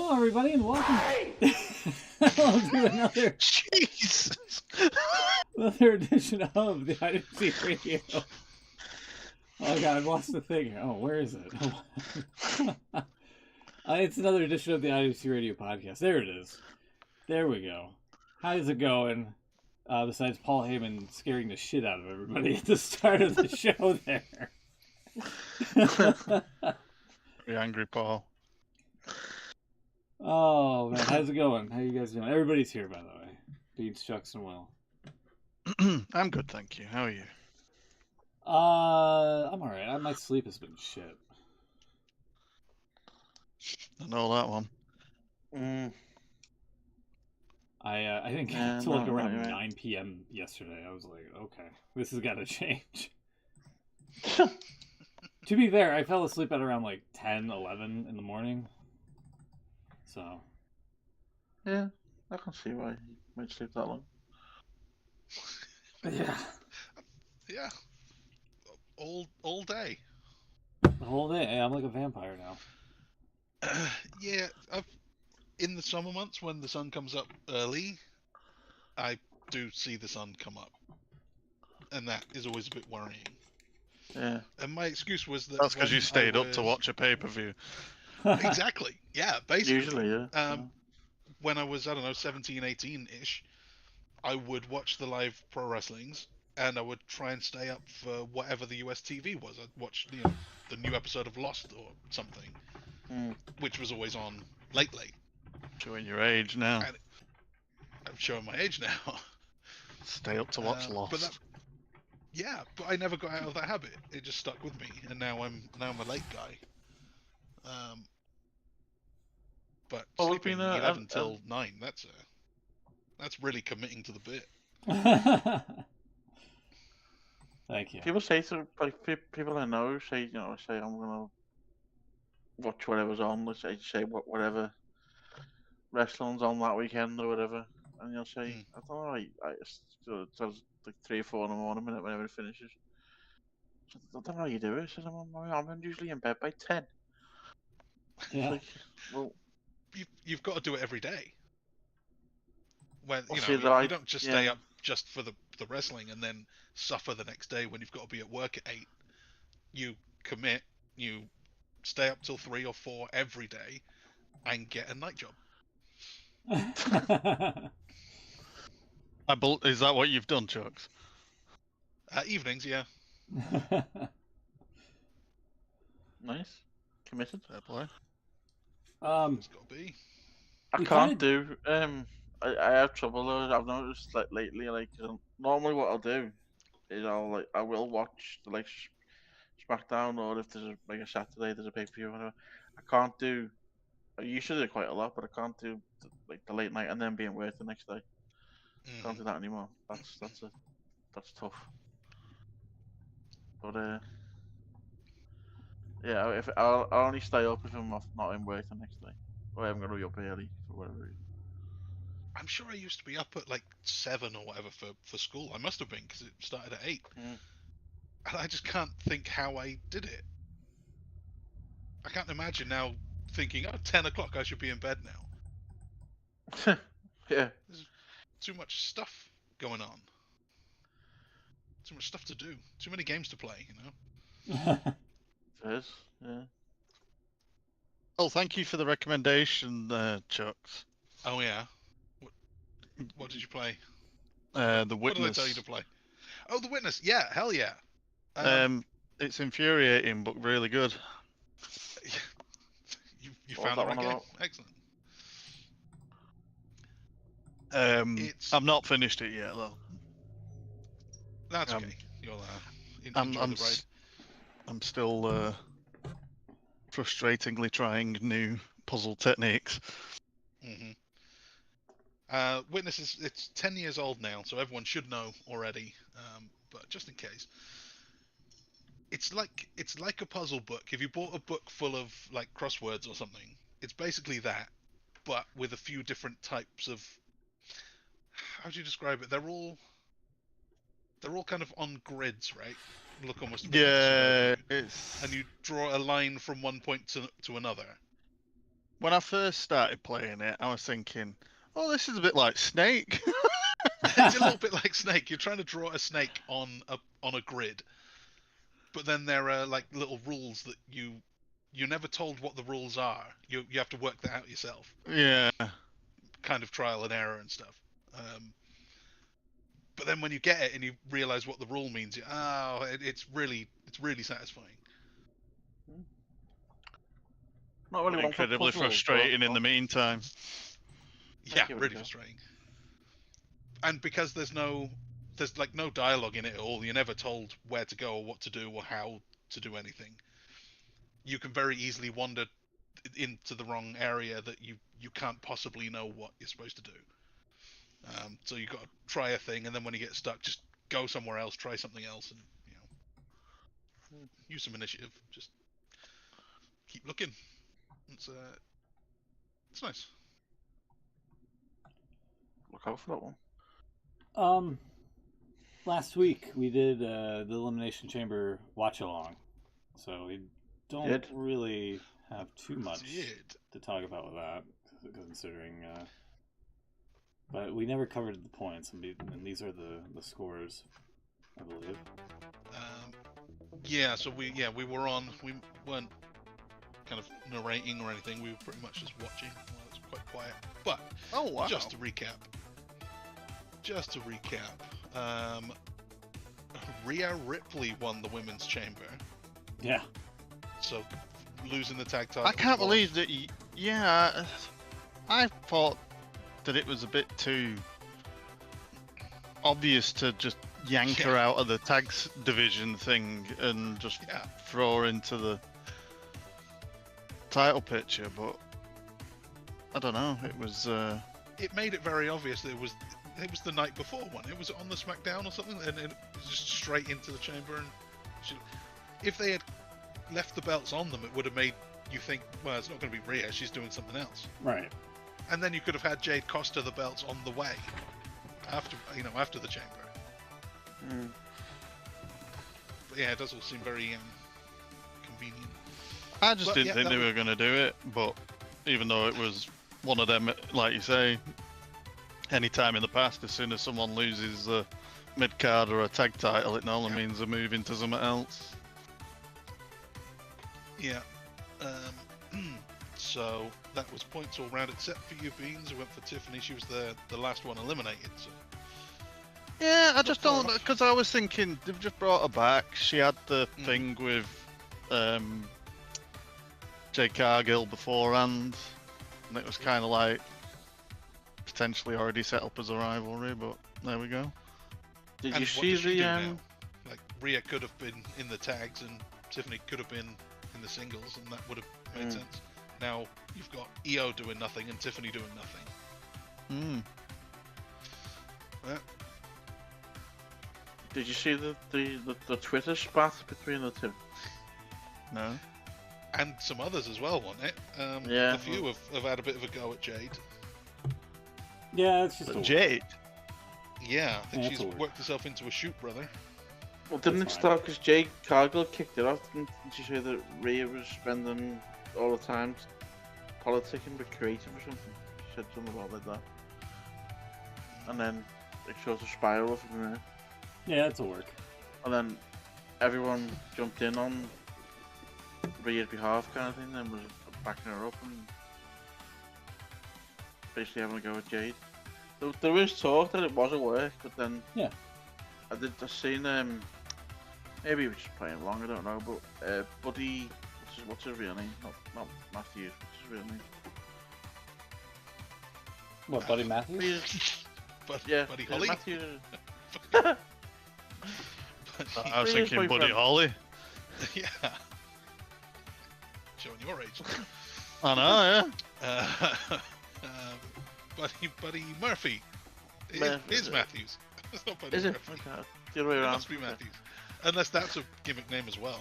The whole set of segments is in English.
Hello, everybody, and welcome to another Jesus. another edition of the IDC Radio. Oh god, I've lost the thing here. Oh, where is it? It's another edition of the IDC Radio podcast. There it is. There we go. How's it going? Besides Paul Heyman scaring the shit out of everybody at the start of the show there. Very angry, Paul. Oh man, how's it going? How you guys doing? Everybody's here, by the way. Beans, Chucks, and Will. I'm good, thank you. How are you? I'm alright. My sleep has been shit. I know that one. I didn't get to like around 9 p.m. yesterday. I was like, okay, this has got to change. To be fair, I fell asleep at around like 10, 11 in the morning. So. Yeah, I can see why you might sleep that long. Yeah. Yeah. All day. The whole day. I'm like a vampire now. Yeah, in the summer months when the sun comes up early, I do see the sun come up. And that is always a bit worrying. Yeah. And my excuse was that... That's because you stayed up to watch a pay-per-view. Exactly. Yeah, basically. Usually, yeah. When I was, I don't know, 17, 18-ish, I would watch the live pro wrestlings, and I would try and stay up for whatever the US TV was. I'd watch, the new episode of Lost or something, which was always on late. Showing your age now. And I'm showing my age now. Stay up to watch Lost. But I never got out of that habit. It just stuck with me, and now I'm a late guy. But sleeping 11 till 9, that's really committing to the bit. Thank you. People say people I know say I'm gonna watch whatever's on. Let's say whatever wrestling's on that weekend or whatever, and you'll say I don't know. It's like 3 or 4 in the morning whenever it finishes. So I don't know how you do it. I said I'm usually in bed by 10. Yeah. Like, well, you've got to do it every day. When you don't just stay up just for the wrestling and then suffer the next day when you've got to be at work at 8. You commit, you stay up till 3 or 4 every day, and get a night job. Is that what you've done, Chucks? Evenings, yeah. Nice, committed. Fair play. It's got to be. I can't do. I have trouble though. I've noticed like lately, normally what I'll do is I will watch the SmackDown, or if there's a Saturday there's a pay-per-view or whatever. I can't do. I used to do it quite a lot, but I can't do the late night and then be at work the next day. Can't do that anymore. That's tough. But yeah, if I'll only stay up if I'm not in work the next day, or I'm gonna be up early for whatever reason. I'm sure I used to be up at like 7 or whatever for school. I must have been, because it started at 8. And I just can't think how I did it. I can't imagine now thinking, 10 o'clock, I should be in bed now. Yeah. There's too much stuff going on. Too much stuff to do. Too many games to play, It is, yeah. Oh, thank you for the recommendation, Chucks. Oh, yeah. What did you play? The Witness. What did I tell you to play? Oh, The Witness. Yeah, hell yeah. It's infuriating, but really good. You found the right game. Excellent. I've not finished it yet, though. That's okay. You'll enjoy the ride. I'm still frustratingly trying new puzzle techniques. Witness it's 10 years old now, so everyone should know already. But just in case, it's like a puzzle book. If you bought a book full of like crosswords or something, it's basically that, but with a few different types of. How do you describe it? They're all kind of on grids, right? Look almost. Yeah, and you draw a line from one point to another. When I first started playing it, I was thinking, "Oh, this is a bit like Snake." It's a little bit like Snake. You're trying to draw a snake on a grid, but then there are like little rules that you're never told what the rules are. You have to work that out yourself. Yeah. Kind of trial and error and stuff. But then when you get it and you realize what the rule means, it's really satisfying. Not really one for Incredibly puzzles, frustrating but- in the meantime. Yeah, really frustrating. And because there's like no dialogue in it at all, you're never told where to go or what to do or how to do anything. You can very easily wander into the wrong area that you can't possibly know what you're supposed to do. So you've got to try a thing, and then when you get stuck, just go somewhere else, try something else, and use some initiative. Just keep looking. It's nice. Look out for that one. Last week we did the Elimination Chamber watch along, so we don't really have too much to talk about with that, considering. But we never covered the points, and these are the scores, I believe. Yeah. So we were on. We weren't kind of narrating or anything. We were pretty much just watching. Well, it's quite quiet. But just to recap. Rhea Ripley won the Women's Chamber. Yeah. So losing the tag title. I can't believe that. Yeah, I thought that it was a bit too obvious to just yank her out of the tags division thing and just throw her into the title picture, but I don't know. It was. It made it very obvious that it was the night before one. It was on the SmackDown or something, and it was just straight into the chamber. And if they had left the belts on them, it would have made you think, well, it's not going to be Rhea. She's doing something else. Right. And then you could have had Jade Costa the belts on the way after the chamber. But yeah, it does all seem very convenient. I just didn't think they were going to do it, but even though it was one of them, like you say, any time in the past, as soon as someone loses a mid-card or a tag title, it normally means they're moving to something else. Yeah. So that was points all round, except for you, Beans, who went for Tiffany. She was the last one eliminated. So. Yeah, I just don't, because I was thinking they've just brought her back. She had the thing with Jade Cargill beforehand, and it was kind of like potentially already set up as a rivalry, but there we go. Did you see the like Rhea could have been in the tags and Tiffany could have been in the singles, and that would have made sense. Now you've got Io doing nothing and Tiffany doing nothing. Yeah. Did you see the Twitter spat between the two? No. And some others as well, wasn't it? Yeah. A few have had a bit of a go at Jade. Yeah, it's just Jade. Yeah, I think she's worked herself into a shoot, brother. Well, didn't it start because Jade Cargill kicked it off? Didn't she say that Rhea was spending all the time politicking with creative or something? She said something about like that. And then it shows a spiral from there. Yeah, that'll work. And then everyone jumped in on Rhea's behalf kind of thing, and was backing her up and basically having a go at Jade. There was talk that it was a work, but then I seen maybe he was just playing along, I don't know, but Buddy, what's his real name? Not Matthews, what's his real name? What, Buddy Matthews? Buddy Holly? Matthews. I was thinking Buddy Holly. Yeah. Showing your age. I know, yeah. Buddy Murphy. Is Matthews. It's not Buddy Is it? Murphy. Okay. The other way around. It must be Matthews. Unless that's a gimmick name as well.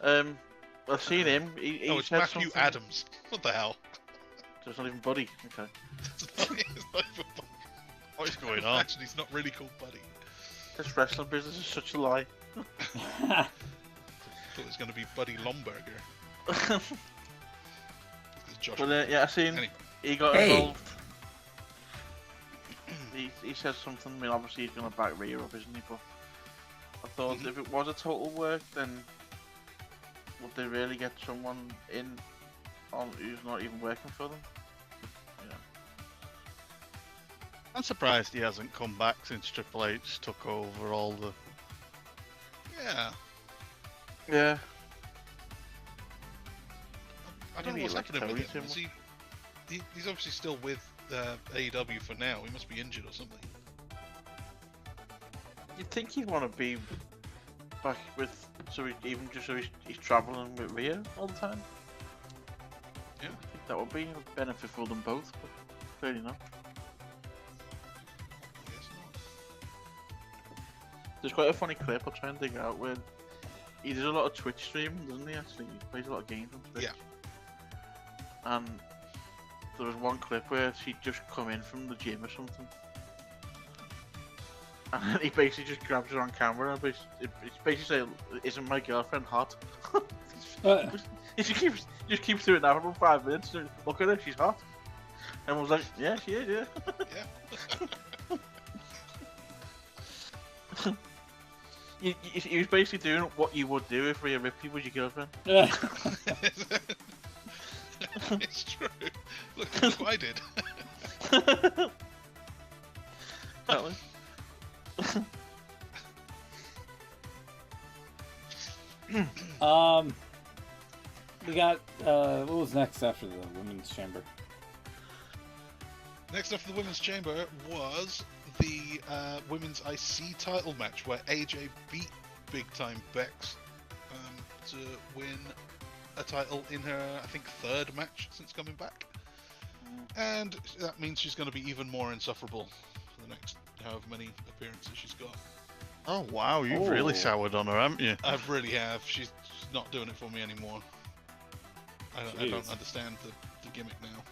I've seen him. He it's said Matthew something. Adams. What the hell? So it's not even Buddy. Okay. It's not even Buddy. What is going on? Actually, he's not really called Buddy. This wrestling business is such a lie. Thought it was going to be Buddy Lomberger. Josh. But yeah, I seen he got involved. He said something. I mean, obviously he's gonna back Rhea up, isn't he? But I thought if it was a total work, then would they really get someone in on who's not even working for them? Yeah. I'm surprised he hasn't come back since Triple H took over all the. Yeah. Yeah. I don't know what's happening with him. He's obviously still with AEW for now. He must be injured or something. You'd think he'd want to be back with, so he's traveling with Rhea all the time. Yeah. I think that would be a benefit for them both, but clearly not. I guess not. There's quite a funny clip I'll try and dig out where he does a lot of Twitch streaming, doesn't he? Actually, he plays a lot of games on Twitch. Yeah. And there was one clip where she'd just come in from the gym or something. And he basically just grabs her on camera and it's basically saying, "Isn't my girlfriend hot?" She keeps doing that for 5 minutes. Look at her, she's hot. And I was like, "Yeah, she is, yeah." He was basically doing what you would do if Rhea Ripley was your girlfriend. It's true. Look what I did. Exactly. We got what was next after the Women's Chamber? Next after the Women's Chamber was the Women's IC title match where AJ beat Big Time Bex to win a title in her, I think, 3rd match since coming back. And that means she's going to be even more insufferable for the next however many appearances she's got. Oh wow, you've really soured on her, haven't you? I really have. She's not doing it for me anymore. I don't understand the gimmick now.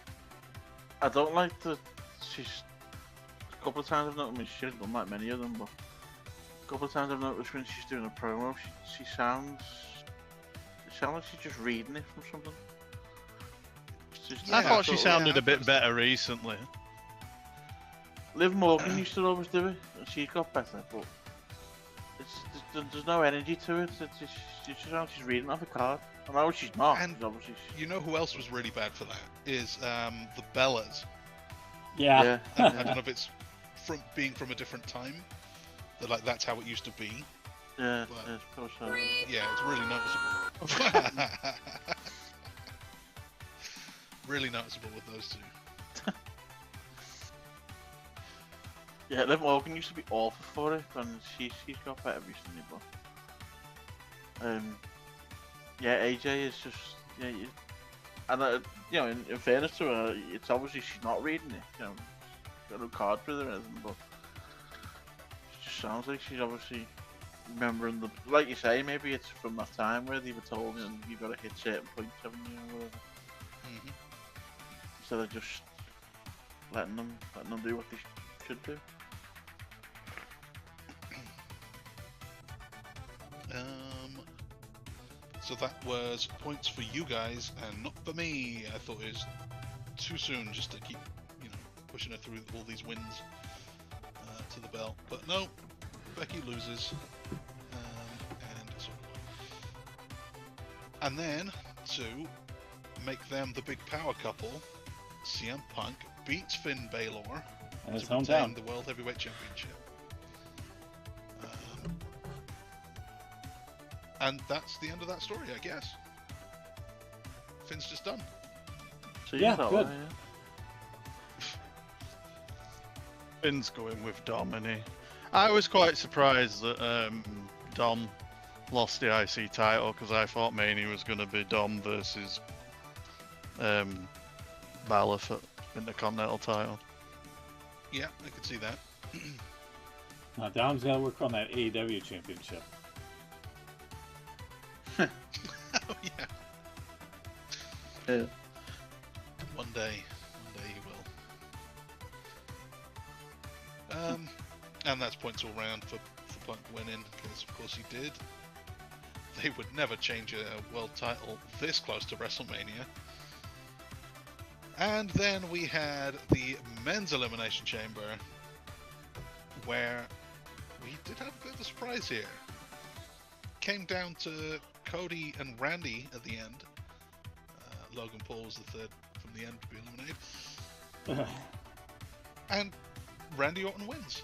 I don't like the... She's... A couple of times I've noticed, I mean, she hasn't done that many of them, but... A couple of times I've noticed when she's doing a promo, she sounds... It sounds like she's just reading it from something. I thought she sounded a bit better recently. Liv Morgan used to always do it, and she got better, but... There's no energy to it, she just sounds she's reading off a card. I know she's not, and obviously... You know who else was really bad for that? Is the Bellas. Yeah. I don't know if it's from being from a different time, that that's how it used to be. Yeah, but, I suppose so. Yeah, it's really noticeable. Really noticeable with those two. Yeah, Liv Morgan used to be awful for it, and she's got better recently, but... yeah, AJ is just... Yeah, and you know, in fairness to her, it's obviously she's not reading it, you know. She's got no card with her or anything, but... It just sounds like she's obviously remembering the... Like you say, maybe it's from that time where they were told, you know, you've got to hit certain points, haven't you, or whatever. Instead of just letting them do what they should do. So that was points for you guys and not for me. I thought it was too soon just to keep, pushing her through all these wins to the belt. But no, Becky loses, and so do I. And then to make them the big power couple, CM Punk beats Finn Balor to retain the World Heavyweight Championship. And that's the end of that story, I guess. Finn's just done. So yeah, good. Finn's going with Dom, and I was quite surprised that Dom lost the IC title, because I thought Mania was going to be Dom versus Balor in the Continental title. Yeah, I could see that. Now Dom's got to work on that AEW championship. Oh yeah. Yeah. One day he will. And that's points all round for Punk winning, because of course he did. They would never change a world title this close to WrestleMania. And then we had the men's Elimination Chamber, where we did have a bit of a surprise here. Came down to Cody and Randy at the end. Logan Paul was the third from the end to be eliminated. And Randy Orton wins.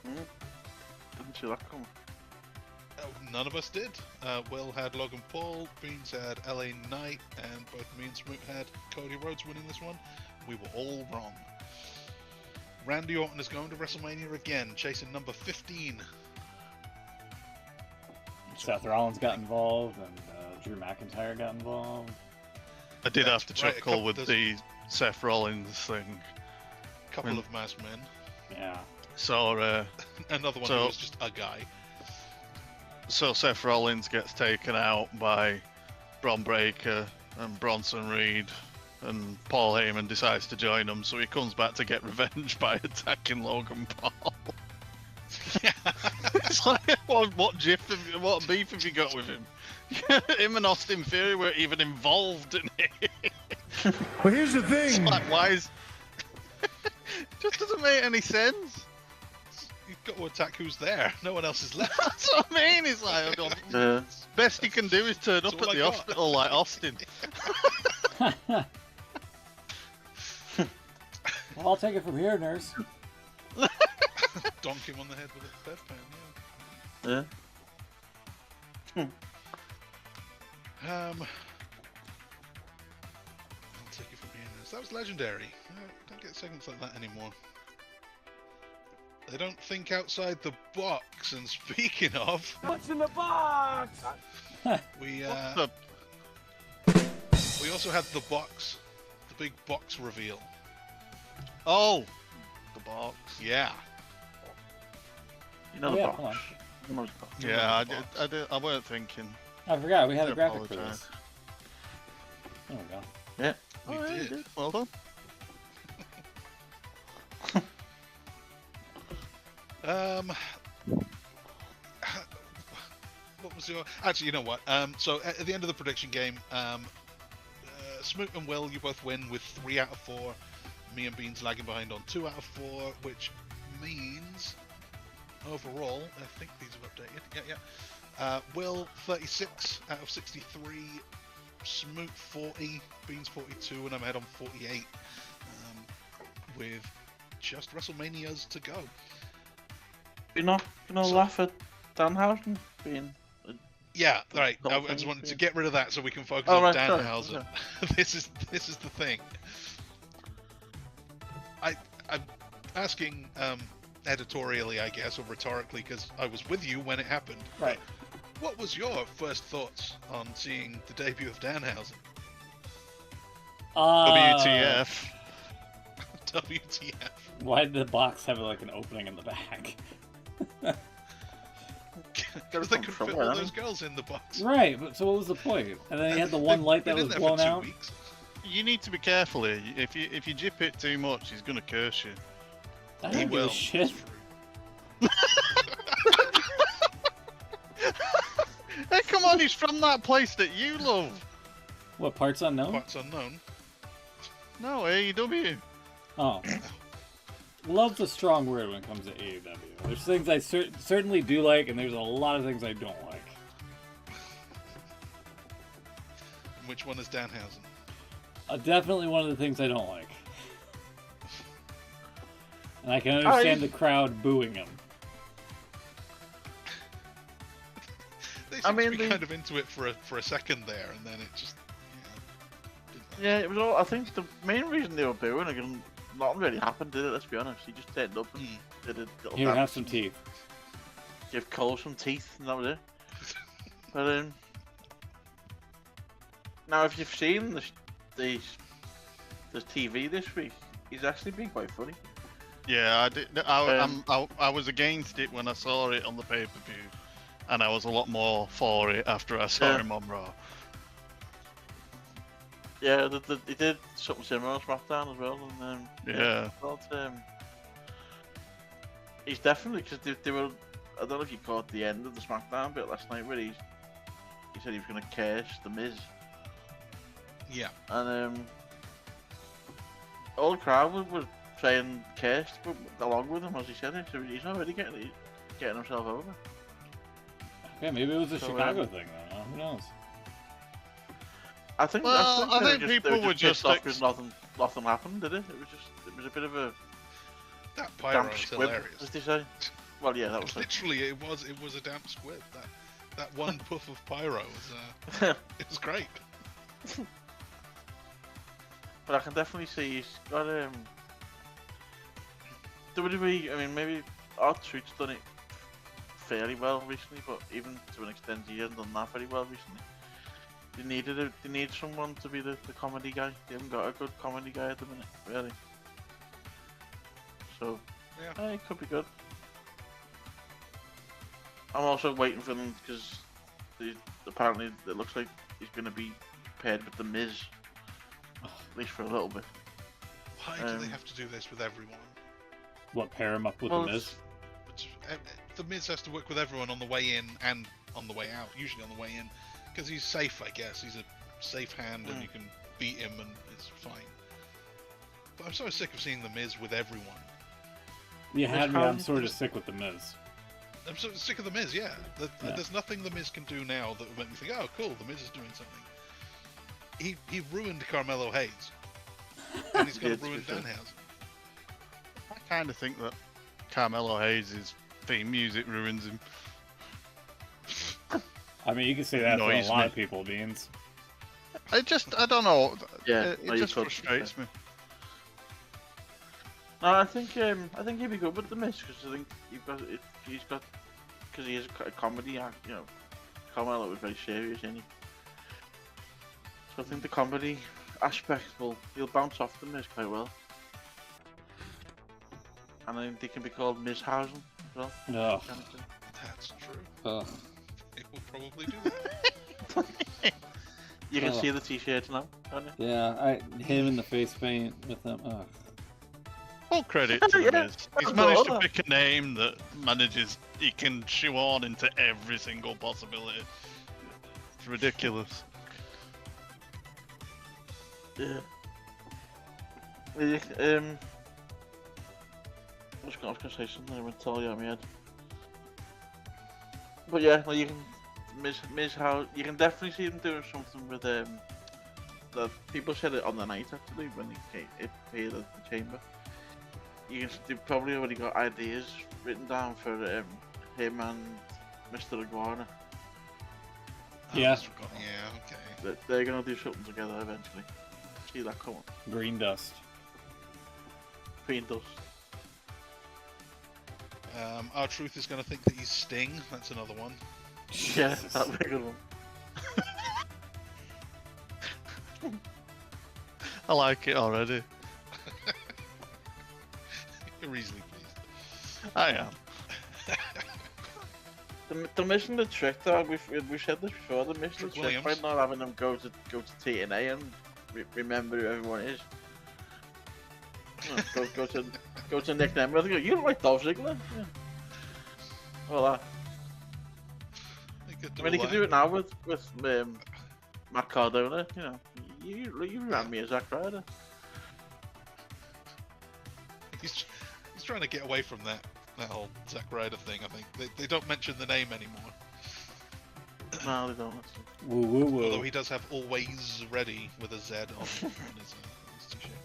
Didn't see that coming. None of us did. Will had Logan Paul, Beans had LA Knight, and both me and Smoot had Cody Rhodes winning this one. We were all wrong. Randy Orton is going to WrestleMania again, chasing number 15. Seth Rollins got involved, and Drew McIntyre got involved. I did have to chuckle with the Seth Rollins thing. Couple of masked men. Yeah. So, another one who was just a guy. So Seth Rollins gets taken out by Bron Breakker and Bronson Reed, and Paul Heyman decides to join them, so he comes back to get revenge by attacking Logan Paul. Yeah. It's like, what beef have you got with him? Him and Austin Theory weren't even involved in it. Well, here's the thing. It's like, why is... just doesn't make any sense. You've got to attack who's there. No one else is left. That's what I mean. It's like, best you can do is turn up at the hospital like Austin. Well, I'll take it from here, nurse. Donk him on the head with a bedpan, Yeah. I'll take it from here, nurse. That was legendary. Don't get segments like that anymore. They don't think outside the box, and speaking of... What's in the box? We also had the box. The big box reveal. Oh! The box. Yeah. You know the box. You know the box. Yeah, I weren't thinking. I forgot, we had I a graphic for apologize. this. There we go. Yeah. We Oh, yeah, you did. Well done. What was your... Actually, you know what? So at the end of the prediction game, Smoot and Will, you both win with 3 out of 4. Me and Beans lagging behind on 2 out of 4, which means overall, I think these have updated. Yeah. Will 36 out of 63, Smoot 40, Beans 42, and I'm ahead on 48. With just WrestleManias to go. You're not gonna laugh at Danhausen being. Yeah, right. I just wanted to get rid of that so we can focus on Danhausen. This is the thing. I'm asking editorially, I guess, or rhetorically, because I was with you when it happened. Right. What was your first thoughts on seeing the debut of Danhausen? WTF. WTF. Why did the box have like an opening in the back? Because they could fit all those girls in the box. Right, but so what was the point? And then you had the one light that was blown out. Weeks. You need to be careful here. If you jip it too much, he's gonna curse you. I don't give a shit. Hey, come on, he's from that place that you love. What, Parts Unknown? Parts unknown. No, AEW. Oh. Love's a strong word when it comes to AEW. There's things I certainly do like, and there's a lot of things I don't like. Which one is Danhausen? Definitely one of the things I don't like. And I can understand the crowd booing him. They seem to be kind of into it for a second there, and then it just... Yeah, it was all... I think the main reason they were booing, again, nothing really happened, did it? Let's be honest. He just turned up and did a little Here, dance. have some teeth. Give Cole some teeth, and that was it. But, now, if you've seen the TV this week, he's actually been quite funny. Yeah, I did. I was against it when I saw it on the pay-per-view, and I was a lot more for it after I saw him on Raw. Yeah, he did something similar on SmackDown as well, and yeah. He's definitely, because they were. I don't know if you caught the end of the SmackDown bit last night where he said he was going to curse the Miz. Yeah. And all the crowd was saying cursed along with him as he said it, so he's not really getting himself over. Yeah, maybe it was a Chicago thing though. Who knows? I think people were just off because nothing happened, did it? It was a bit of a that pyro damp is squib, hilarious. as they say. Well, yeah, that was literally it was a damp squib. That one puff of pyro was it was great. But I can definitely see he's got WWE. I mean, maybe R-Truth's done it fairly well recently, but even to an extent, he hasn't done that very well recently. They need someone to be the comedy guy. They haven't got a good comedy guy at the minute, really. So, yeah, it could be good. I'm also waiting for them because apparently it looks like he's going to be paired with The Miz, at least for a little bit. Why do they have to do this with everyone? What, pair him up with The Miz? The Miz has to work with everyone on the way in and on the way out, usually on the way in, because he's safe, I guess. He's a safe hand and you can beat him and it's fine. But I'm so sick of seeing The Miz with everyone. You had me, I'm sort of sick with The Miz. I'm sort of sick of The Miz, yeah. There's nothing The Miz can do now that would make me think, oh cool, The Miz is doing something. He ruined Carmelo Hayes. And he's going to ruin Danhausen. I kind of think that Carmelo Hayes' theme music ruins him. I mean, you can say that for a lot of people, Beans. I don't know. Yeah, it just frustrates me. No, I think he'd be good with The Miz because I think because he is a comedy act. You know, Carmelo was very serious, isn't he? So I think the comedy aspect he'll bounce off The Miz quite well. And I think they can be called Mizhausen as well. No. That's true. Oh. It will probably do that. You can see the t-shirts now, can't you? Yeah, him in the face paint with them. Oh. Full credit to The Miz. He's managed to pick a name that he can shoehorn into every single possibility. It's ridiculous. Yeah. I was going to say something, I would tell you in my head. But yeah, well, you can you can definitely see them doing something with the people said it on the night actually when they appeared at the chamber. They've probably already got ideas written down for him and Mr. Iguana. Yeah. Yeah, okay. They're gonna do something together eventually. See that coming. Green dust. Green dust. R-Truth is going to think that he's Sting. That's another one. Yeah, that'll be a good one. I like it already. You're easily pleased. I am. The mission the trick though, we've said this before, the mission the trick by not having them go to TNA and remember who everyone is. Go to Nick Nemeth and go, you look like Dolph Ziggler. Yeah. Well, I mean, he can do it now with Matt Cardona, you know. You ran me as Zack Ryder. He's trying to get away from that whole Zack Ryder thing, I think. They don't mention the name anymore. No, they don't. Woo, woo, woo. Although he does have always ready with a Z on his t-shirt.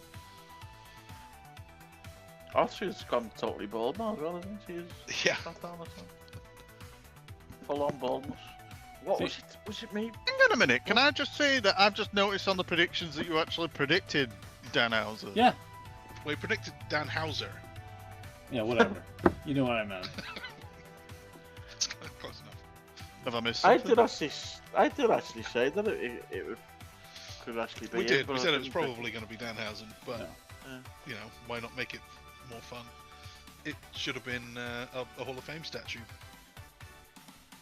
Archer's gone totally bald now as well, isn't she? Yeah. Full on baldness. What was it? Was it me? Hang on a minute. Can I just say that I've just noticed on the predictions that you actually predicted Danhausen? Yeah. Well, he predicted Danhauser. Yeah, whatever. You know what I meant. It's kind of close enough. Have I missed something? I did actually say that it could actually be. We did. We said it was probably going to be Danhausen, but you know, why not make it more fun? It should have been a Hall of Fame statue.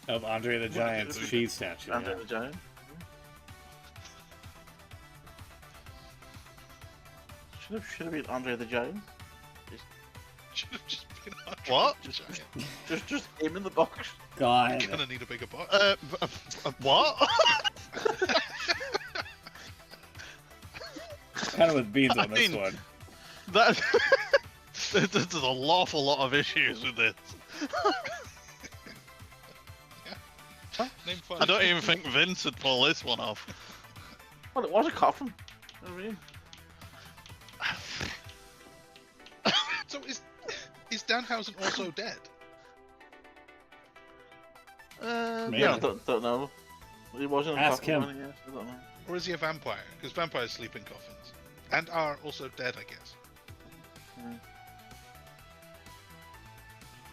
Of Andre the Giant's cheese statue. Andre the Giant. Should have been Andre the Giant. Should have just been Andre What? the Giant. Just him in the box. God. You're gonna need a bigger box. What? kind of with Beans on this one. That there's an awful lot of issues with this. Name five. I don't even think Vince would pull this one off. Well, it was a coffin. I mean, So is Danhausen also dead? Maybe. yeah, I don't know. He wasn't a Ask coffin, him. wasn't he? Yes, I don't know. Or is he a vampire? Because vampires sleep in coffins. And are also dead, I guess.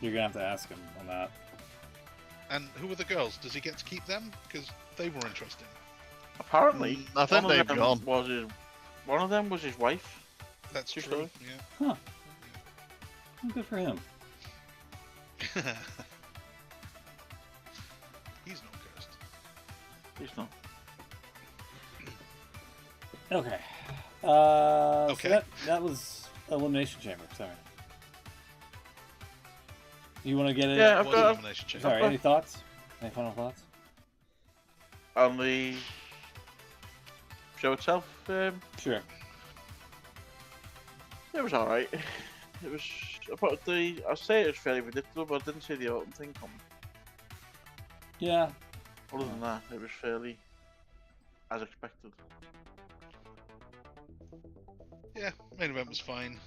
You're gonna have to ask him on that. And who are the girls? Does he get to keep them? Because they were interesting. Apparently, I think one of they've them gone. One of them was his wife. That's True true. story. Yeah. Huh. Well, good for him. He's not cursed. He's not. Okay. Okay. So that was Elimination Chamber. Sorry. You want to get it? Yeah, I've Was got- Elimination Chamber. Sorry. Any thoughts? Any final thoughts? On the show itself, Sure. it was alright. It was about I say it was fairly predictable, but I didn't see the autumn thing coming. Yeah. Other than that, it was fairly as expected. Yeah, main event was fine.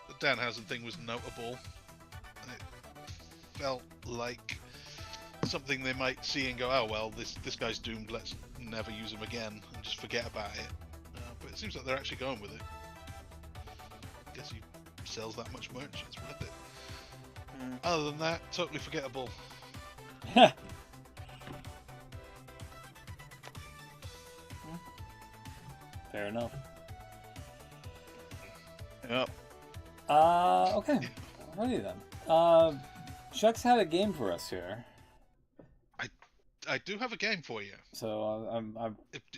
The Danhausen thing was notable. It felt like something they might see and go, oh well, this guy's doomed, let's never use him again, and just forget about it. But it seems like they're actually going with it. Guess he sells that much merch, it's worth it. Other than that, totally forgettable. Fair enough. Yep. Okay. Alrighty then. Chuck's had a game for us here. I do have a game for you. So I'm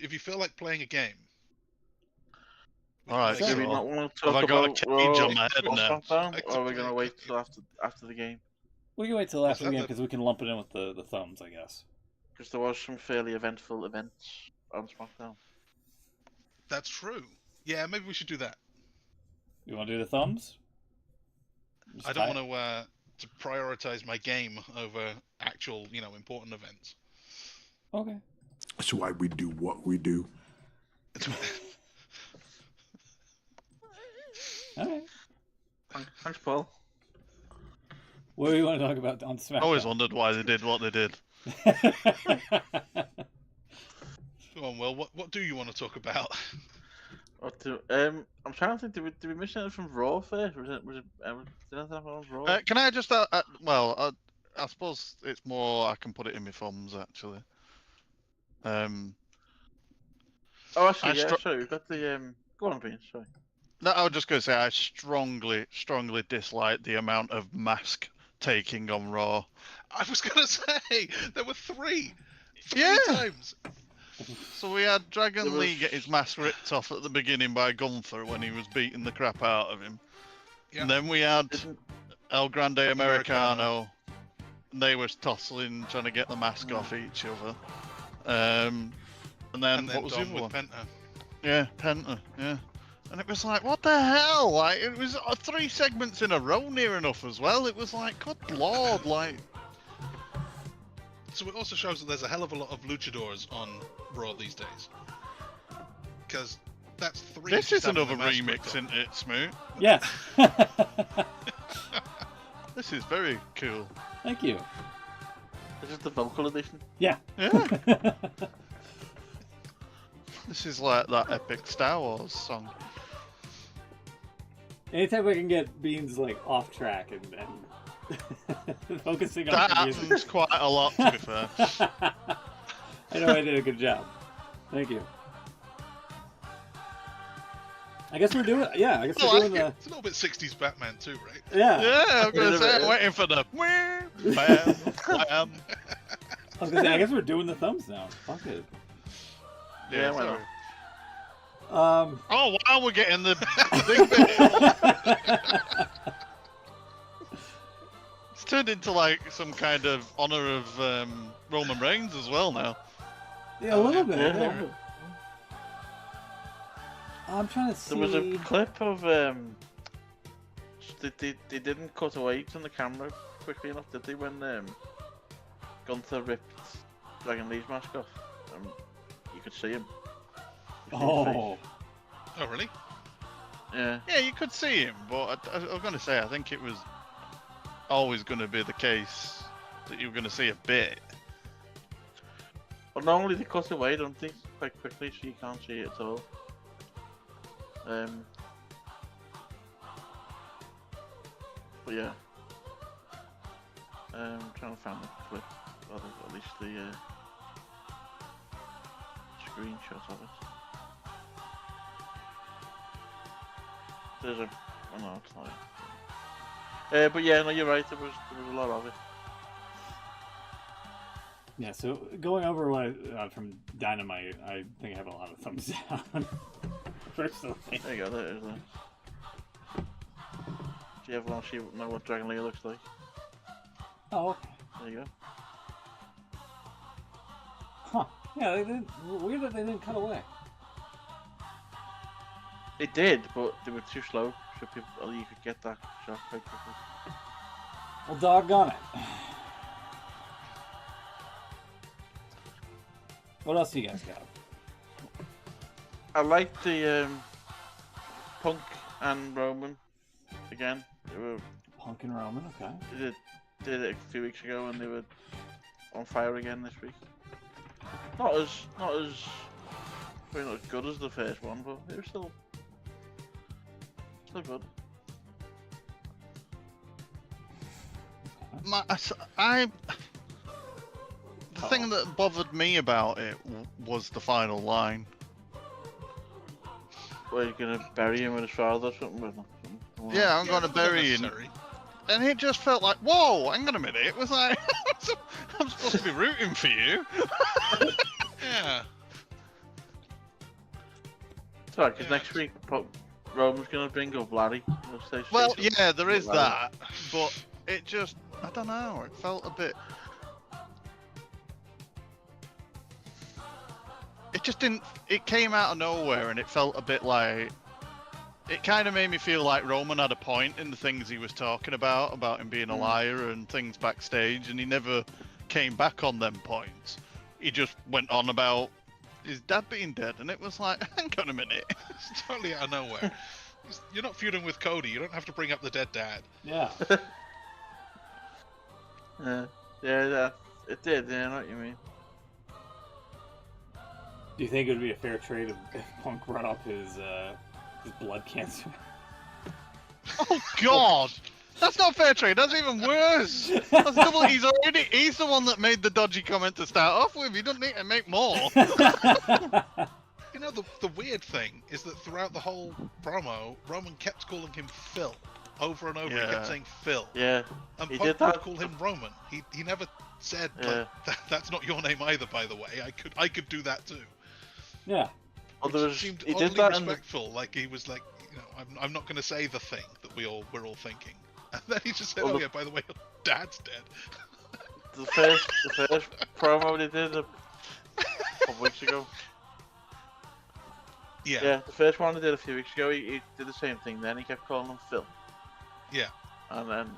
If you feel like playing a game. All right, Sure. Do we so not want to have talk I got a about cage Raw on my head or now? SmackDown, or are we gonna wait till after the game? we can wait till Was after the that game the- because we can lump it in with the thumbs, I guess. Because there was some fairly eventful events on SmackDown. That's true. Yeah, maybe we should do that. You want to do the thumbs? I don't want to prioritize my game over actual, important events. Okay. That's why we do what we do. All right. Thanks, Paul. What do you want to talk about on SmackDown? I always wondered why they did what they did. Go on, Will. What do you want to talk about? I'm trying to think. Did we miss anything from Raw first? Was it did anything happen on Raw? Can I just? I suppose it's more. I can put it in my thumbs actually. Oh, actually, yeah. Sorry, we've got the Go on, Bean. Sorry. No, I was just going to say I strongly dislike the amount of mask taking on Raw. I was going to say there were three Yeah. times. So we had Dragon There was- Lee get his mask ripped off at the beginning by Gunther when he was beating the crap out of him. Yeah. And then we had Didn't- El Grande Americano. Americano. And they were tussling, trying to get the mask off each other. And then what was the Dom other with one? Penta. Yeah, Penta. Yeah. And it was like, what the hell? Like, it was 3 segments in a row near enough as well. It was like, good lord, like. So it also shows that there's a hell of a lot of luchadors on Raw these days. Because that's 3. This just is having another the mask remix, ripped off. isn't it, Smoot? Yes. This is very cool. Thank you. This is the vocal edition. Yeah. Yeah. This is like that epic Star Wars song. Anytime we can get Beans like off track and focusing on That the music. happens quite a lot, to be fair. I know I did a good job. Thank you. I guess we're doing. Yeah, I guess I we're like doing the. It's a little bit 60s Batman too, right? Yeah. Yeah, I'm gonna say, I'm waiting for the bam, bam. I was gonna say, I guess we're doing the thumbs now. Fuck it. Yeah, why not? Oh wow, we're getting the big bit. It's turned into like some kind of honor of Roman Reigns as well now. Yeah, a little bit. Yeah. Yeah. I'm trying to see. There was a clip of they didn't cut away from the camera quickly enough, did they? When Gunther ripped Dragon Lee's mask off, you could see him. Oh. Oh, really? Yeah. Yeah, you could see him, but I was going to say, I think it was always going to be the case that you were going to see a bit. But normally they cut away, don't they? Quite quickly, so you can't see it at all. But yeah. I'm trying to find the clip, or at least the screenshot of it. There's a... oh no, it's not it. But yeah, no, you're right, there was a lot of it. Yeah, so going over what from Dynamite, I think I have a lot of thumbs down. Personally. There you go, there it is. Do you ever want to know what Dragon Lee looks like? Oh, okay. There you go. Huh. Yeah, they didn't, weird that they didn't cut away. They did, but they were too slow, so people, you could get that shot quite quickly. Well, doggone it. What else do you guys got? I like the Punk and Roman again. They were Punk and Roman, okay. they did it a few weeks ago, and they were on fire again this week. Not as good as the first one, but they were still good. The thing that bothered me about it was the final line. Well, you're gonna bury him with his father or something? Yeah, I'm gonna bury him. And it just felt like, whoa, hang on a minute. It was like, I'm supposed to be rooting for you. Yeah. Sorry, because next week Roman's gonna bring up Larry. Well, yeah, there is that, but it just, I don't know, it felt a bit... It just didn't, it came out of nowhere and it felt a bit like, it kind of made me feel like Roman had a point in the things he was talking about him being a liar and things backstage, and he never came back on them points. He just went on about his dad being dead, and it was like, hang on a minute. It's totally out of nowhere. You're not feuding with Cody, you don't have to bring up the dead dad. Yeah. Yeah, it did, yeah, I know what you mean. Do you think it would be a fair trade if Punk brought up his blood cancer? Oh God, that's not fair trade. That's even worse. That's double. He's the one that made the dodgy comment to start off with. He doesn't need to make more. You know, the weird thing is that throughout the whole promo, Roman kept calling him Phil over and over. Yeah. He kept saying Phil. Yeah. And He Punk did that. would call him Roman. He never said Yeah. that's not your name either. By the way, I could do that too. Yeah. Well, there It was, seemed he oddly did that in the, respectful, like he was like, you know, I'm not going to say the thing that we're all thinking. And then he just said, Well, oh yeah, by the way, your dad's dead. the first promo they did a couple weeks ago. Yeah. The first one they did a few weeks ago, he did the same thing then. He kept calling him Phil. Yeah. And then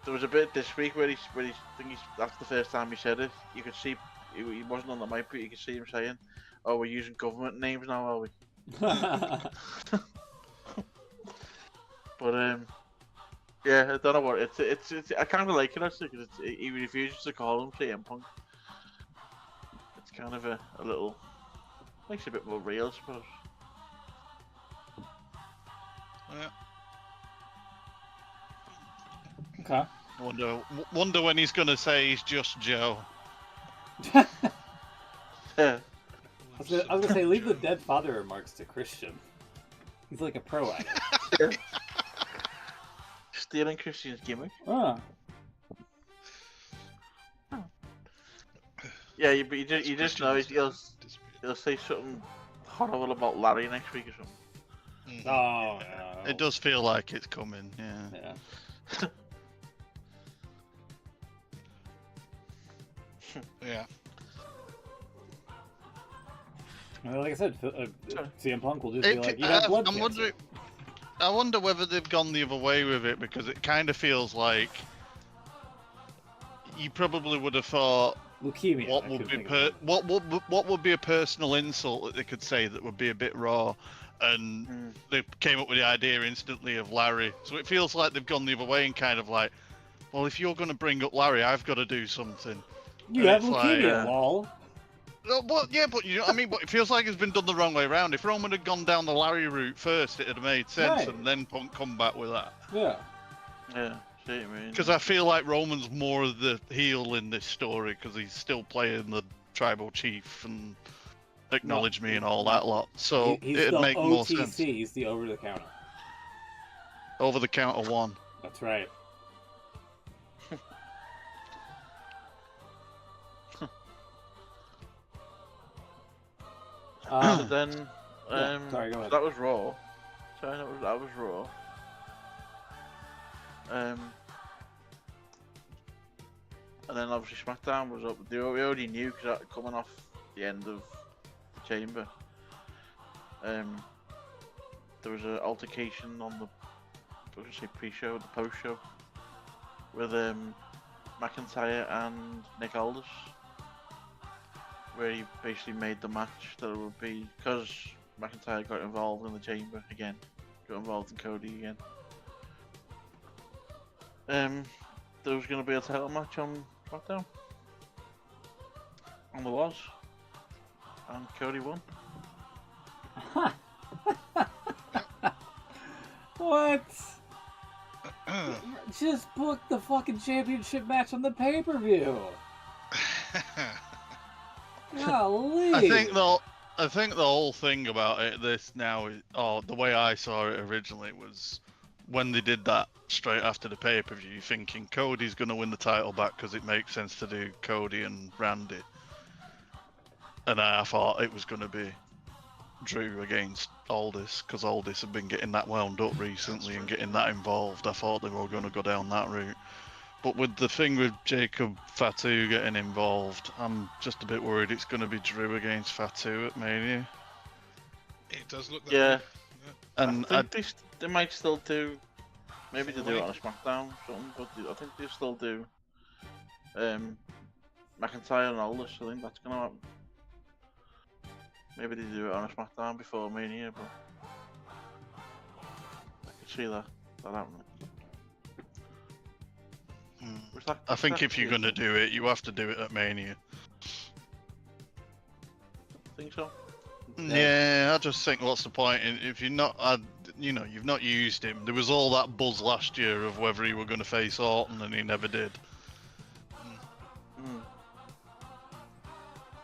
there was a bit this week where after the first time he said it, you could see he wasn't on the mic, but you could see him saying, "Oh, we're using government names now, are we?" But yeah, I don't know what it's. I kind of like it actually because he refuses to call him CM Punk. It's kind of a little makes it a bit more real, I suppose. Yeah. Okay. Wonder when he's gonna say he's just Joe. Yeah. I was gonna say, leave the dead father remarks to Christian. He's like a pro at it. Stealing Christian's gimmick. Oh. Yeah, but you just know he'll say something horrible about Larry next week or something. Oh, no. It does feel like it's coming, yeah. Yeah. Yeah. Well, like I said, CM Punk will just be like, you have blood cancer. I wonder whether they've gone the other way with it, because it kind of feels like you probably would have thought leukemia. What would be a personal insult that they could say that would be a bit raw, and they came up with the idea instantly of Larry. So it feels like they've gone the other way and kind of like, well, if you're going to bring up Larry, I've got to do something. You have leukemia, lol. But you know what I mean? But it feels like it's been done the wrong way around. If Roman had gone down the Larry route first, it would have made sense, and then Punk come back with that. Yeah. Yeah, see what you mean. Because I feel like Roman's more of the heel in this story, because he's still playing the tribal chief and acknowledge me and all that lot. So it'd make more sense. He's the over-the-counter. Over-the-counter one. That's right. Then, sorry, go ahead. that was Raw. Sorry, that was Raw. And then obviously SmackDown was up. We already knew, because coming off the end of the Chamber, there was an altercation on the pre-show, the post-show, with McIntyre and Nick Aldis, where he basically made the match that it would be, because McIntyre got involved in the Chamber again, got involved in Cody again. There was going to be a title match on SmackDown, and there was, and Cody won. What? Just book the fucking championship match on the pay-per-view. Golly. I think the whole thing about it, this now, the way I saw it originally was when they did that straight after the pay-per-view, thinking Cody's going to win the title back because it makes sense to do Cody and Randy. And I thought it was going to be Drew against Aldis, because Aldis had been getting that wound up recently and getting that involved. I thought they were going to go down that route. But with the thing with Jacob Fatu getting involved, I'm just a bit worried it's going to be Drew against Fatu at Mania. It does look that way. And I think they might still do, maybe they do it on a SmackDown or something, but I think they still do McIntyre and Aldis. I think that's going to happen. Maybe they do it on a SmackDown before Mania, but I can see that happening. I think if you're going to do it, you have to do it at Mania. Think so? Yeah, I just think what's the point if you're not, you've not used him. There was all that buzz last year of whether he were going to face Orton, and he never did.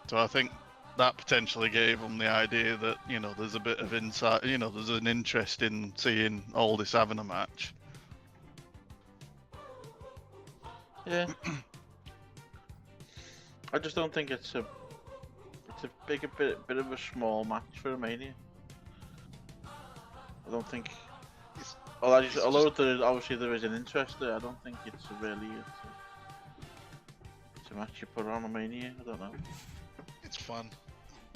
So I think that potentially gave them the idea that, there's a bit of insight, there's an interest in seeing Aldis having a match. Yeah. I just don't think it's a bit of a small match for a Mania. I don't think although obviously there is an interest there, I don't think it's a match you put on a Mania. I don't know. It's fun.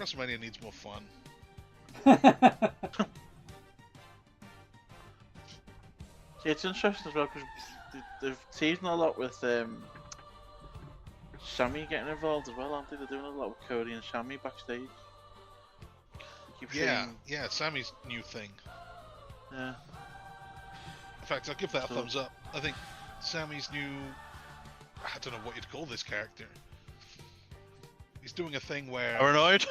WrestleMania needs more fun. See, it's interesting as well because they've teased a lot with Sammy getting involved as well, aren't they? They're doing a lot with Cody and Sammy backstage. Yeah, Sammy's new thing. Yeah. In fact, I'll give that a thumbs up. I think Sammy's new... I don't know what you'd call this character. He's doing a thing where... Paranoid?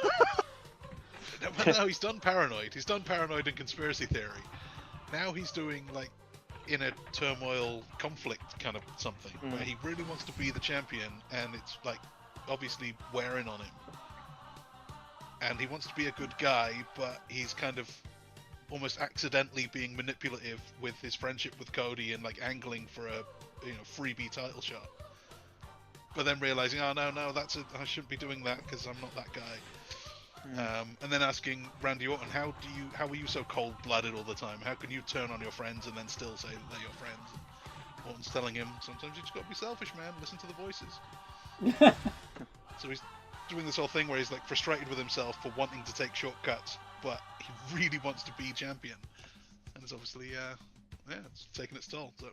No, he's done Paranoid. He's done Paranoid and Conspiracy Theory. Now he's doing, like, inner turmoil conflict kind of something, where he really wants to be the champion, and it's, like, obviously wearing on him. And he wants to be a good guy, but he's kind of almost accidentally being manipulative with his friendship with Cody and, like, angling for a, freebie title shot. But then realizing, oh no, I shouldn't be doing that because I'm not that guy. And then asking Randy Orton, how are you so cold-blooded all the time? How can you turn on your friends and then still say that they're your friends? And Orton's telling him, sometimes you just got to be selfish, man. Listen to the voices. So he's doing this whole thing where he's like frustrated with himself for wanting to take shortcuts, but he really wants to be champion, and it's obviously it's taking its toll. So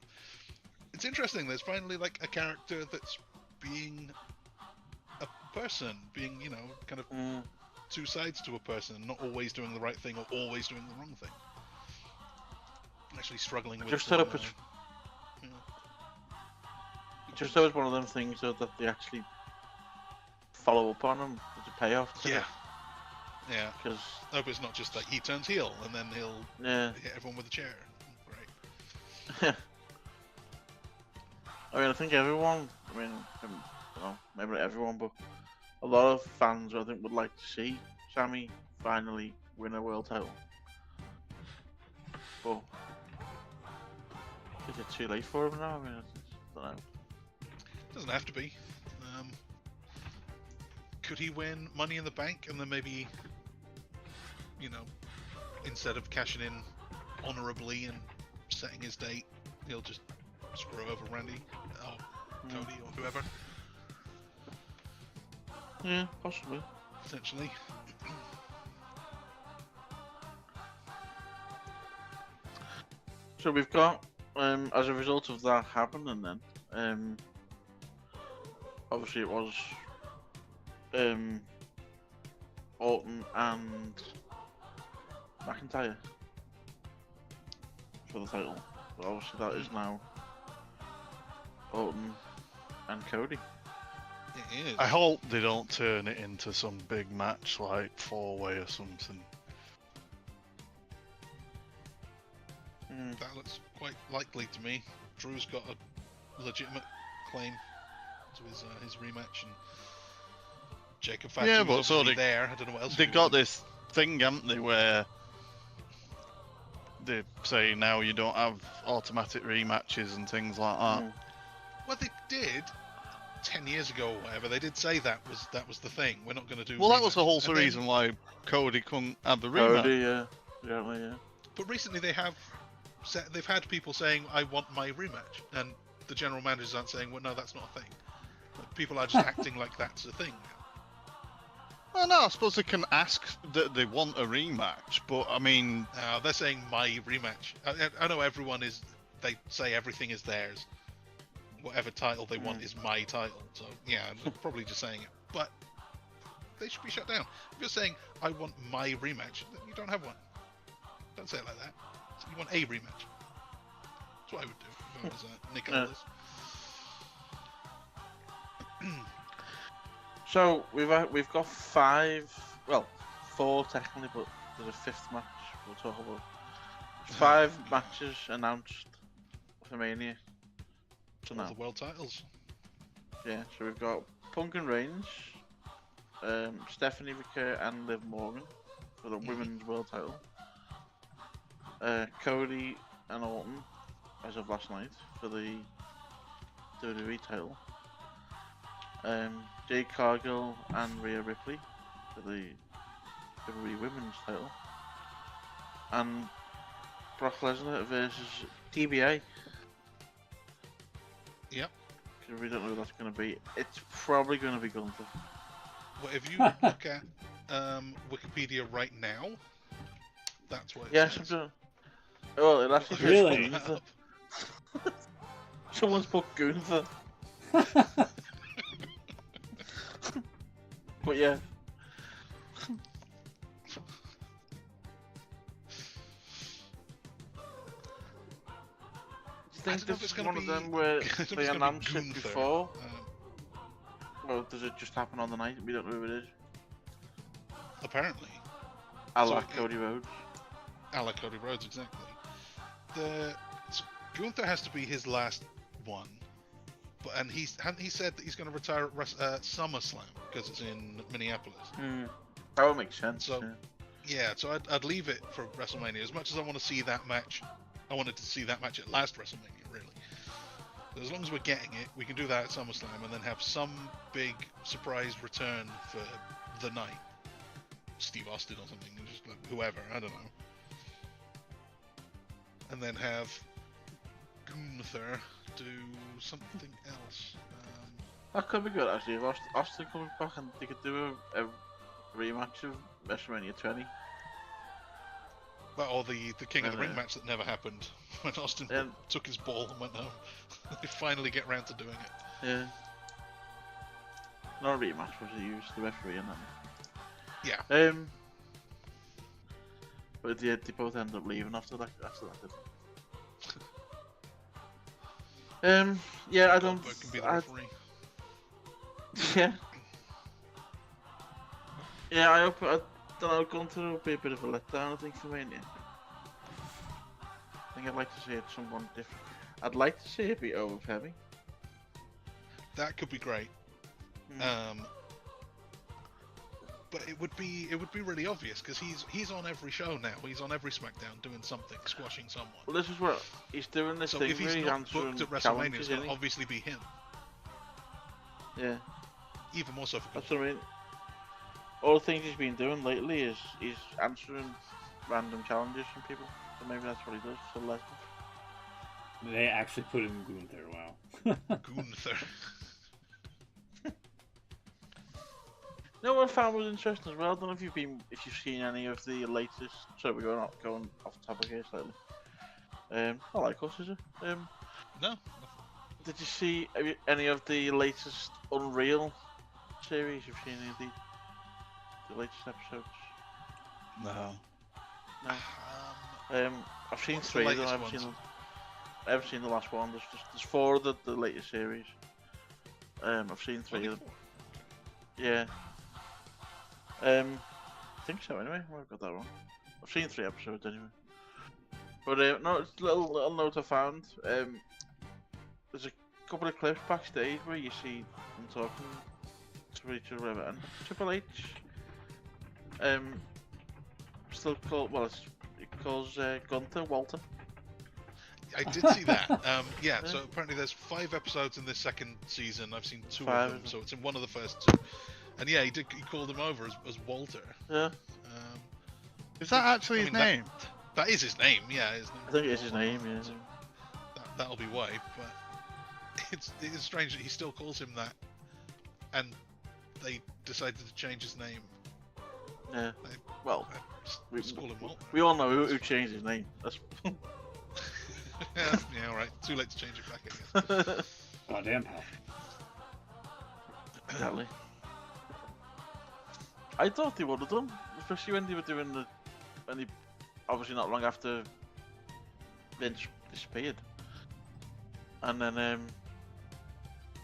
it's interesting. There's finally like a character that's being a person, being kind of two sides to a person, not always doing the right thing or always doing the wrong thing. Actually struggling with. Just that was one of them things though, that they actually follow up on him. There's a payoff to it. Yeah. Because I hope it's not just like he turns heel and then he'll hit everyone with a chair. Great. I mean, I think everyone. I mean, maybe not everyone, but a lot of fans, I think, would like to see Sammy finally win a world title. But is it too late for him now? I mean, I don't know. Doesn't have to be. Could he win Money in the Bank and then maybe, instead of cashing in honorably and setting his date, he'll just screw over Randy or Cody or whoever? Yeah, possibly. Potentially. So we've got, as a result of that happening then, obviously it was Orton and McIntyre for the title. But obviously that is now Orton and Cody. It is. I hope they don't turn it into some big match like 4-way or something. That looks quite likely to me. Drew's got a legitimate claim to his rematch, and Jacob Fatu was obviously there. I don't know what else. They've got this thing, haven't they, where they say now you don't have automatic rematches and things like that. Well, they did 10 years ago or whatever. They did say that was the thing. We're not going to do. Well, that was the whole reason why Cody couldn't have the rematch. Cody, yeah. But recently they've had people saying, "I want my rematch," and the general managers aren't saying, "Well, no, that's not a thing." People are just acting like that's a thing now. Well, no, I suppose they can ask that they want a rematch, but I mean, they're saying my rematch. I know everyone is. They say everything is theirs. Whatever title they want is my title. So yeah, they're probably just saying it. But they should be shut down. If you're saying I want my rematch, then you don't have one. Don't say it like that. So you want a rematch. That's what I would do if I was Nick Aldis. So we've got 4 technically, but there's a 5th match we'll talk about. 5 matches announced for Mania. All the world titles. Yeah, so we've got Punk and Reigns, Stephanie McMahon and Liv Morgan for the women's world title. Cody and Orton, as of last night, for the WWE title. Jade Cargill and Rhea Ripley for the WWE women's title. And Brock Lesnar versus TBA. Yep. Because we don't know who that's going to be. It's probably going to be Gunther. Well, if you look at Wikipedia right now, that's what it says. Yes, well, it actually says Really? Gunther. Someone's put Gunther. But yeah. I think this is one of them where they announced it before. Or does it just happen on the night? We don't know who it is. Apparently. I like Cody Rhodes. I like Cody Rhodes, exactly. Gunther has to be his last one. And he said that he's going to retire at SummerSlam because it's in Minneapolis. That would make sense. So, so I'd leave it for WrestleMania. As much as I want to see that match, I wanted to see that match at last WrestleMania, really. So as long as we're getting it, we can do that at SummerSlam and then have some big surprise return for the night. Steve Austin or something, just like whoever, I don't know. And then have Gunther do something else. That could be good actually. If Austin coming back and they could do a rematch of WrestleMania 20. Well, or the King of the Ring match that never happened when Austin took his ball and went home. They finally get round to doing it. Yeah. Not a rematch, but they used the referee and that. Yeah. But yeah, they both end up leaving after that. Yeah, I don't. Goldberg can be the referee. Yeah. Yeah, I hope. I don't know. Gunther will be a bit of a letdown, I think, for Mania. I think I'd like to see it someone different. I'd like to see it be over heavy. That could be great. But it would be really obvious because he's on every show now. He's on every SmackDown doing something, squashing someone. Well, this is what he's doing. This so thing if he's where not booked at WrestleMania, it's going to obviously be him. Yeah. Even more so for That's what I mean. All the things he's been doing lately is he's answering random challenges from people. So maybe that's what he does to Lesnar. They actually put in Gunther. Wow. Gunther. You know what I found was interesting as well? I don't know if you've seen any of the latest. So we're going off topic here slightly. I like us, is it? No. Did you see any of the latest Unreal series? You've seen any of the latest episodes? No. No. I've seen 3 of them. I haven't seen the last one. There's 4 of the latest series. I've seen 3 of them. Yeah. I think so anyway. I've got that wrong. I've seen 3 episodes anyway. But no, it's a little note I found. There's a couple of clips backstage where you see them talking to each other, and Triple H still calls Gunther Walter. I did see that. Yeah, so apparently there's 5 episodes in this second season. I've seen 2 of them, so it's in one of the first 2. And yeah, he called him over as Walter. Yeah. Is that actually his name? That is his name, yeah. I think it is his name, yeah. So that'll be why, but it is strange that he still calls him that, and they decided to change his name. Yeah. Well, just call him Walter. We all know who changed his name. That's... yeah, alright. Too late to change it back, I guess. Goddamn, pal. Exactly. I thought they would have done, especially when they were doing obviously not long after Vince disappeared, and then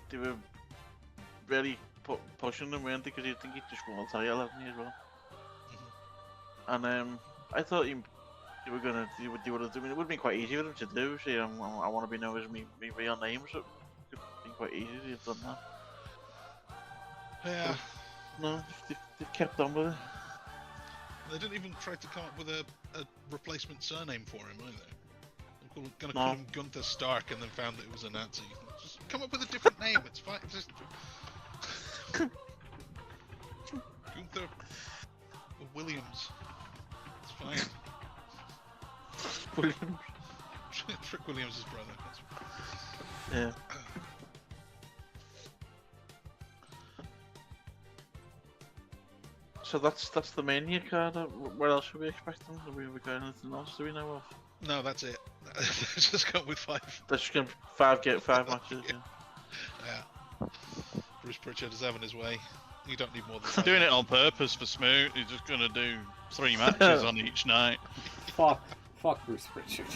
they were really pushing them, weren't they? Because you think he'd just won the title, hasn't he, as well? Mm-hmm. And I thought they would have done. It would have been quite easy for them to do. See, I want to be known as my real name, so it could have been quite easy to have done that. Yeah. But, no, they've kept on with it. They didn't even try to come up with a replacement surname for him either. They're gonna call him Gunther Stark, and then found that it was a Nazi. Just come up with a different name. It's fine. Just Gunther Williams. It's fine. Williams. Trick Williams' brother. Yeah. So that's the Mania card. What else should we expecting? Are we got anything else? Do we know of? No, that's it. Just go with 5. That's just gonna 5 matches. Yeah. Bruce Pritchard is having his way. You don't need more than that. Doing it on purpose for Smoot. He's just gonna do 3 matches on each night. Fuck Bruce Pritchard.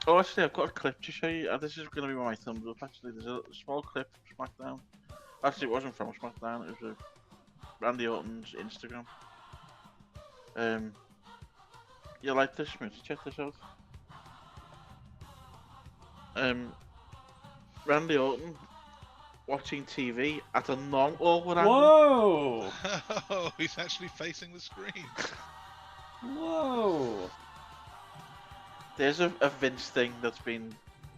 Oh, actually, I've got a clip to show you. This is going to be my thumbs up. Actually, there's a small clip from SmackDown. Actually, it wasn't from SmackDown. It was Randy Orton's Instagram. You like this, Smith? Check this out. Randy Orton watching TV at a non-awkward angle. Whoa! Oh, he's actually facing the screen. Whoa! There's a Vince thing that's been...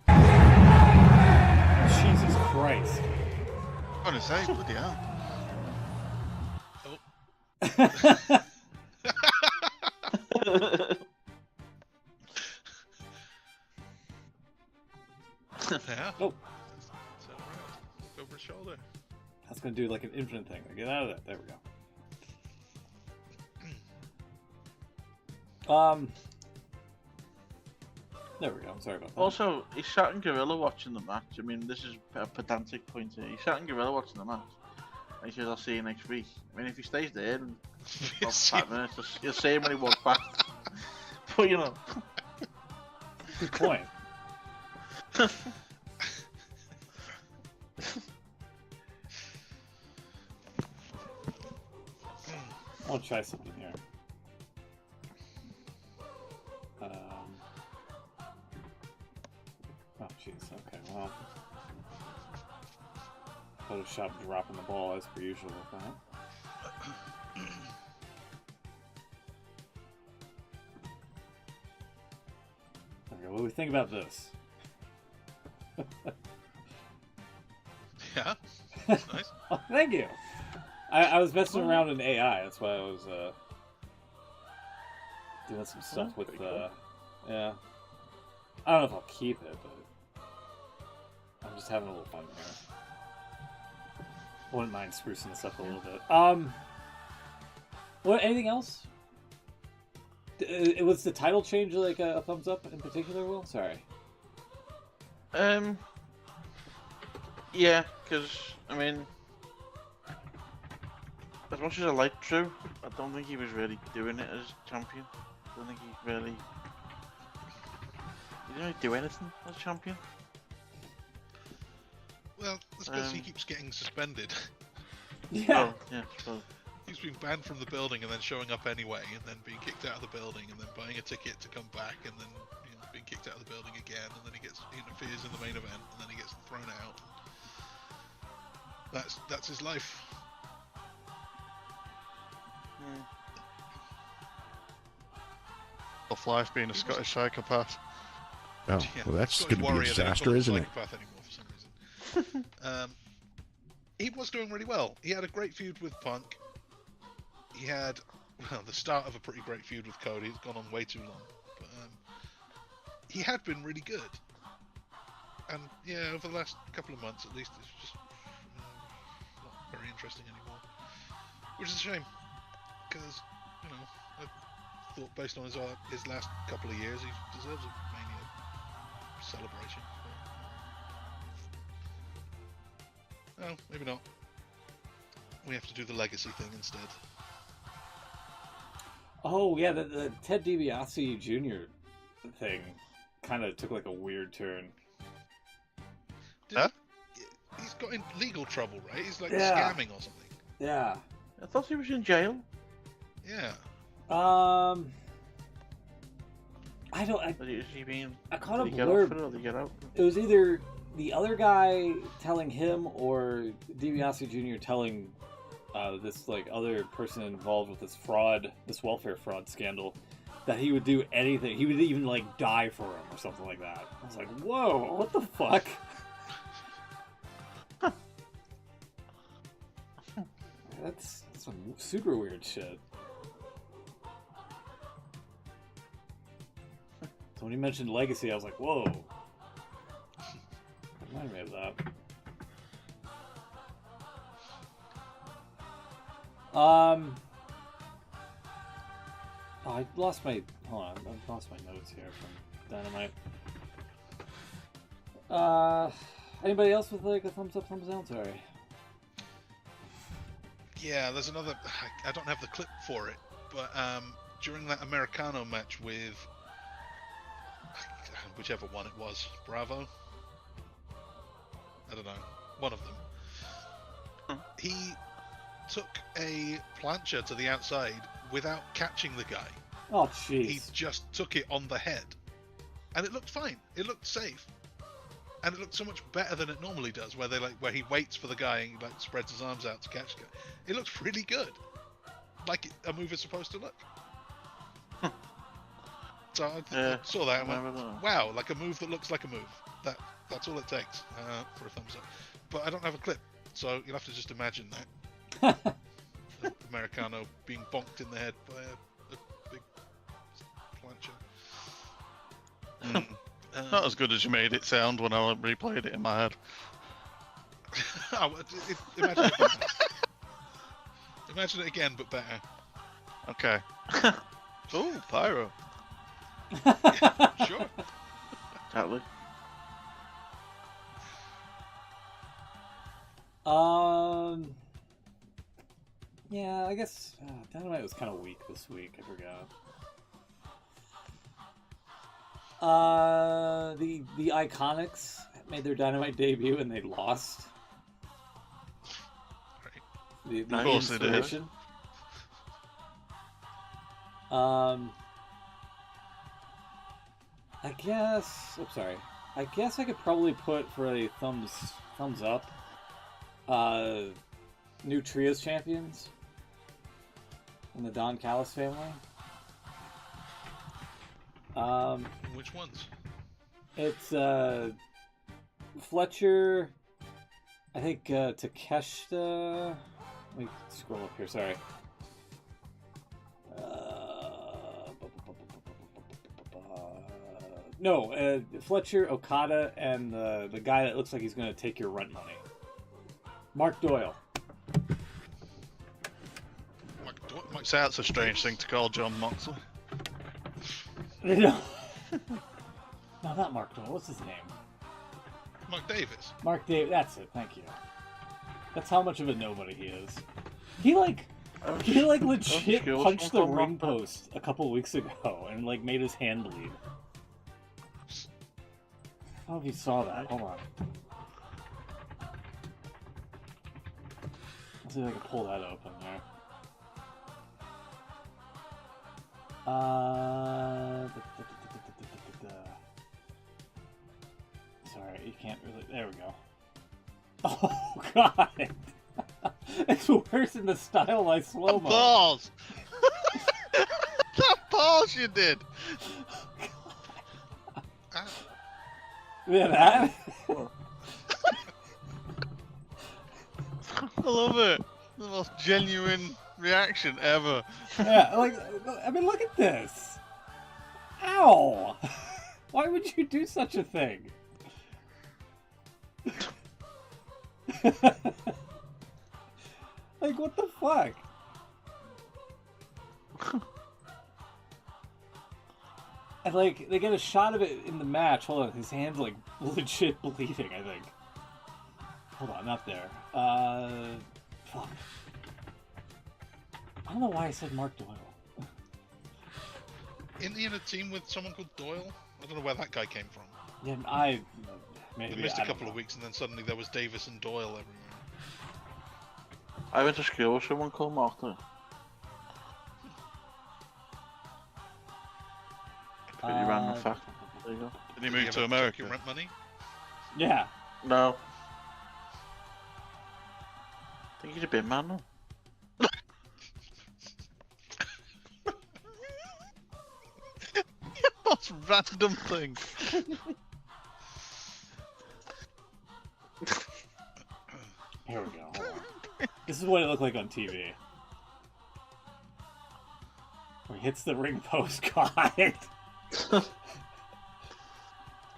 Jesus Christ. I'm gonna say, bloody hell. gonna do like an infinite thing. Get out of that. There we go. There we go. I'm sorry about that. Also, he sat in Gorilla watching the match. I mean, this is a pedantic point here. He sat in Gorilla watching the match. And he says, "I'll see you next week." I mean, if he stays there and about 5 minutes, you'll see him when he walks past. But you know. Good point. I'll try something here. Oh, jeez. Okay, well. Photoshop dropping the ball as per usual with that. Okay, what do we think about this? Yeah. That's nice. Oh, thank you. I was messing around in AI. That's why I was doing some stuff with yeah. I don't know if I'll keep it, but I'm just having a little fun here. Wouldn't mind sprucing this up a little bit. What? Anything else? Was the title change like a thumbs up in particular, Will? Sorry. Yeah, because I mean, as much as I like Drew, I don't think he was really doing it as champion. I don't think he really. He didn't really do anything as champion. Well, that's because he keeps getting suspended. Yeah. Oh, yeah. So. He's been banned from the building and then showing up anyway, and then being kicked out of the building, and then buying a ticket to come back, and then being kicked out of the building again, and then he interferes in the main event, and then he gets thrown out. That's his life. Tough life being a Scottish psychopath. Oh, well, that's going to be a disaster, isn't it? Anymore for some reason. He was doing really well. He had a great feud with Punk. He had, well, the start of a pretty great feud with Cody. It's gone on way too long. But he had been really good. And yeah, over the last couple of months at least, it's just not very interesting anymore. Which is a shame. Because, I thought based on his last couple of years, he deserves a Mania celebration. But, oh, maybe not. We have to do the legacy thing instead. Oh yeah, the Ted DiBiase Jr. thing kind of took like a weird turn. Huh? He's got in legal trouble, right? He's like scamming or something. Yeah. I thought he was in jail. Yeah. I don't. I caught a blurb. It was either the other guy telling him or DiBiase Jr. telling this like other person involved with this welfare fraud scandal, that he would do anything. He would even like die for him or something like that. I was like, whoa, what the fuck? That's some super weird shit. So when you mentioned Legacy, I was like, whoa. Remind me of that. Oh, I lost my... Hold on, I lost my notes here from Dynamite. Anybody else with like a thumbs up, thumbs down? Sorry. Yeah, there's another... I don't have the clip for it, but during that Americano match with... whichever one it was, Bravo? I don't know. One of them. He took a plancha to the outside without catching the guy. Oh, jeez. He just took it on the head. And it looked fine. It looked safe. And it looked so much better than it normally does, where he waits for the guy and he like spreads his arms out to catch the guy. It looks really good. Like a move is supposed to look. So I saw that and went, wow, like a move that looks like a move. That's all it takes for a thumbs up. But I don't have a clip, so you'll have to just imagine that. Americano being bonked in the head by a big plancha. Not as good as you made it sound when I replayed it in my head. Imagine it, imagine it again, but better. Okay. Oh, pyro. Yeah, sure. Totally. Yeah, I guess Dynamite was kind of weak this week. I forgot. The Iconics made their Dynamite debut and they lost. Right. The of course they did. I guess. I'm sorry. I guess I could probably put for a thumbs up. New Trios champions in the Don Callis family. Which ones? It's Fletcher. I think Takeshita. Let me scroll up here. Sorry. No, Fletcher, Okada, and the guy that looks like he's going to take your rent money. Mark Doyle. So that's a strange thing to call John Moxley. No, not Mark Doyle. What's his name? Mark Davis. Mark Davis. That's it. Thank you. That's how much of a nobody he is. He legit punched the ring post a couple weeks ago and like made his hand bleed. I don't know if you saw that. Hold on. Let's see if I can pull that open there. Sorry, you can't really. There we go. Oh God! It's worse in the stylized slow mo. Balls! That balls you did. Yeah, that. I love it. The most genuine reaction ever. Yeah, like, I mean, look at this. Ow! Why would you do such a thing? Like, what the fuck? And, like, they get a shot of it in the match. Hold on, his hand's, like, legit bleeding, I think. Hold on, not there. Fuck. I don't know why I said Mark Doyle. Isn't he in a team with someone called Doyle? I don't know where that guy came from. Yeah, maybe. They missed a couple of weeks, and then suddenly there was Davis and Doyle everywhere. I went to school with someone called Martha. Pretty random fact. There you go. Did he move to America? Your rent money? Yeah. No. I think he's a bit man, though. Most random thing. Here we go. Hold on. This is what it looked like on TV. Where he hits the ring post. God.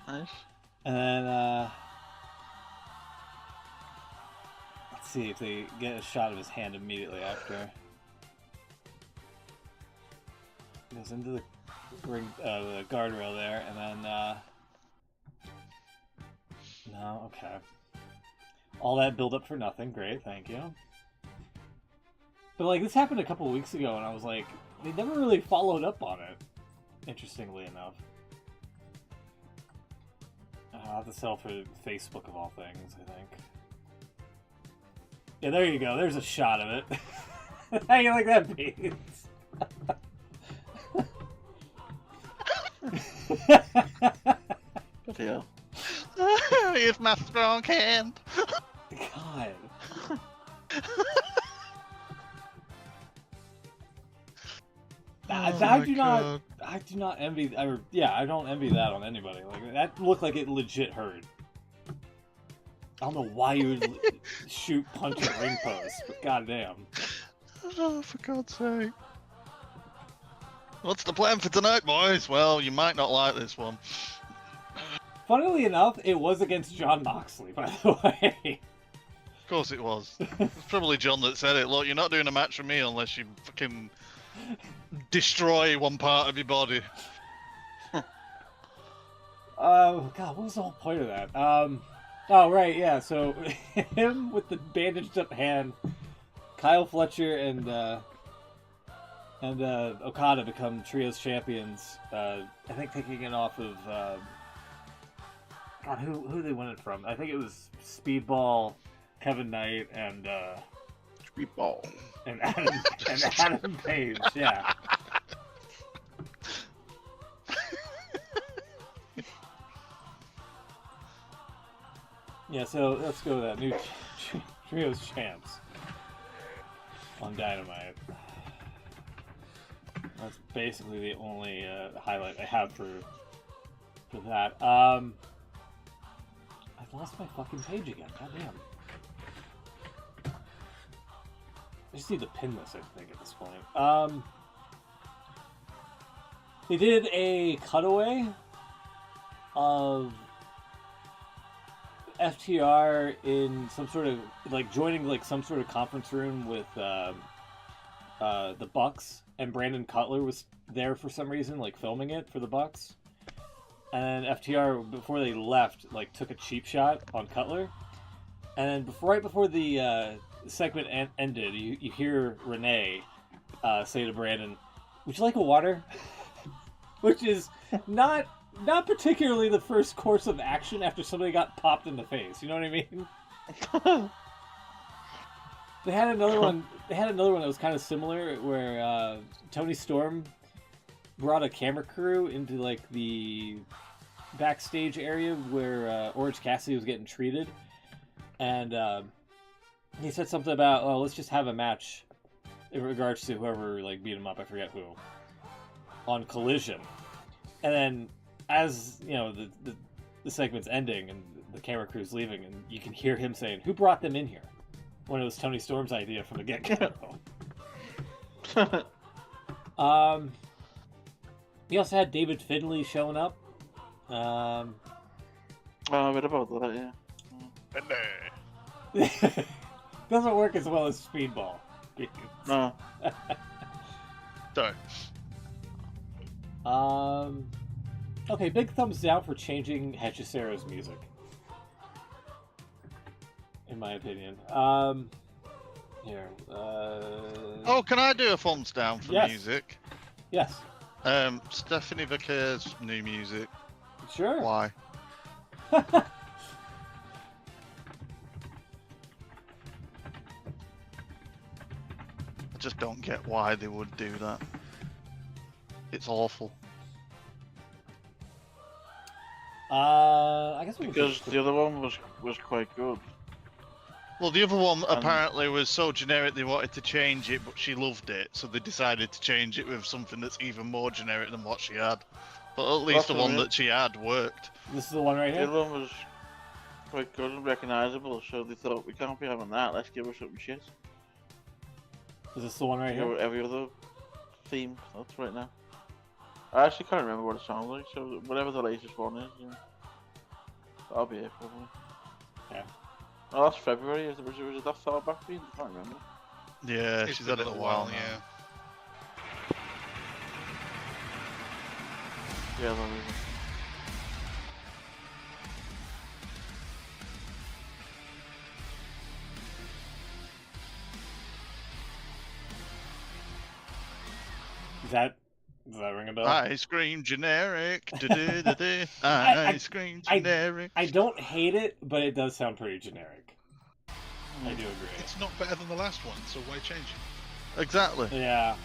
Nice. And then, let's see if they get a shot of his hand immediately after. Goes into the ring, the guardrail there, and then, no, okay. All that build up for nothing. Great, thank you. But, like, this happened a couple weeks ago, and I was like, they never really followed up on it, interestingly enough. I'll have to sell for Facebook of all things, I think. Yeah, there you go. There's a shot of it. How you like that, Beans? Yeah. Here's my strong hand. God. I do not envy. I don't envy that on anybody. Like that looked like it legit hurt. I don't know why you would shoot, punch a ring post, but goddamn. Oh, for God's sake! What's the plan for tonight, boys? Well, you might not like this one. Funnily enough, it was against John Moxley, by the way. Of course it was. It's probably John that said it. Look, you're not doing a match with me unless you fucking destroy one part of your body. God, what was the whole point of that? Oh, right, yeah, so him with the bandaged up hand, Kyle Fletcher and Okada become trios champions. I think taking it off of God, who they won it from? I think it was Speedball, Kevin Knight, and Speedball and Adam Page. Yeah. Yeah, so let's go with that new trios champs on Dynamite. That's basically the only highlight I have for that. I've lost my fucking page again. Goddamn. I just need to pin this, I think, at this point. They did a cutaway of FTR in some sort of, like, joining, like, some sort of conference room with the Bucks, and Brandon Cutler was there for some reason, like, filming it for the Bucks. And FTR, before they left, like, took a cheap shot on Cutler. And right before the segment ended, you hear Renee say to Brandon, "Would you like a water?" Which is not particularly the first course of action after somebody got popped in the face. You know what I mean? They had another one. They had another one that was kind of similar, where Tony Storm brought a camera crew into, like, the backstage area where Orange Cassidy was getting treated, and he said something about, "Oh, let's just have a match in regards to whoever, like, beat him up. I forget who, on Collision." And then, as you know, the segment's ending and the camera crew's leaving, and you can hear him saying, "Who brought them in here?" When it was Tony Storm's idea from the get-go. He also had David Finlay showing up. Oh, I read about that, yeah. Doesn't work as well as Speedball. No. Sorry. Okay, big thumbs down for changing Hechicero's music, in my opinion. Here. Oh, can I do a thumbs down for music? Yes. Stephanie Vickers' new music. Sure. Why? I just don't get why they would do that. It's awful. I guess because the other one was quite good. Well, the other one apparently was so generic they wanted to change it, but she loved it, so they decided to change it with something that's even more generic than what she had. But at least the one that she had worked. This is the one right here? The other one was quite good and recognisable, so they thought, we can't be having that, let's give her something shit. Is this the one right here? Every other theme, that's right now. I actually can't remember what it sounds like, so whatever the latest one is, that'll be it probably. Yeah. Oh, that's February. Was it that far back? I can't remember. Yeah, she's had it a while now. Yeah, that is it. Does that ring a bell? Ice cream generic. Ice cream generic. I don't hate it, but it does sound pretty generic. I do agree. It's not better than the last one, so why change it? Exactly. Yeah.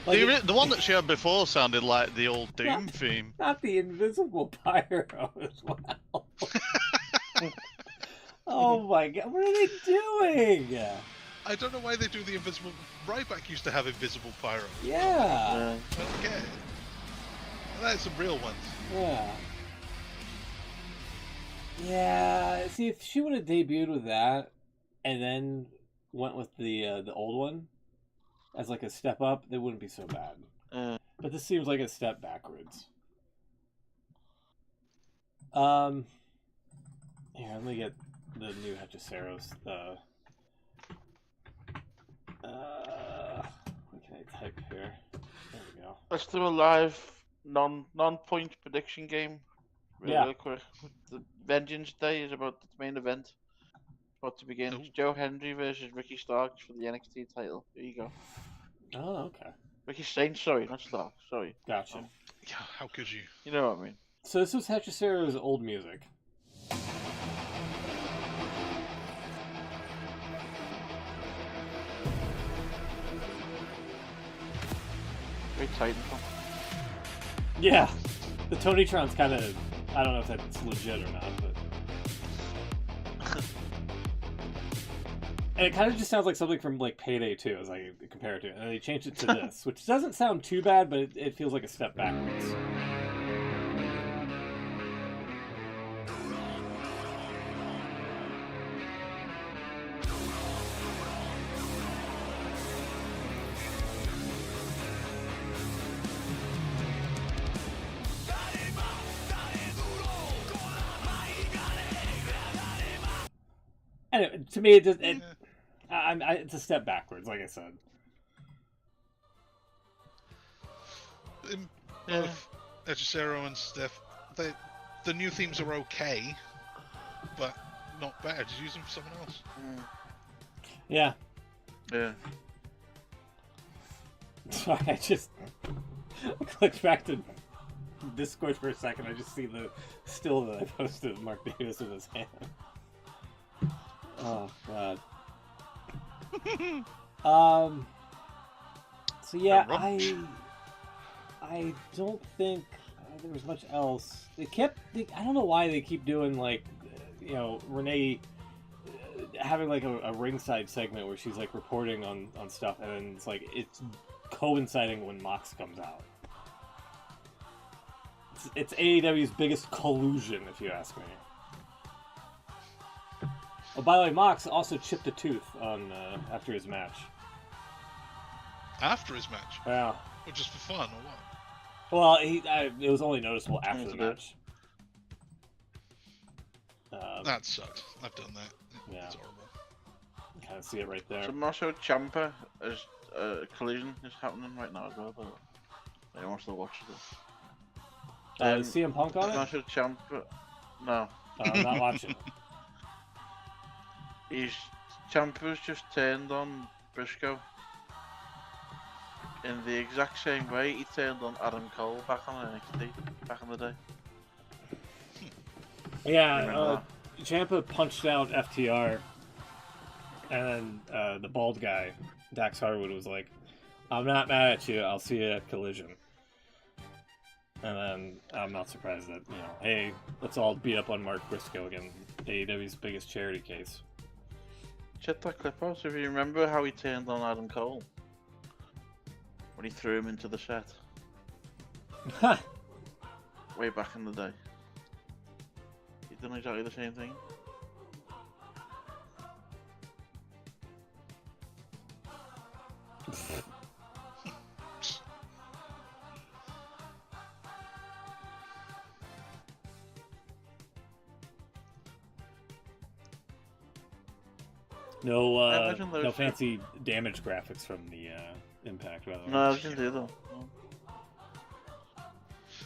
Like the one that she had before sounded like the old Doom theme. Not the invisible pyro as well. Oh my god, what are they doing? I don't know why they do the invisible. Ryback used to have invisible pyro. Yeah. Okay. That's some real ones. Yeah. Yeah. See, if she would have debuted with that, and then went with the old one as like a step up, it wouldn't be so bad. But this seems like a step backwards. Here, let me get the new Hechiceros. What can I type here? There we go. Let's do a live non-point prediction game. Real quick. The Vengeance Day is about the main event. About to begin. It's Joe Hendry versus Ricky Starks for the NXT title. There you go. Oh, okay. Ricky Saints, sorry, not Starks. Sorry. Gotcha. Yeah, how could you? You know what I mean. So this was Hechicero's old music. Very Titan. Yeah. The Tonytron's kind of... I don't know if that's legit or not, but... And it kind of just sounds like something from, like, Payday 2, as I compare it to. And they changed it to this, which doesn't sound too bad, but it feels like a step backwards. Anyway, to me, it's a step backwards, like I said. Hechicero and Steph, the new themes are okay, but not bad. Just use them for someone else. Yeah. Yeah. Sorry, I clicked back to Discord for a second. I just see the still that I posted of Mark Davis with his hand. Oh god. So yeah, I don't think there was much else. I don't know why they keep doing, like, you know, Renee having like a ringside segment where she's like reporting on stuff, and then it's coinciding when Mox comes out. It's AEW's biggest collusion, if you ask me. Oh, by the way, Mox also chipped a tooth on after his match. After his match? Yeah. Or just for fun, or what? Well, it was only noticeable after the match. That sucks. I've done that. Yeah. It's horrible. You kind of see it right there. Tommaso Ciampa is collision is happening right now as well, but anyone wants to watch it. Is CM Punk on it? Tommaso Ciampa, no. I'm not watching it. Ciampa's just turned on Briscoe in the exact same way he turned on Adam Cole back on NXT back in the day. Yeah, Ciampa punched out FTR, and then the bald guy, Dax Harwood, was like, "I'm not mad at you. I'll see you at Collision." And then I'm not surprised that, you know, hey, let's all beat up on Mark Briscoe again, AEW's biggest charity case. Check that clip out, so if you remember how he turned on Adam Cole when he threw him into the set. Way back in the day. He done exactly the same thing. No fancy damage graphics from the Impact, by the way. No, I didn't do that. No.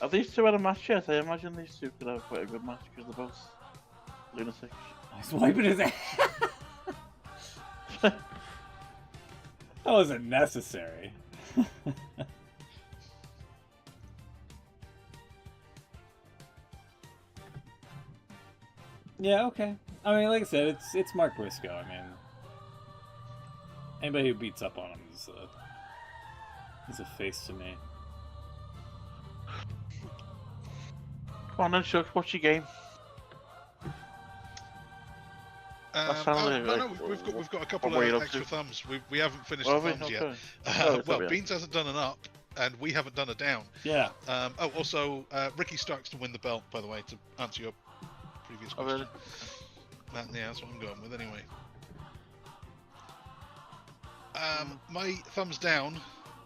Have these two had a match yet? I imagine these two could have quite a good match because they're both lunatics. He's wiping his ass. That wasn't necessary. Yeah, okay. I mean, like I said, it's Mark Briscoe. I mean, anybody who beats up on him is a face to me. Come on then, Chuck, what's your game? We've got a couple of extra thumbs. We haven't finished the thumbs yet. Well, Beans hasn't done an up, and we haven't done a down. Yeah. Also, Ricky Starks to win the belt, by the way, to answer your previous question. Oh, really? Yeah, that's what I'm going with anyway. My thumbs down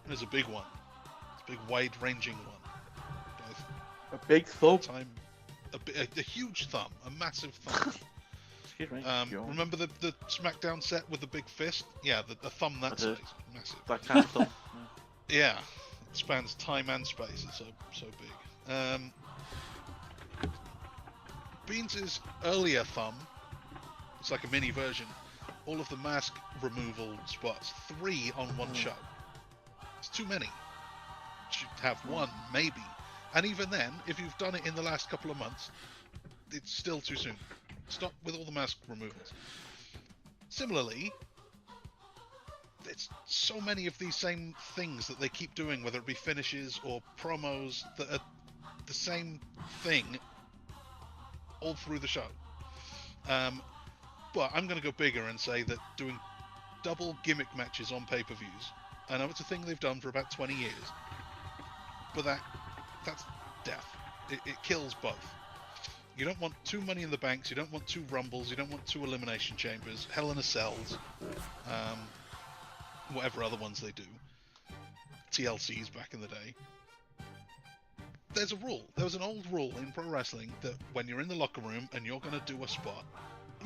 is a big one. It's a big, wide-ranging one. A big thumb? A huge thumb. A massive thumb. Excuse me. Remember the SmackDown set with the big fist? Yeah, the thumb that size, massive. That kind of thumb. Yeah, it spans time and space. It's so big. Beans' earlier thumb, it's like a mini version. All of the mask removal spots, 3 on one show. It's too many. Should have 1, maybe. And even then, if you've done it in the last couple of months, it's still too soon. Stop with all the mask removals. Similarly, it's so many of these same things that they keep doing, whether it be finishes or promos, that are the same thing all through the show. But I'm going to go bigger and say that doing double gimmick matches on pay-per-views, I know it's a thing they've done for about 20 years, but that's death. It kills both. You don't want 2 Money in the Banks, you don't want 2 Rumbles, you don't want 2 Elimination Chambers, Hell in a Cells, whatever other ones they do, TLCs back in the day. There's a rule. There was an old rule in pro wrestling that when you're in the locker room and you're going to do a spot,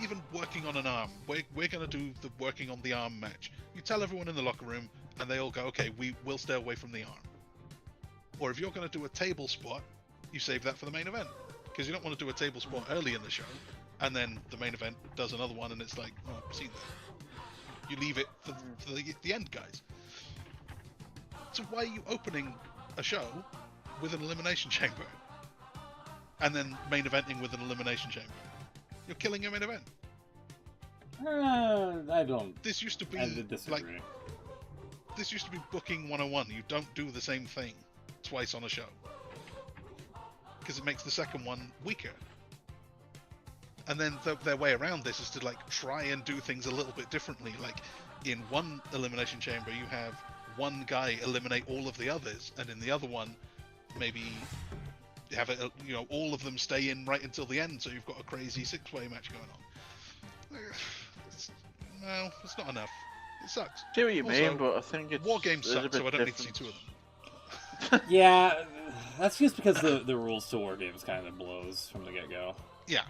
even working on an arm, we're going to do the working on the arm match. You tell everyone in the locker room and they all go, okay, we'll stay away from the arm. Or if you're going to do a table spot, you save that for the main event. Because you don't want to do a table spot early in the show and then the main event does another one and it's like, oh, I've seen that. You leave it for the end, guys. So why are you opening a show with an Elimination Chamber and then main eventing with an Elimination Chamber? You're killing your main event. I don't. This used to be like this used to be booking 101. You don't do the same thing twice on a show because it makes the second one weaker. And then their way around this is to like try and do things a little bit differently. Like in one Elimination Chamber, you have one guy eliminate all of the others, and in the other one, maybe have it, all of them stay in right until the end, so you've got a crazy 6-way match going on. No, it's not enough. It sucks. I see what you mean, but I think it's War Games suck, so I don't need to see 2 of them. Yeah, that's just because the rules to War Games kind of blows from the get-go. Yeah.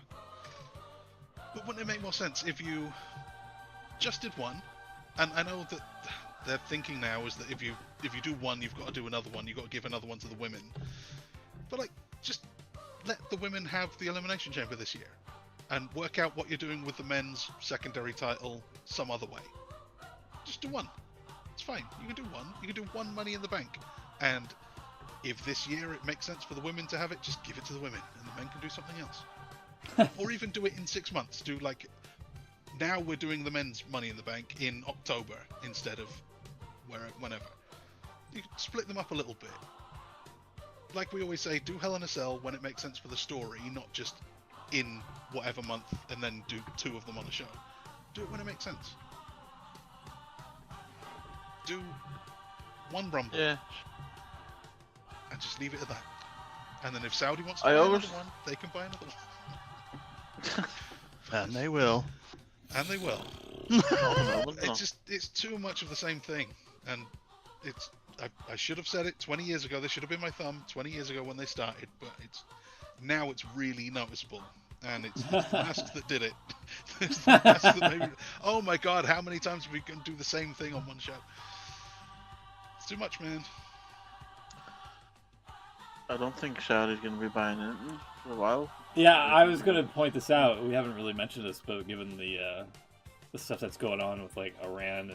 But wouldn't it make more sense if you just did one? And I know that their thinking now is that if you do one, you've got to do another one. You've got to give another one to the women. But like, just let the women have the Elimination Chamber this year, and work out what you're doing with the men's secondary title some other way. Just do one. It's fine. You can do one. You can do 1 Money in the Bank. And if this year it makes sense for the women to have it, just give it to the women, and the men can do something else. Or even do it in 6 months. Do like, now we're doing the men's Money in the Bank in October instead of whenever. You can split them up a little bit. Like we always say, do Hell in a Cell when it makes sense for the story, not just in whatever month and then do 2 of them on a show. Do it when it makes sense. Do 1 Rumble. Yeah. And just leave it at that. And then if Saudi wants to buy another one, they can buy another one. And they will. And they will. It's too much of the same thing. And I should have said it 20 years ago. This should have been my thumb 20 years ago when they started, but now it's really noticeable. And it's the masks that did it. It's the masks that made, oh my god, how many times are we going to do the same thing on one show? It's too much, man. I don't think Saudi's going to be buying it for a while. Yeah, I was going to point this out. We haven't really mentioned this, but given the stuff that's going on with like Iran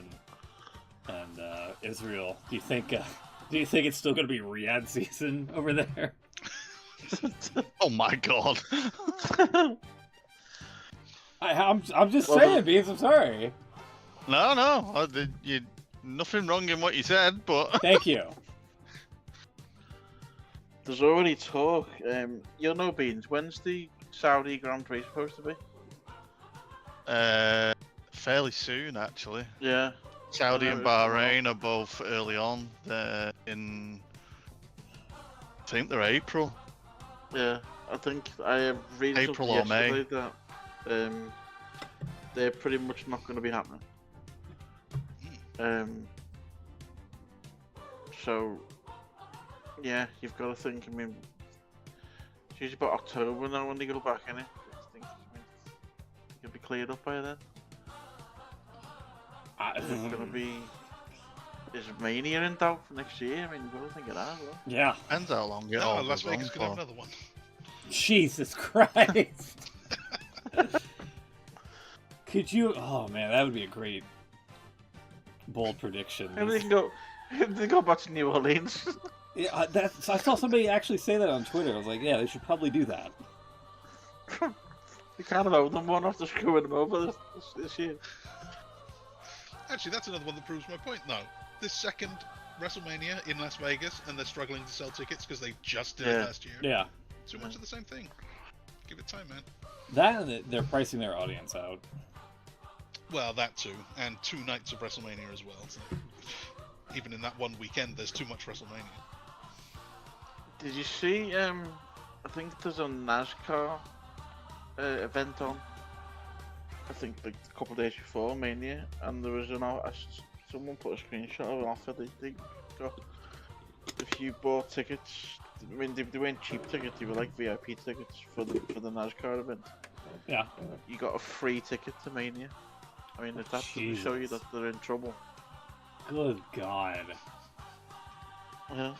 and Israel, do you think it's still going to be Riyadh season over there? Oh my god! I'm just saying, Beans. I'm sorry. No, nothing wrong in what you said, but thank you. There's already talk. Beans. When's the Saudi Grand Prix supposed to be? Fairly soon, actually. Yeah. Saudi and Bahrain are both early on. They're in, I think they're April. Yeah, I think I have read April or May. That they're pretty much not going to be happening. So yeah, you've got to think. I mean, it's usually about October now when they go back in it. I think it'll be cleared up by then? Is it gonna be? Is Mania in doubt for next year? I mean, you've got to think of that. Well. Yeah. Depends how long it No, all Las goes Vegas on could have for. another one. Jesus Christ. Could you? Oh man, that would be a great bold prediction. Maybe they can go. They go back to New Orleans. Yeah, I saw somebody actually say that on Twitter. I was like, yeah, they should probably do that. They kind of owe them one after screwing them over this year. Actually, that's another one that proves my point. No, this second WrestleMania in Las Vegas, and they're struggling to sell tickets because they just did it last year. Yeah. Too much of the same thing. Give it time, man. That and they're pricing their audience out. Well, that too, and 2 nights of WrestleMania as well. So even in that one weekend, there's too much WrestleMania. Did you see? I think there's a NASCAR event on. I think like a couple of days before Mania, and there was someone put a screenshot of an offer they got. If you bought tickets, I mean they weren't cheap tickets; they were like VIP tickets for the NASCAR event. Yeah. You got a free ticket to Mania. I mean, if that doesn't show you that they're in trouble. Good God. Yeah.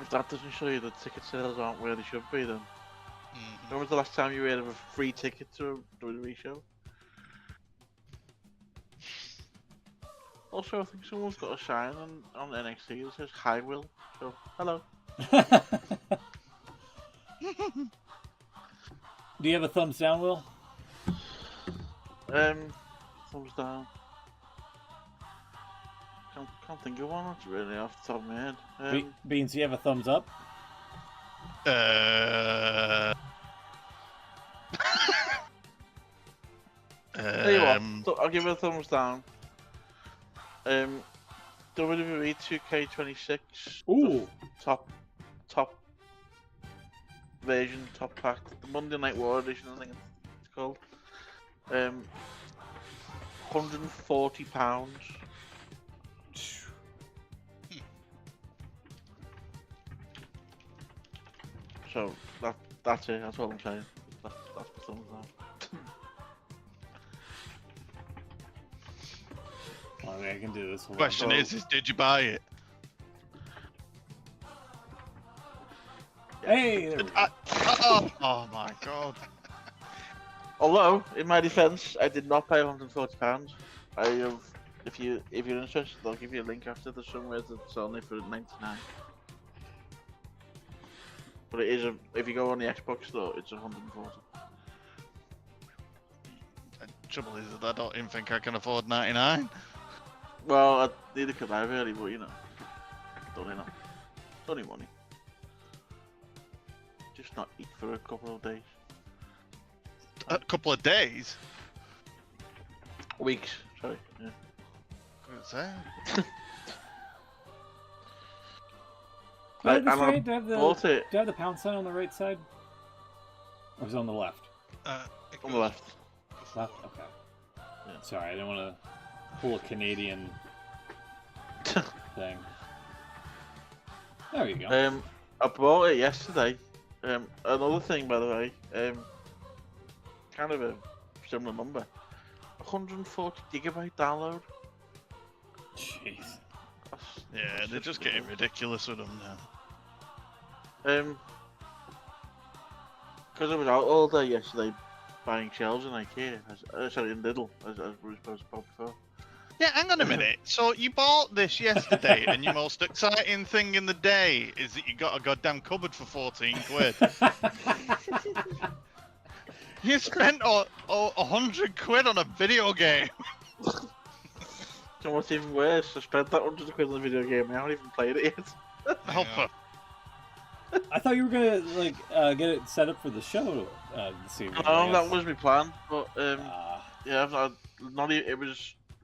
If that doesn't show you that ticket sales aren't where they should be, then. When was the last time you heard of a free ticket to a WWE show? Also, I think someone's got a sign on NXT that says "Hi, Will." So, hello. Do you have a thumbs down, Will? Thumbs down. Can't think of one. That's really off the top of my head. Beans, do you have a thumbs up? Tell you what, I'll give it a thumbs down. WWE 2K26. Ooh. Top version, top pack. The Monday Night War edition, I think it's called. £140. So that's it. That's all I'm saying. That's the thumbs down. Well, I mean, I can do this one. Question is did you buy it? Hey! There we go. Oh my God. Although, in my defence, I did not pay £140. If you're interested, I'll give you a link after. There's somewhere that's only for $99. But it is if you go on the Xbox store, it's 140. The trouble is that I don't even think I can afford 99. Well, neither could I really, but you know, don't know. It's only money. Just not eat for a couple of days. A couple of days? Weeks, sorry. Yeah. Do I have the pound sign on the right side? Or is it on the left? On the left. Left? Okay. Yeah. Sorry, I didn't want to pull a Canadian thing. There you go. I bought it yesterday. Another thing, by the way, kind of a similar number. 140 gigabyte download. Jeez. Yeah, they're just getting ridiculous with them now. Because I was out all day yesterday buying shelves in IKEA, sorry, in Lidl, as we were supposed to buy before. Yeah, hang on a minute. So you bought this yesterday, and your most exciting thing in the day is that you got a goddamn cupboard for 14 quid. You spent 100 quid on a video game. So what's even worse, I spent that 100 quid on a video game and I haven't even played it yet. Help. I thought you were gonna get it set up for the show this evening. No, that was my plan, but yeah, I've not even,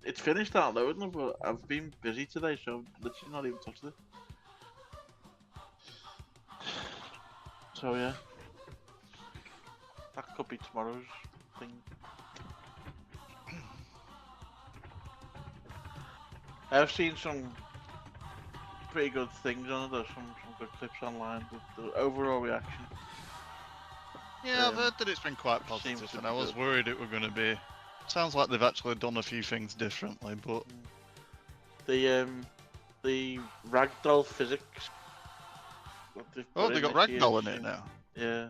it's finished downloading, but I've been busy today, so I've literally not even touched it. So yeah, that could be tomorrow's thing. I've seen some pretty good things on it. There's some good clips online. The overall reaction Yeah, I've heard that it's been quite positive, and I was worried it were going to be. Sounds like they've actually done a few things differently, but the ragdoll physics. They got ragdoll in it now. Yeah.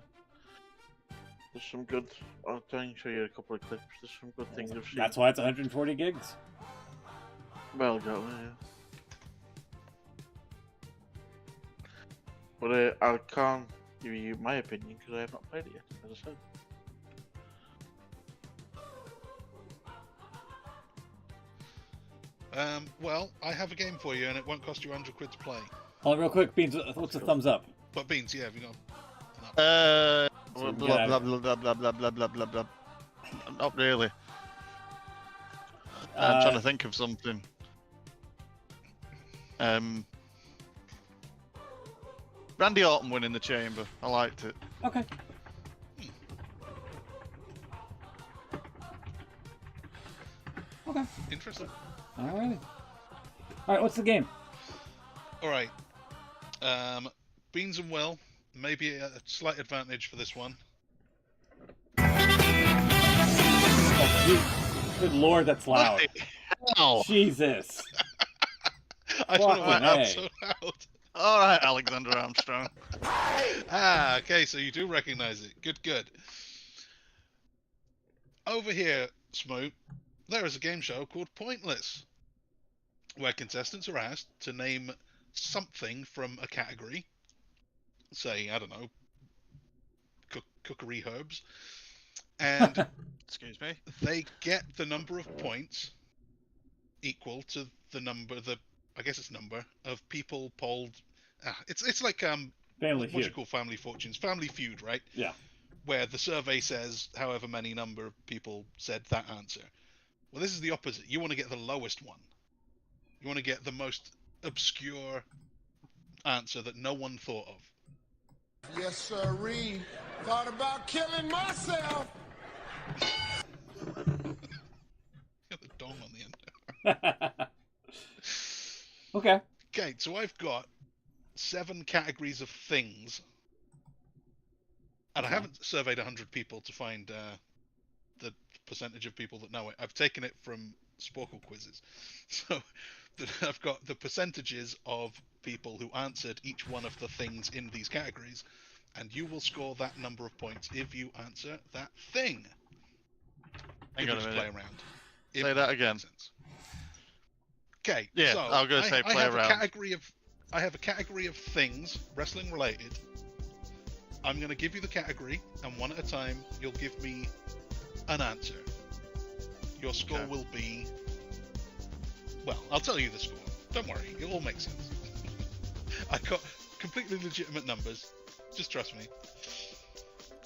There's some good. I'll try and show you a couple of clips. There's some good things I've seen. That's why it's 140 gigs. Well done, yeah. But I can't give you my opinion because I have not played it yet, as I said. Well, I have a game for you, and it won't cost you 100 quid to play. Hold on, real quick, Beans. What's the thumbs up? But Beans, yeah, have you got? Blah blah blah blah blah blah blah blah blah blah. Not really. I'm trying to think of something. Randy Orton winning the Chamber. I liked it. Okay. Okay. Interesting. Alrighty. Alright, what's the game? Alright. Beans and Will, maybe a slight advantage for this one. Oh, good lord, that's loud. Oh. Jesus. I don't know why I'm so loud. Alright, Alexander Armstrong. Okay, so you do recognize it. Good. Over here, Smoot, there is a game show called Pointless, where contestants are asked to name something from a category. Say, I don't know, cookery herbs. And excuse me, they get the number of points equal to the number, I guess it's number of people polled. It's like Family Feud. What you call Family Fortunes, Family Feud, right? Yeah. Where the survey says however many number of people said that answer. Well, this is the opposite. You want to get the lowest one. You want to get the most obscure answer that no one thought of. Yes, sirree. Thought about killing myself. Got the dong on the end. Okay. Okay, so I've got 7 categories of things, and I haven't surveyed 100 people to find the percentage of people that know it. I've taken it from Sporkle quizzes, so I've got the percentages of people who answered each one of the things in these categories, and you will score that number of points if you answer that thing. Hang on a minute. Play around. Say that again. Okay. Yeah, so I was going to say play around. I have a category of things, wrestling related. I'm going to give you the category, and one at a time, you'll give me an answer. Your score will be... Well, I'll tell you the score. Don't worry, it all makes sense. I got completely legitimate numbers. Just trust me.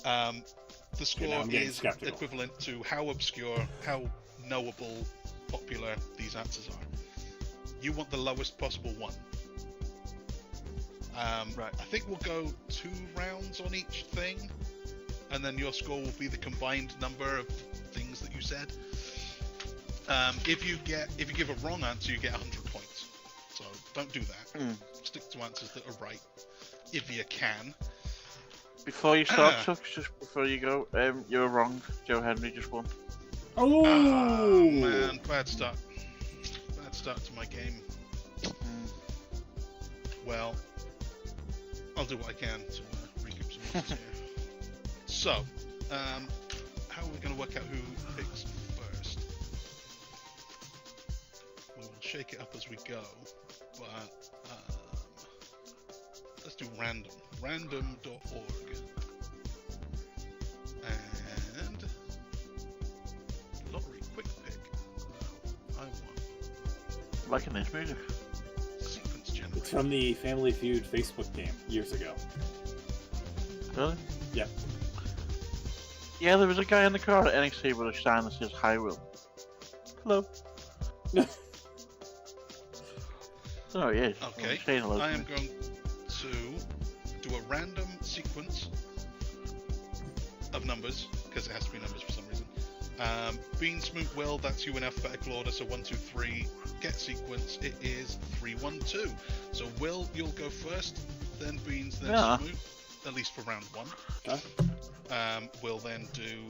The score is equivalent to how obscure, how knowable, popular these answers are. You want the lowest possible one. Right. I think we'll go 2 rounds on each thing, and then your score will be the combined number of things that you said. If you give a wrong answer, you get 100 points. So don't do that. Stick to answers that are right, if you can. Before you start, Chuck, just before you go, you were wrong. Joe Henry just won. Oh man, bad start. Bad start to my game. Well, I'll do what I can to recoup some points here. So, how are we going to work out who picks first? We will shake it up as we go, but let's do random. Random.org. And lottery quick pick. No, I won. Liking this music. Sequence generator. It's from the Family Feud Facebook game years ago. Really? Yeah. Yeah, there was a guy in the car at NXT with a sign that says "Hi, Will." Hello. Oh yeah. Okay. I am going to do a random sequence of numbers, because it has to be numbers for some reason. Bean, Smoot, Will, that's you in alphabetical order, so 1, 2, 3, get sequence, it is 3, 1, 2. So Will, you'll go first, then Beans, then Smoot, at least for round 1. Okay. we'll then do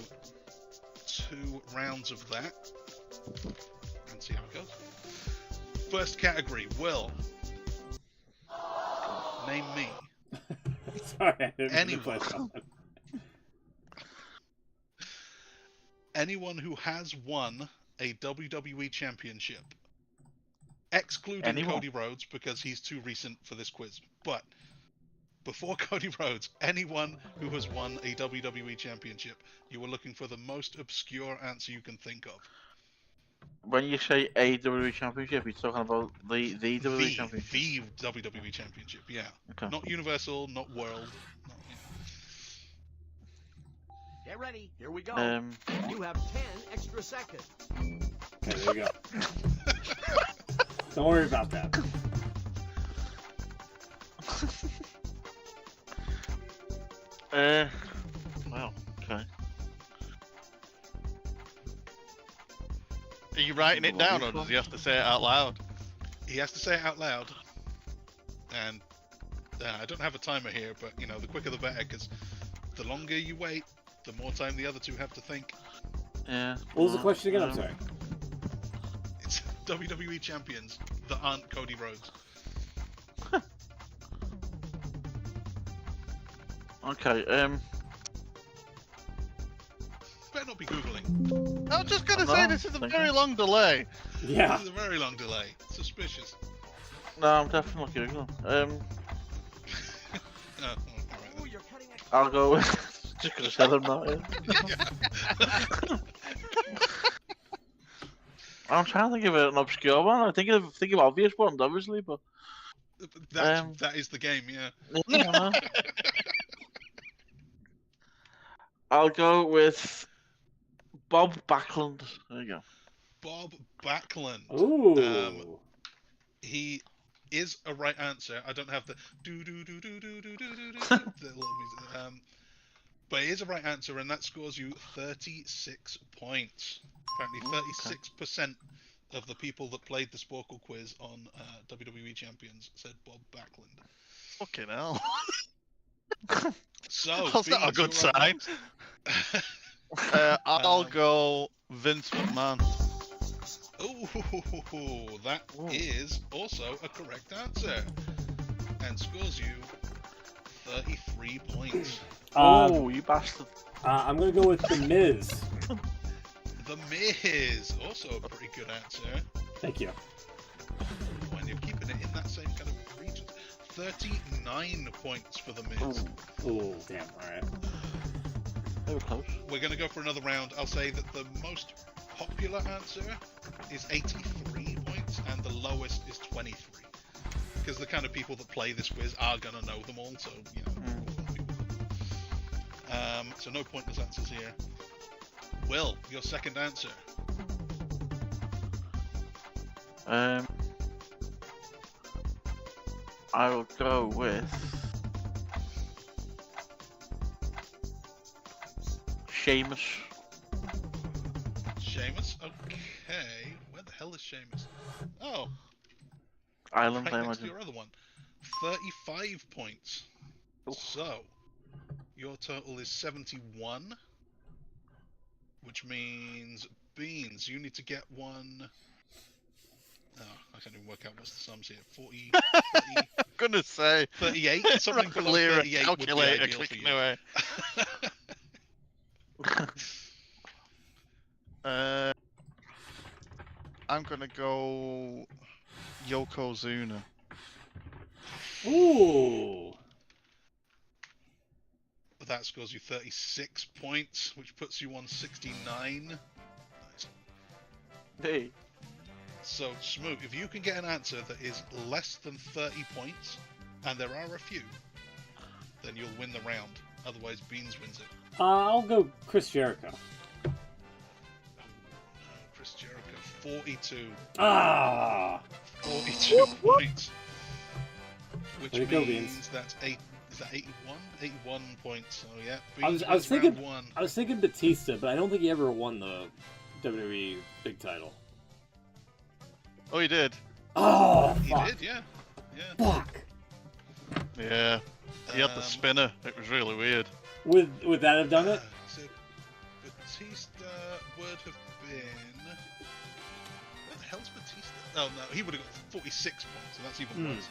2 rounds of that and see how it goes. First category, Will. Name me. Sorry, I didn't play that. Anyone who has won a WWE Championship. Excluding Cody Rhodes, because he's too recent for this quiz. But before Cody Rhodes, anyone who has won a WWE Championship, you were looking for the most obscure answer you can think of. When you say a WWE Championship, you're talking about the WWE Championship? The WWE Championship, yeah. Okay. Not Universal, not World. Not, Get ready, here we go. You have 10 extra seconds. Okay, there you go. Don't worry about that. Wow, okay. Are you writing it down, or does he have to say it out loud? He has to say it out loud. And I don't have a timer here, but, you know, the quicker the better, because the longer you wait, the more time the other two have to think. Yeah. What was the question again? I'm sorry. It's WWE champions that aren't Cody Rhodes. Okay, Better not be Googling. I was just gonna say, this is a very long delay. Yeah. This is a very long delay. Suspicious. No, I'm definitely not Googling. Oh, all right, I'll go with... just gonna say them now, yeah. I'm trying to think of an obscure one. I think of obvious ones, obviously, but... that is the game, yeah. Yeah, I'll go with Bob Backlund. There you go. Bob Backlund. Ooh. He is a right answer. I don't have the but it is a right answer, and that scores you 36 points. Apparently, 36% of the people that played the Sporkle quiz on WWE Champions said Bob Backlund. Fucking hell. So, that's not a good sign. I'll go Vince McMahon. Oh, that is also a correct answer, and scores you 33 points. You bastard! I'm gonna go with The Miz. The Miz, also a pretty good answer. Thank you. When you're keeping it in that same kind of region. 39 points for The Miz. Oh, damn, alright. They were close. We're going to go for another round. I'll say that the most popular answer is 83 points, and the lowest is 23. Because the kind of people that play this quiz are going to know them all, so, you know. So no pointless answers here. Will, your second answer. I will go with Sheamus. Sheamus? Okay. Where the hell is Sheamus? Oh. Island, right I next to imagine. your other one. 35 points. Ooh. So, your total is 71. Which means, Beans, you need to get one... Oh, I can't even work out what's the sums here. 40, 30... I'm gonna say 38? Something below 38 would be ideal for you. Away. I'm gonna go Yokozuna. Ooh. That scores you 36 points, which puts you on 69. Nice. Hey. So, Smook, if you can get an answer that is less than 30 points, and there are a few, then you'll win the round. Otherwise, Beans wins it. I'll go Chris Jericho. Oh, no. Chris Jericho, 42. 42 points. Which means that's 81? 81 points. So yeah, Beans I was thinking round one. I was thinking Batista, but I don't think he ever won the WWE big title. Oh, he did. Oh, he fuck. did, yeah. Fuck. Yeah. He had the spinner. It was really weird. Would that have done it? So Batista would have been. What the hell's Batista? Oh no, he would have got 46 points, so that's even worse.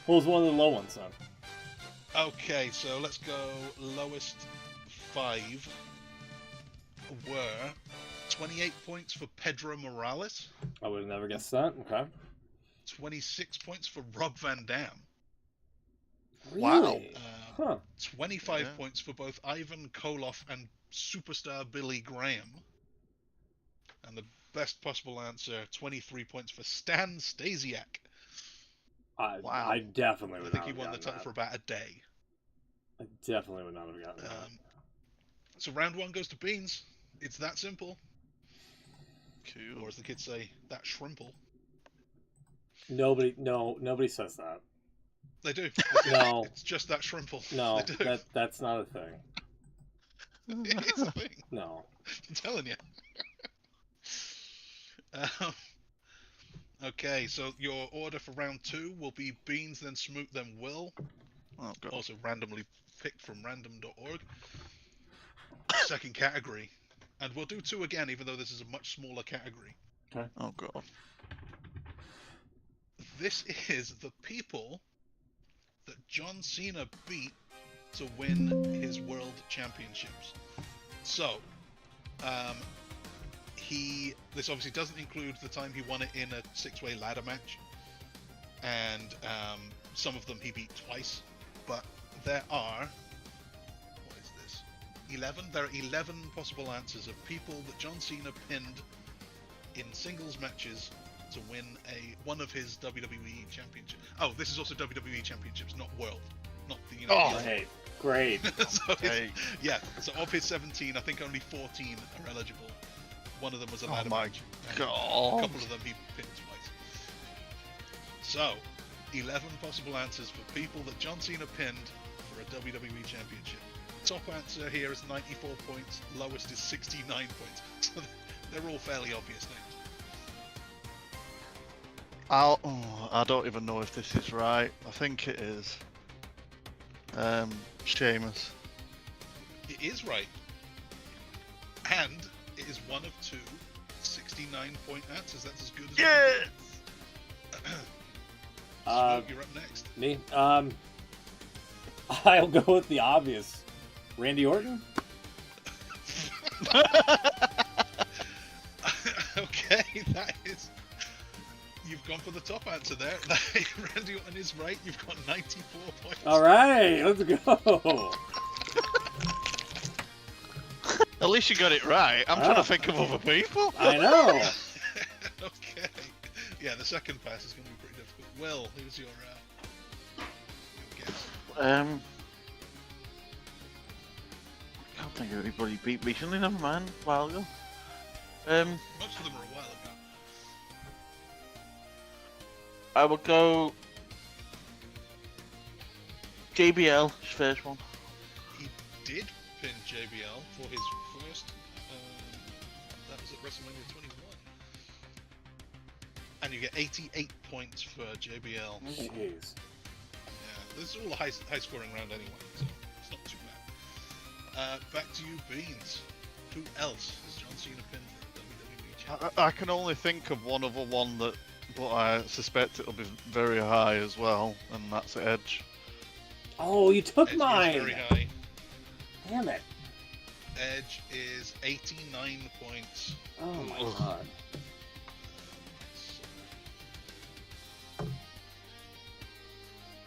What was one of the low ones then? Okay, so let's go lowest 5 were 28 points for Pedro Morales. I would have never guessed that. Okay. 26 points for Rob Van Dam. Really? Huh. 25 points for both Ivan Koloff and superstar Billy Graham. And the best possible answer, 23 points for Stan Stasiak. I definitely would I think not he won the title for about a day. I definitely would not have gotten that. So round 1 goes to Beans. It's that simple. Cool. Or as the kids say, that shrimple. Nobody says that. They do. No. It's just that shrimple. No, they do. that's not a thing. It is a thing. No. I'm telling you. Okay, so your order for round 2 will be Beans, then Smoot, then Will. Oh, God. Also randomly picked from random.org. Second category. And we'll do 2 again, even though this is a much smaller category. Okay. Oh, God. This is the people that John Cena beat to win his world championships. So, this obviously doesn't include the time he won it in a 6-way ladder match, and some of them he beat twice. But there are, what is this? 11. There are 11 possible answers of people that John Cena pinned in singles matches to win one of his WWE championships. Oh, this is also WWE championships, not world, not the United States. Great. So yeah, so of his 17, I think only 14 are eligible. One of them was a ladder match. God. A couple of them he pinned twice. So, 11 possible answers for people that John Cena pinned for a WWE championship. Top answer here is 94 points, lowest is 69 points. So they're all fairly obvious names. I don't even know if this is right. I think it is. Sheamus. It is right. And it is one of 2 69-point answers. That's as good as Yes! Smoke, you're up next. Me? I'll go with the obvious. Randy Orton? Okay, that is... You've gone for the top answer there. Randy Orton is right. You've got 94 points. All right, let's go. At least you got it right. I'm trying to think of other people. I know. Okay. Yeah, the second pass is going to be pretty difficult. Will, who's your guess? I can't think of anybody beat recently. Never mind. A while ago. Most of them are a while ago. I would go JBL, his first one. He did pin JBL for his first. That was at WrestleMania 21. And you get 88 points for JBL. Jeez. Yeah, this is all a high scoring round anyway, so it's not too bad. Back to you, Beans. Who else has John Cena pinned for a WWE champion? I can only think of one other one that, but I suspect it'll be very high as well, and that's Edge. Oh, you took Edge mine. is very high. Damn it. Edge is 89 points. Oh my god.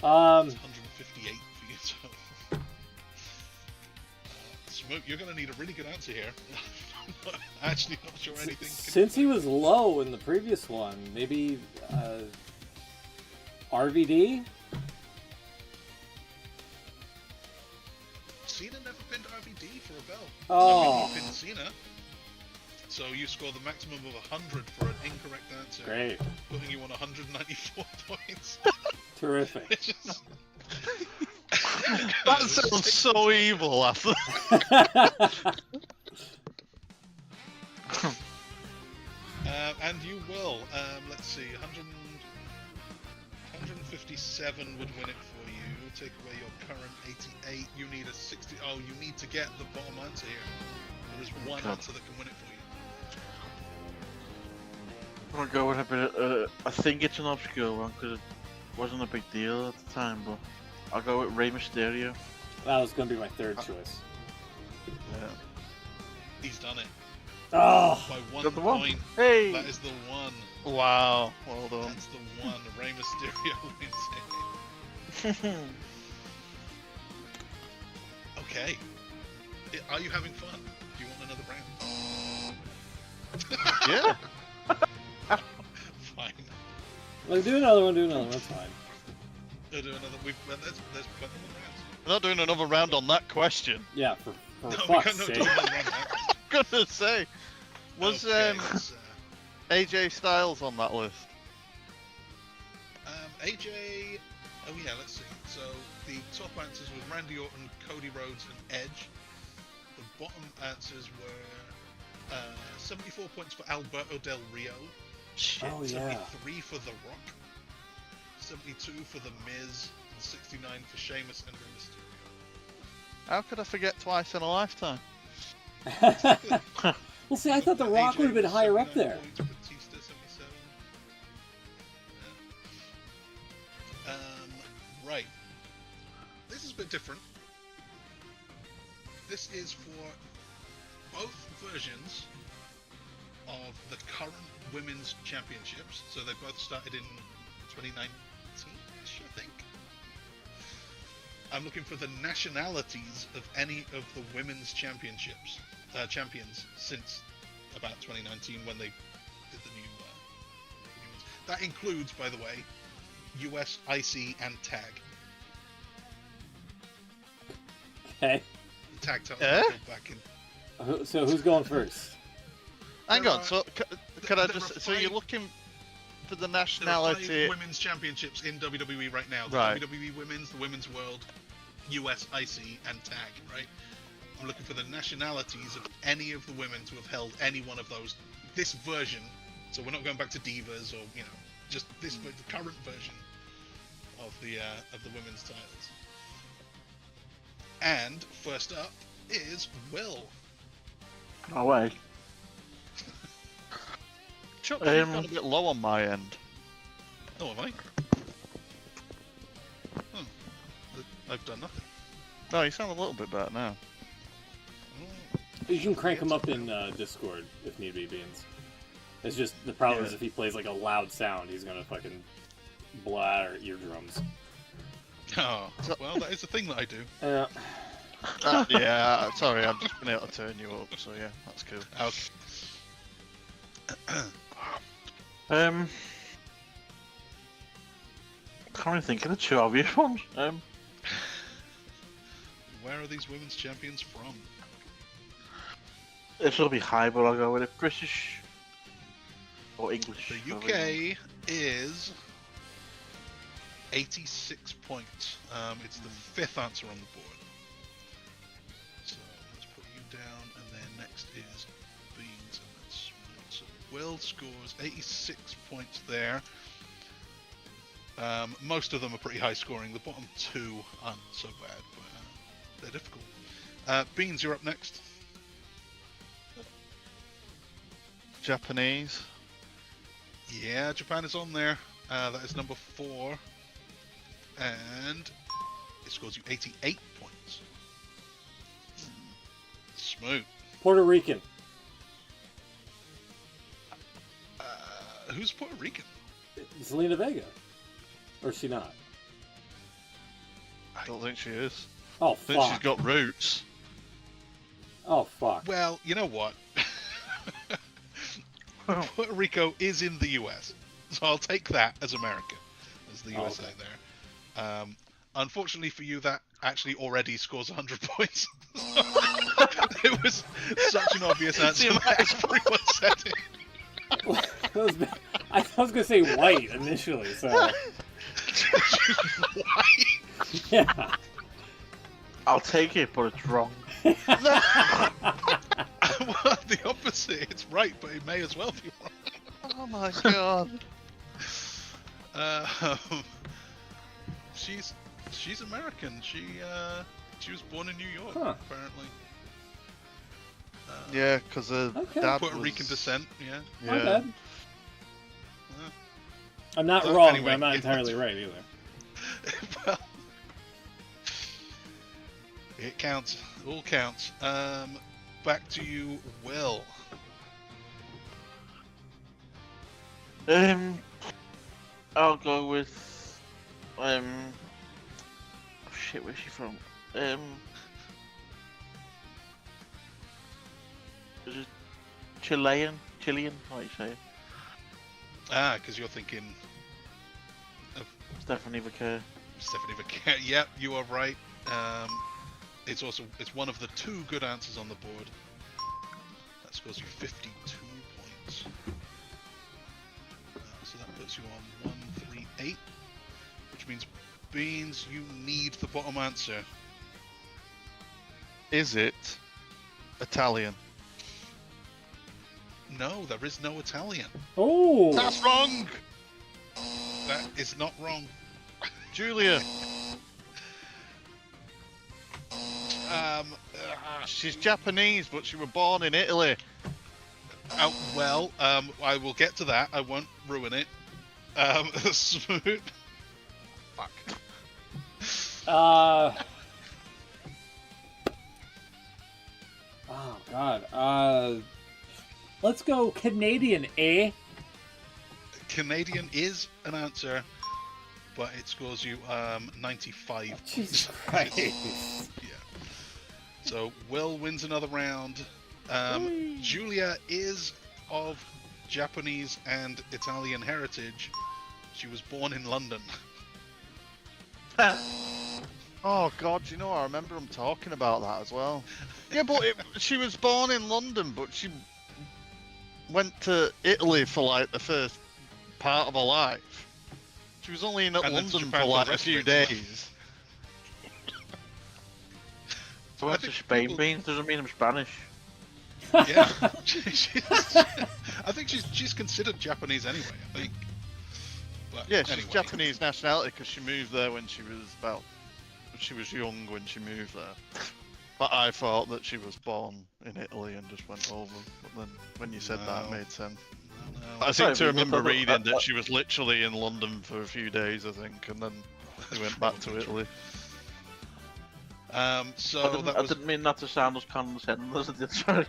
It's 158 for you, so... Smoke, you're going to need a really good answer here. I'm actually not sure anything... Since he was low in the previous one, maybe RVD? Cena never pinned RVD for a belt. Oh. He pinned Cena. So you score the maximum of 100 for an incorrect answer. Great. Putting you on 194 points. Terrific. That sounds so evil after. And you will. Let's see. 157 would win it for you. take away your current 88. You need a 60. Oh, you need to get the bottom answer here. There is one answer that can win it for you. I'm gonna go with a bit. I think it's an obscure one because it wasn't a big deal at the time, but I'll go with Rey Mysterio. That was gonna be my third choice. Yeah. He's done it. Oh, by one the one? point. Hey, that is the one. Wow, well done. That's the one. Rey Mysterio wins it. Okay. Are you having fun? Do you want another round? Yeah. Fine. Like, do another one. That's fine. We'll do another. There's plenty more rounds. We're not doing another round on that question. Yeah, for No, we fuck's can't sake. do another round. I'm gonna say, was Okay, AJ Styles on that list? AJ. Oh yeah, let's see. So the top answers were Randy Orton, Cody Rhodes, and Edge. The bottom answers were 74 points for Alberto Del Rio. Shit. Oh yeah. 73 for The Rock. 72 for The Miz. And 69 for Sheamus and Rey Mysterio. How could I forget twice in a lifetime? Well, see, I thought The Rock would have been higher up there. Points, Batista, 77. Right. This is a bit different. This is for both versions of the current women's championships. So they both started in 2019-ish, I think. I'm looking for the nationalities of any of the women's championships, champions since about 2019 when they did the new ones. That includes, by the way, US, IC, and Tag. Okay. The tag title back in. So who's going first? Hang on. So can I just? So you're looking for the nationality? There are 5 women's championships in WWE right now. The Right. WWE Women's, the Women's World, US, IC, and Tag. Right. I'm looking for the nationalities of any of the women to have held any one of those. This version. So we're not going back to Divas or just this, the current version of the women's titles. And first up is Will. no way. Chuck, you've gone a bit low on my end. Oh, have I? Oh, I've done nothing. No, you sound a little bit better now. You can crank him up in Discord if need be, Beans. It's just the problem is if he plays like a loud sound, he's gonna fucking blow out our eardrums. Oh, well, that is a thing that I do. Yeah, sorry, I've just been able to turn you up, so yeah, that's cool. Okay. Can't really think of the 2 obvious ones. Where are these women's champions from? This will be high, but I'll go with it. British or English. The UK is 86 points. It's the 5th answer on the board. So let's put you down, and then next is Beans, and then Smart. So Will scores 86 points there. Most of them are pretty high scoring. The bottom 2 aren't so bad, but they're difficult. Beans, you're up next. Japanese. Yeah, Japan is on there. That is number 4. And it scores you 88 points. Smooth. Puerto Rican. Who's Puerto Rican? Zelina Vega. Or is she not? I don't think she is. Oh, I think she's got roots. Oh, fuck. Well, you know what? Puerto Rico is in the US, so I'll take that as America, as the USA okay. there. Unfortunately for you, that actually already scores 100 points. It was such an obvious answer that everyone said it. I was gonna say white initially, so. White? Yeah. I'll take it, but it's wrong. Well, the opposite. It's right, but it may as well be wrong. Oh my god. She's She's American. She was born in New York, apparently. Yeah, because her dad Puerto was... Rican descent. Yeah. My bad. I'm not wrong, anyway, but I'm not entirely right either. Well, it counts. It all counts. Back to you, Will. I'll go with shit, where's she from? Is it Chilean? How do you say it? Because you're thinking of Stephanie Vaquer. Stephanie Vaquer. Yep, you are right. It's one of the 2 good answers on the board. That scores you 52 points. So that puts you on 138, which means Beans, you need the bottom answer. Is it Italian? No, there is no Italian. Oh! That's wrong! That is not wrong. Julia. She's Japanese, but she was born in Italy. Well, I will get to that. I won't ruin it. Smoot. Fuck. Oh God. Let's go Canadian, eh? Canadian is an answer, but it scores you 95. Jesus Christ. Yeah. So Will wins another round. Julia is of Japanese and Italian heritage. She was born in London. Oh God, you know, I remember him talking about that as well. Yeah, but she was born in London, but she went to Italy for like the first part of her life. She was only in London for like a few days. So went to Spain, Beans doesn't mean I'm Spanish. Yeah, I think she's considered Japanese anyway. I think. But yeah, she's anyway. Japanese nationality because she moved there when she was young when she moved there. But I thought that she was born in Italy and just went over. But then when you said that, it made sense. No. I seem to remember reading that she was literally in London for a few days, I think, and then they went back to Italy. So I didn't mean that to sound as condescending as it did, sorry.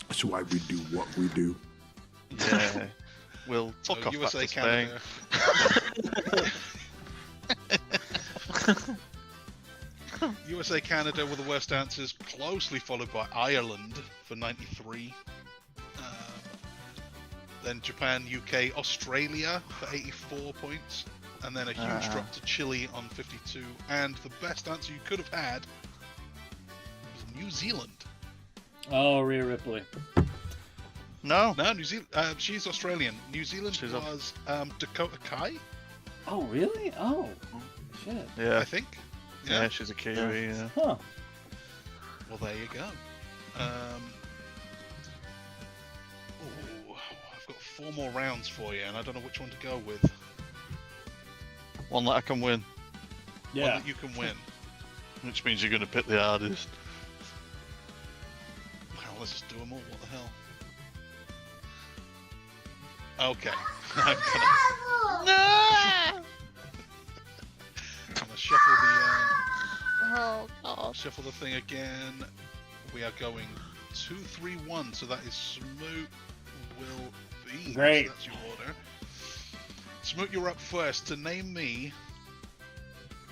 That's why we do what we do. Yeah. We'll fuck off USA, back to Spain. USA, Canada were the worst answers, closely followed by Ireland for 93. Then Japan, UK, Australia for 84 points. And then a huge drop to Chile on 52. And the best answer you could have had was New Zealand. Oh, Rhea Ripley. No, New Zealand. She's Australian. New Zealand was Dakota Kai. Oh, really? Oh, shit. yeah, I think. yeah, she's a Kiwi. Yeah. Huh. Well, there you go. I've got 4 more rounds for you, and I don't know which one to go with. One that I can win, Yeah. One that you can win. which means you're going to pick the hardest. Well, let's just do them all. What the hell? Okay. I'm gonna shuffle the shuffle the thing again. We are going 2, 3, 1. So that is Smoot, Will, Beans. Great. That's your order. Smoot, you're up first to name me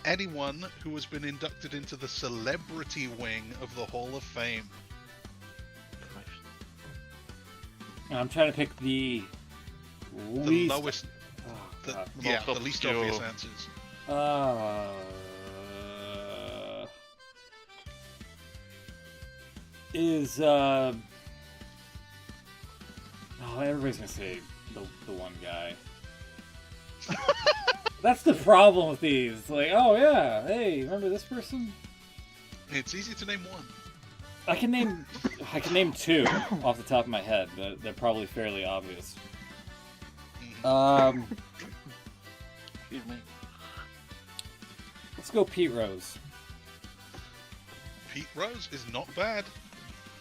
anyone who has been inducted into the celebrity wing of the Hall of Fame. I'm trying to pick the least... Lowest. Oh, God. The least obvious answers. Everybody's gonna say the one guy. That's the problem with these. Like, oh yeah, hey, remember this person? It's easy to name one. I can name 2 off the top of my head, but they're probably fairly obvious. Mm-hmm. Excuse me. Let's go Pete Rose. Pete Rose is not bad.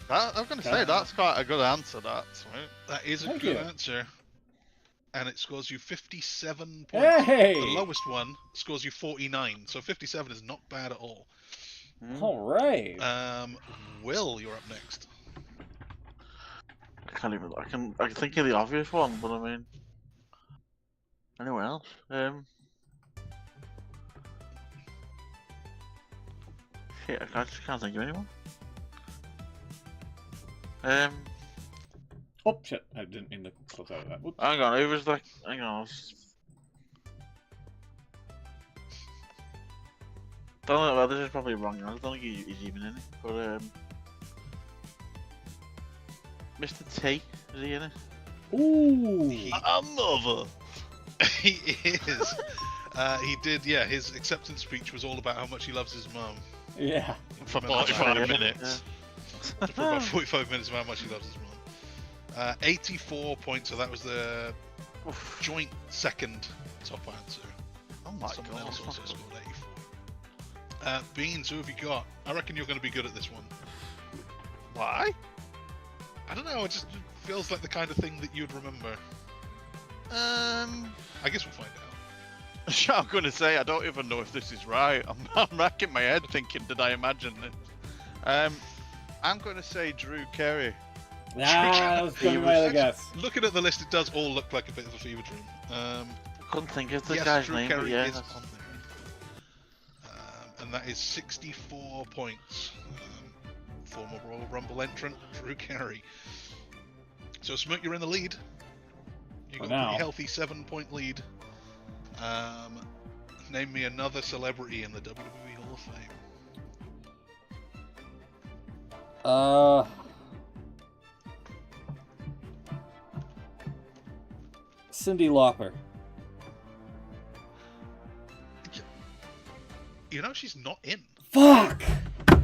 I was going to say, that's quite a good answer, that's right. That is a Thank good you. answer. And it scores you 57 points. Hey! The lowest one scores you 49, so 57 is not bad at all. All right. Will, you're up next. I can't even. I can think of the obvious one, but I mean, anyone else? Shit, I just can't think of anyone. Oh shit! I didn't mean to close out of that. Whoops. Hang on, who was like? Hang on. Don't know. Well, this is probably wrong. I don't think he's even in it. But Mr. T, is he in it? Ooh. A mother. He is. He did. Yeah, his acceptance speech was all about how much he loves his mum. Yeah. For Remember that? 45 minutes. For about 45 minutes of how much he loves his mum. 84 points, so that was the joint second top answer. Oh my Someone god. else also scored 84. Beans, who have you got? I reckon you're going to be good at this one. Why? I don't know, it just feels like the kind of thing that you'd remember. I guess we'll find out. I'm going to say, I don't even know if this is right. I'm racking my head thinking, did I imagine this? I'm going to say Drew Carey. That was going to be my other guess. Looking at the list, it does all look like a bit of a fever dream. I couldn't think of the yes, guy's Drew name, Carey but yeah. is on there. And that is 64 points. Former Royal Rumble entrant, Drew Carey. So, Smoot, you're in the lead. You got a pretty healthy 7-point lead. Name me another celebrity in the WWE Hall of Fame. Cyndi Lauper. You know, she's not in. Fuck!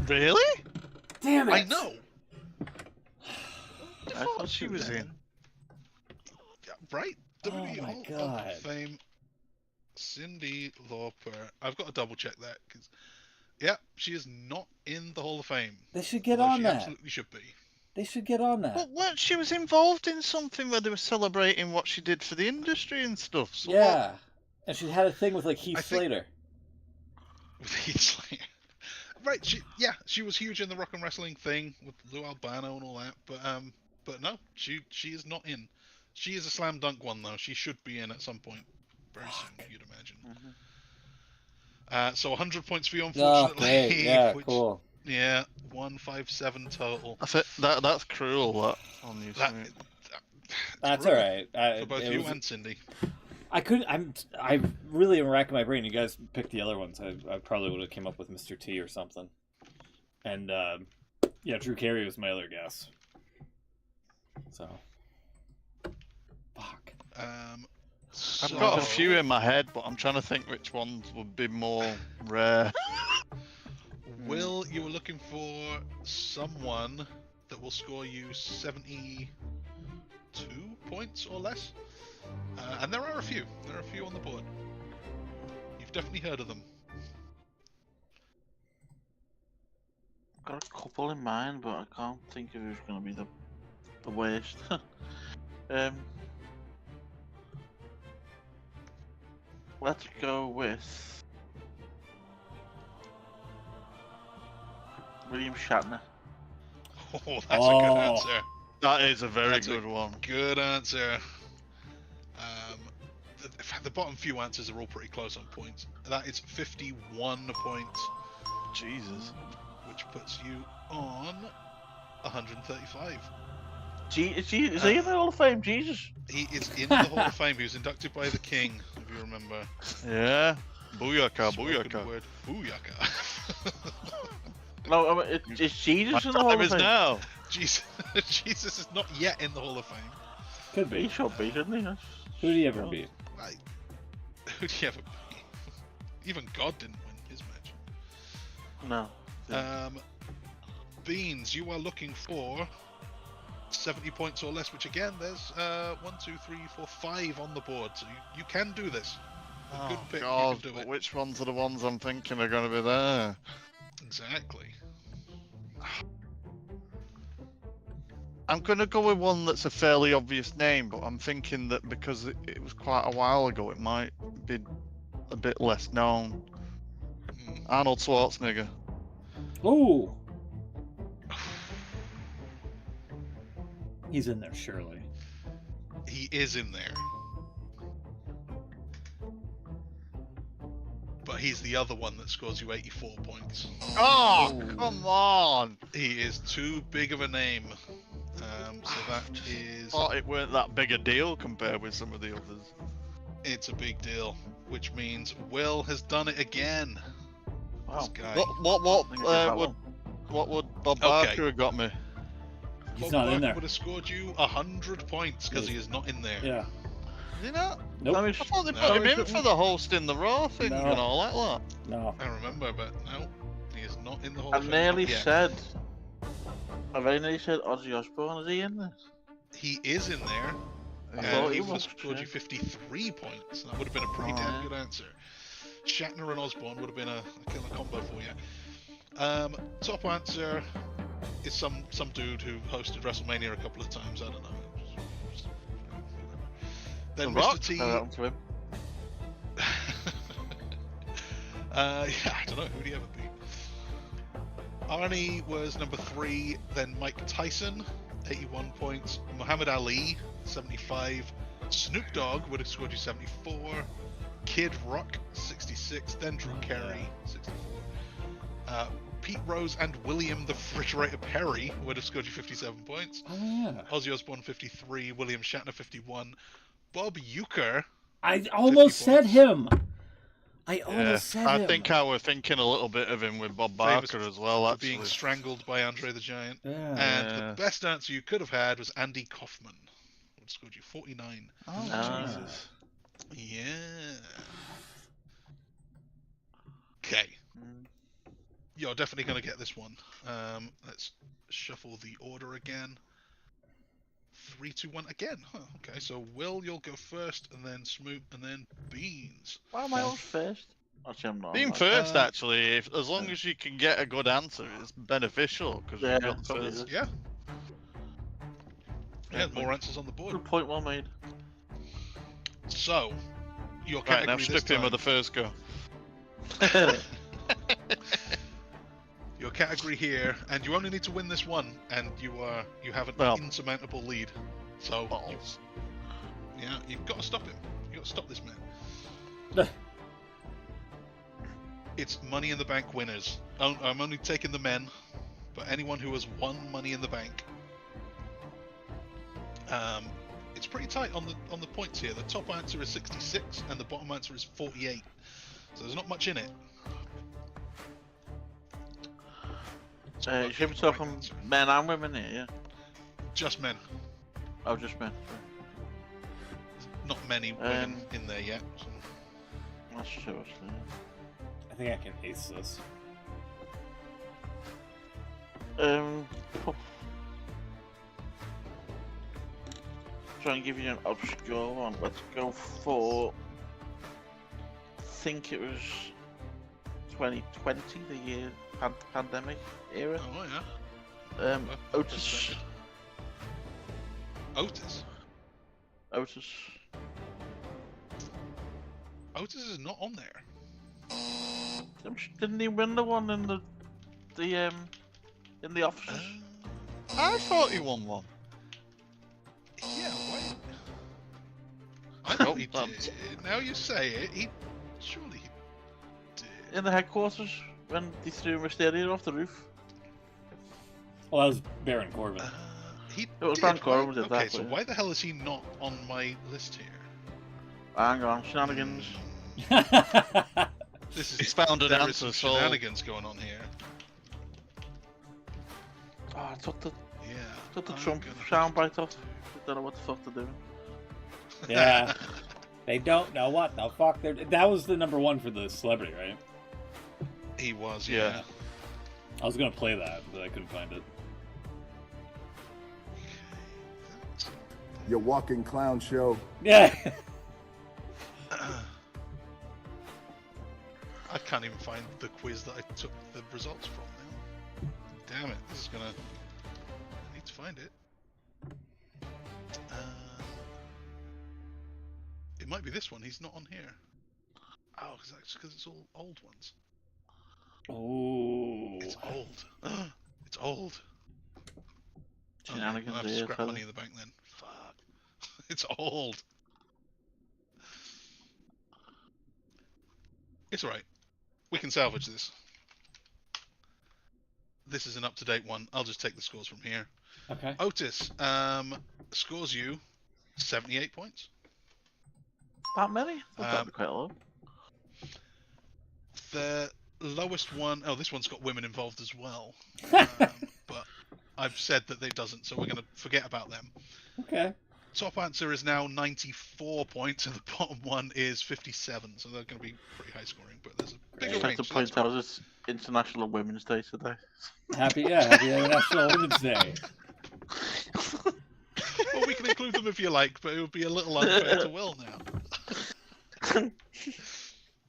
Really? Damn it! I know. I thought she was in. Yeah, right? WWE my Hall God. of Fame. Cyndi Lauper. I've got to double check that because, yeah, she is not in the Hall of Fame. They should get although on she that. Absolutely should be. They should get on that. But what, she was involved in something where they were celebrating what she did for the industry and stuff. So Yeah. And she had a thing with like Heath Slater. With Heath Slater. Right, she was huge in the rock and wrestling thing with Lou Albano and all that, but no, she is not in. She is a slam dunk one though. She should be in at some point, very soon, you'd imagine. So 100 points for you, unfortunately. Oh, great. Yeah, cool. Yeah, 157 total. That's cruel. That on you. That's all right. For both you and Cindy. I really am racking my brain. You guys picked the other ones. I probably would have came up with Mr. T or something. And yeah, Drew Carey was my other guess. So, fuck. I've got a few in my head, but I'm trying to think which ones would be more rare. Will, you were looking for someone that will score you 72 points or less? And there are a few. There are a few on the board. You've definitely heard of them. Got a couple in mind, but I can't think of who's going to be the worst. Let's go with William Shatner. Oh, that's a good answer. That is a very good one. Good answer. The bottom few answers are all pretty close on points. That is 51 points. Jesus. Which puts you on 135. Is he in the Hall of Fame? Jesus. He is in the Hall of Fame. He was inducted by the King, if you remember. Yeah. Booyaka, booyaka. Word. Booyaka. No, I mean, is Jesus in the Hall of Fame? Now. Jesus is not yet in the Hall of Fame. Could be. He should be, couldn't he? Who'd he ever beat? Right. Who'd he ever beat? Even God didn't win his match. No. Beans, you are looking for 70 points or less, which again, there's 1, 2, 3, 4, 5 on the board. So you can do this. A good pick, God, you can do it. which ones are the ones I'm thinking are going to be there? Exactly. I'm going to go with one that's a fairly obvious name, but I'm thinking that because it was quite a while ago, it might be a bit less known. Arnold Schwarzenegger. Ooh. He's in there, surely. He is in there. But he's the other one that scores you 84 points. Oh, come on! He is too big of a name. So that is... thought it weren't that big a deal compared with some of the others. It's a big deal, which means Will has done it again. Wow. This guy. What would Bob Barker have got me? He's Bob not in Barker there. would have scored you 100 points because he is not in there. Yeah. Is he not? Nope. I thought they put him in for the hosting the Raw thing and all that lot. No. I remember, but no, he is not in the Hall I of Fame. nearly said Ozzy Osbourne. Is he in this? He is in there. And he would have scored you 53 points. That would have been a pretty damn good answer. Shatner and Osborne would have been a killer combo for you. Top answer is some dude who hosted WrestleMania a couple of times. I don't know. Then Mr. T. I don't know. Who do you ever beat? Arnie was number 3. Then Mike Tyson, 81 points. Muhammad Ali, 75. Snoop Dogg would have scored you 74. Kid Rock, 66. Then Drew Carey, 64. Pete Rose and William the Refrigerator Perry would have scored you 57 points. Oh, yeah. Ozzy Osbourne, 53. William Shatner, 51. Bob Uecker. I almost said him. I think I was thinking a little bit of him with Bob Barker as well. Actually. Being strangled by Andre the Giant. Yeah. And the best answer you could have had was Andy Kaufman. Would scored you 49. Oh, Jesus. Yeah. Okay. You're definitely going to get this one. Let's shuffle the order again. 3, 2, 1 again. Huh, okay, so Will, you'll go first, and then Smoot, and then Beans. Why am I on first? Actually, I'm not. Being first, actually, as long as you can get a good answer, it's beneficial because you've got the first. Yeah. Yeah, more answers on the board. Good point, well made. So, your Right, category now strip him of the first go. Your category here, and you only need to win this one, and you have an insurmountable lead. So, you've got to stop him. You've got to stop this man. It's Money in the Bank winners. I'm only taking the men, but anyone who has won Money in the Bank. It's pretty tight on the points here. The top answer is 66, and the bottom answer is 48. So there's not much in it. You should be talking men and women here, yeah? Just men. Oh, just men. Not many women in there yet. So. That's true, actually. I think I can ace this. Try and give you an obscure one. Let's go for. I think it was 2020, the year pandemic era. Oh yeah. Otis. Otis. Otis. Otis is not on there. Didn't he win the one in the offices? I thought he won one. Yeah, why? I thought he did. Now you say it, surely he did. In the headquarters when they threw Mysterio off the roof. Well, that was Baron Corbin. It was Baron Corbin did that. Okay, so why the hell is he not on my list here? Hang on, shenanigans. He's found an answer. Shenanigans going on here. Oh, I took the Yeah. Trump soundbite off. I don't know what the fuck they're doing. Yeah. They don't know what the fuck they're... That was the number 1 for the celebrity, right? He was, yeah. I was gonna play that, but I couldn't find it. Your walking clown show. Yeah. I can't even find the quiz that I took the results from now. Damn it, this is gonna... I need to find it. It might be this one, he's not on here. Oh, because it's all old ones. Oh. It's old. It's old. Shenanigans I'll have to scrap money in the bank then. Fuck. It's old. It's alright. We can salvage this. This is an up-to-date one. I'll just take the scores from here. Okay. Otis scores you 78 points. That many? That'd be quite low. The lowest one... Oh, this one's got women involved as well. But I've said that it doesn't, so we're going to forget about them. Okay. Top answer is now 94 points, and the bottom one is 57. So they're going to be pretty high scoring, but there's a bigger I'd like range. to point out it's International Women's Day today. Happy International Women's Day. Well, we can include them if you like, but it would be a little unfair to Will now.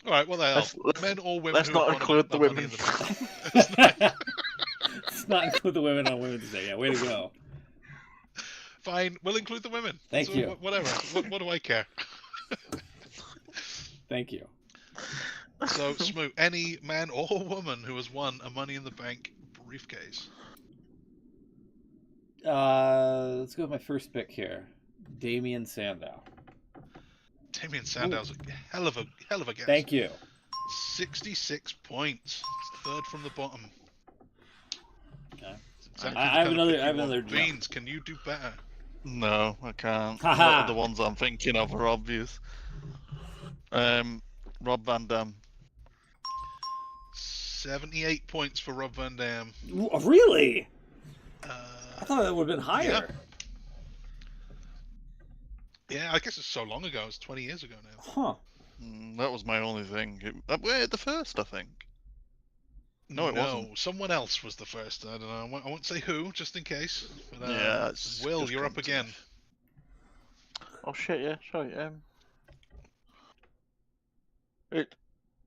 All right, well, men or women. Let's not include the women. Let's not include the women on Women's Day. Yeah, way to go. Fine, we'll include the women. Thank you. Whatever. What do I care? Thank you. So, Smoot, any man or woman who has won a Money in the Bank briefcase? Let's go with my first pick here. Damien Sandow. Damien Sandow's a hell of a guess. Thank you. 66 points. Third from the bottom. Okay. Exactly I have another. Beans, can you do better? No, I can't. Haha. The ones I'm thinking of are obvious. Rob Van Dam. 78 points for Rob Van Dam. Really? I thought that would have been higher. Yeah, I guess it's so long ago. It's 20 years ago now. Huh. That was my only thing. We're the first, I think. No, it wasn't. Someone else was the first. I don't know. I won't say who, just in case. But, yeah, Will, you're up again. Oh shit! Yeah, sorry.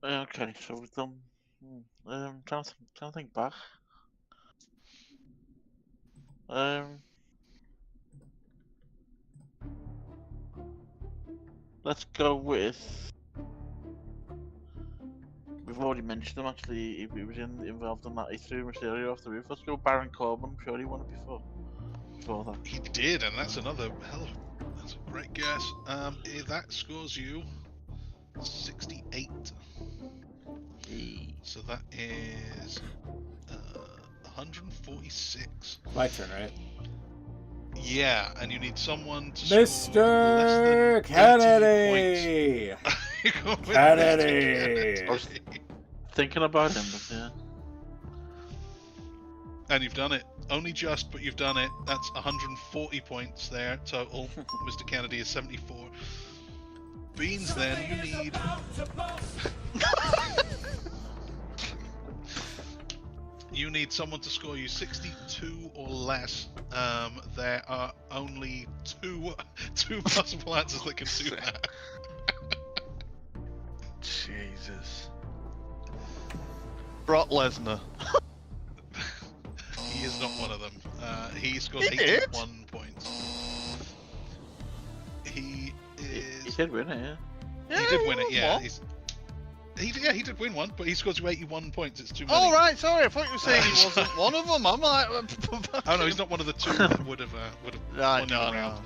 Okay, so we've done. Trying to think back. Let's go with. We've already mentioned him actually. He was involved in that. He threw Mysterio off the roof. Let's go Baron Corbin. I'm sure he won it before that. He did, and that's another that's a great guess. That scores you 68. So that is 146. My turn, right? Yeah, and you need someone to Mr. Kennedy! Kennedy! I was thinking about him, but yeah. And you've done it. Only just, but you've done it. That's 140 points there total. Mr. Kennedy is 74. Beans, then, you need... You need someone to score you 62 or less. There are only two possible answers that can do that. Jesus. Brock Lesnar. He is not one of them. He scored 81 points. He did win it, yeah. He did win it, yeah. He did win one, but he scored you 81 points. It's too many. Oh, right, sorry. I thought you were saying he wasn't one of them. I'm like... Oh, no, he's not one of the two that would have won you around.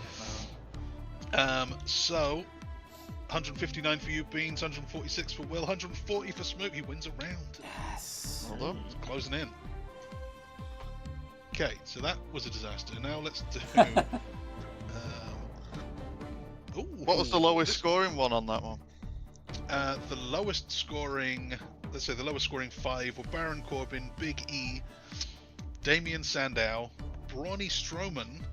No. So, 159 for you, Beans, 146 for Will, 140 for Smoot. He wins a round. Yes. Well done. It's closing in. Okay, so that was a disaster. Now let's do... What was the lowest scoring one on that one? The lowest scoring, let's say the lowest scoring 5 were Baron Corbin, Big E, Damien Sandow, Brawny Strowman,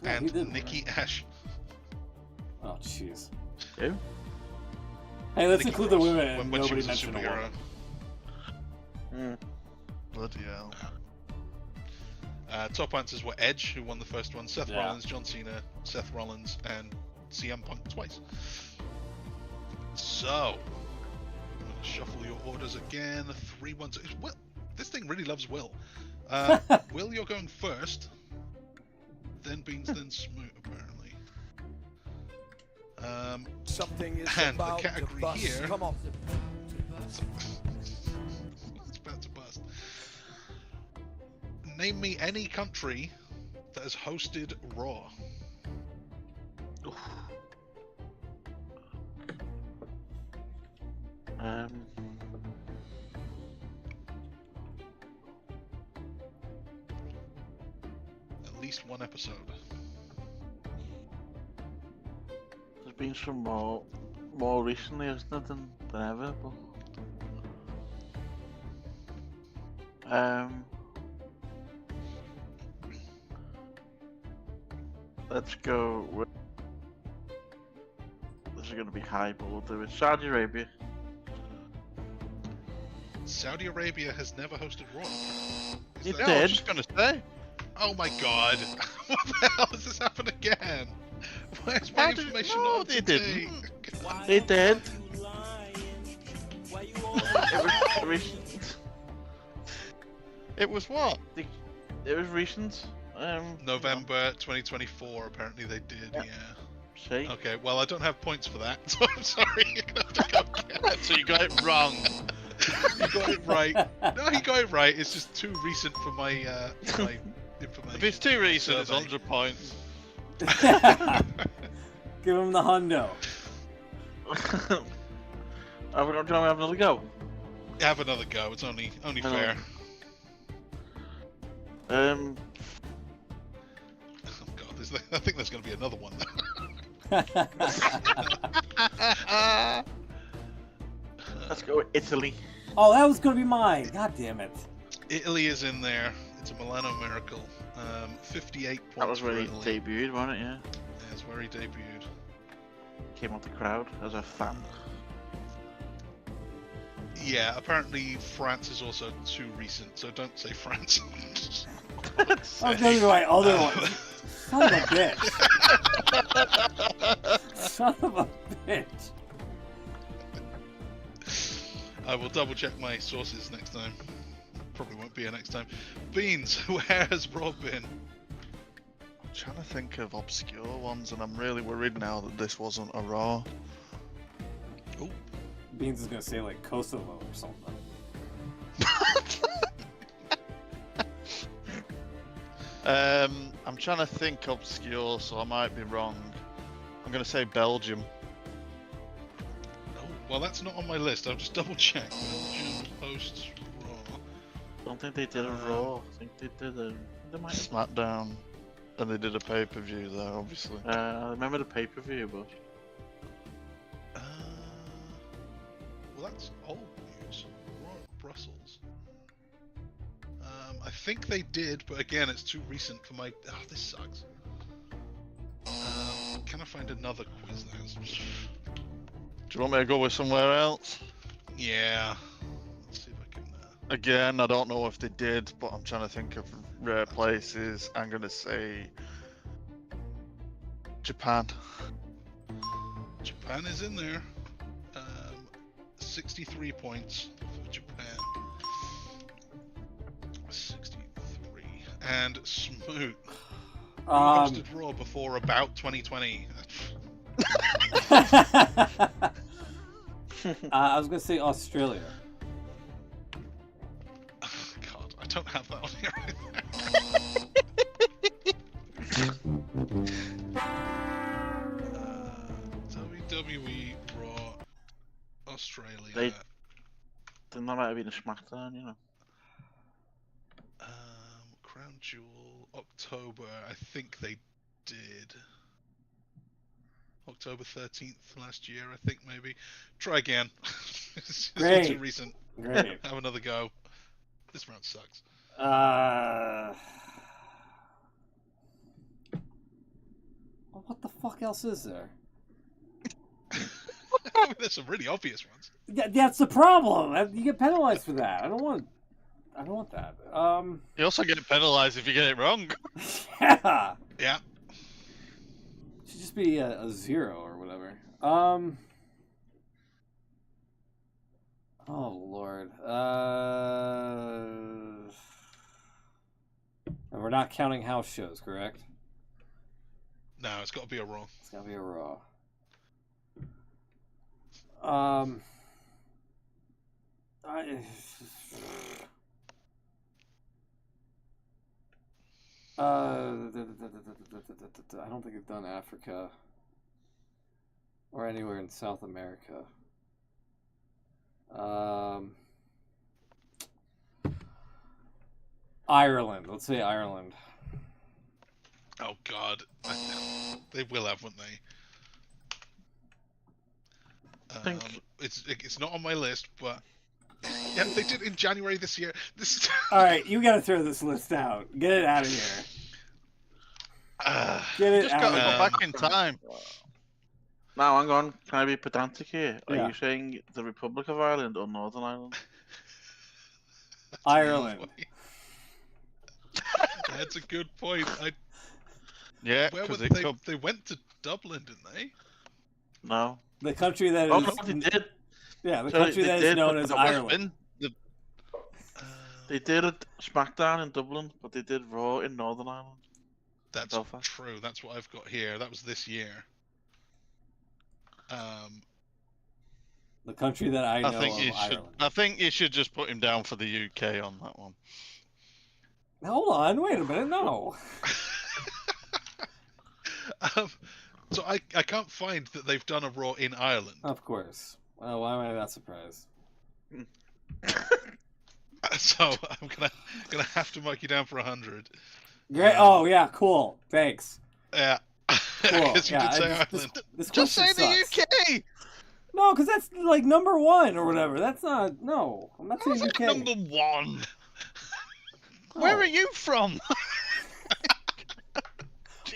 and Nikki Ash. Oh, jeez. Who? Hey, let's Nikki include Cross, the women and when she nobody was a mentioned a superhero. woman. Bloody hell. Top answers were Edge, who won the first one, Seth Rollins, John Cena, Seth Rollins, and CM Punk twice. So, I'm going to shuffle your orders again. 3 1 2. Will, this thing really loves Will. Will, you're going first. Then Beans, then Smoot, apparently. Something is and about the category to bust. here. Come on. It's about to bust. Name me any country that has hosted Raw. At least one episode. There's been some more recently, isn't it, than ever? But let's go with. This is going to be high, but we'll do it. Saudi Arabia. Saudi Arabia has never hosted Raw. It that- did. I was just gonna say. Oh my god! What the hell has this happened again? Where's my information No, on they today? They did. It was what? It was recent. November 2024, apparently they did, yeah. See? Okay, well I don't have points for that, so I'm sorry, you're gonna have to go again. So you got it wrong. You got it right. No, you got it right, it's just too recent for my, my information. If it's too recent, it's Survey. 100 points. Give him the hundo. Are we going to have another go? Have another go, it's only fair. Um, Oh god, I think there's gonna be another one. let's go with Italy. Oh, that was gonna be mine. God damn it. Italy is in there. It's a Milano Miracle. 58 points. That was where for he Italy. debuted, wasn't it? Yeah. That's where he debuted. Came out the crowd as a fan. Yeah, apparently France is also too recent, so don't say France. I was gonna be my other one. Son of a bitch. Son of a bitch. I will double check my sources next time. Probably won't be here next time. Beans, where has Raw been? I'm trying to think of obscure ones, and I'm really worried now that this wasn't a Raw. Oh, Beans is gonna say like Kosovo or something. I'm trying to think obscure, so I might be wrong. I'm gonna say Belgium. oh, well that's not on my list. I'll just double check. Belgium hosts Raw. I don't think they did a Raw. I think they did a. They might. SmackDown. And they did a pay-per-view there, obviously. I remember the pay-per-view, but. Well, that's old news. Raw at Brussels. I think they did, but again, it's too recent for my. Oh, this sucks. Can I find another quiz now? Do you want me to go with somewhere else? Yeah. Let's see if I can. Again, I don't know if they did, but I'm trying to think of rare places. I'm gonna say Japan. Japan is in there. 63 points for Japan. 63. And Smoot. Who hosted Raw before about 2020? I was gonna say Australia. God, I don't have that on here. WWE Raw Australia. Then that might have been a SmackDown, you know. Crown Jewel October. I think they did. October 13th last year, I think maybe. Try again. It's all too recent. Great. Have another go. This round sucks. What the fuck else is there? I mean, there's some really obvious ones. That's the problem. You get penalized for that. I don't want. I don't want that. You also get penalised if you get it wrong. Yeah. Yeah. It should just be a 0 or whatever. Oh Lord. And we're not counting house shows, correct? No, it's got to be a Raw. It's gotta be a Raw. I don't think I've done Africa or anywhere in South America. Ireland. Let's say Ireland. Oh God, they will have, won't they? It's not on my list, but yeah, they did in January this year. All right, you got to throw this list out. Get it out of here. Get it just out got of to here. go back in time. Now, hang on. Can I be pedantic here? Are Yeah. you saying the Republic of Ireland or Northern Ireland? Ireland. That's a good point. Yeah, Where because they went to Dublin, didn't they? No. The country that is. Oh, no, they did. Yeah, the Sorry, country they that is did, known but as that Ireland. They did a SmackDown in Dublin, but they did Raw in Northern Ireland. That's Belfast. true. That's what I've got here. That was this year. The country that I know of Ireland. I think you should just put him down for the UK on that one. Hold on, wait a minute, no. So I can't find that they've done a Raw in Ireland. Of course. Well, why am I not surprised? So I'm gonna have to mark you down for 100. Great. Oh yeah, cool. Thanks. Yeah. Cool. Because you did say Ireland. This Just say question the sucks. UK. No, because that's like number 1 or whatever. That's not. No, I'm not saying UK. Number 1. Where are you from?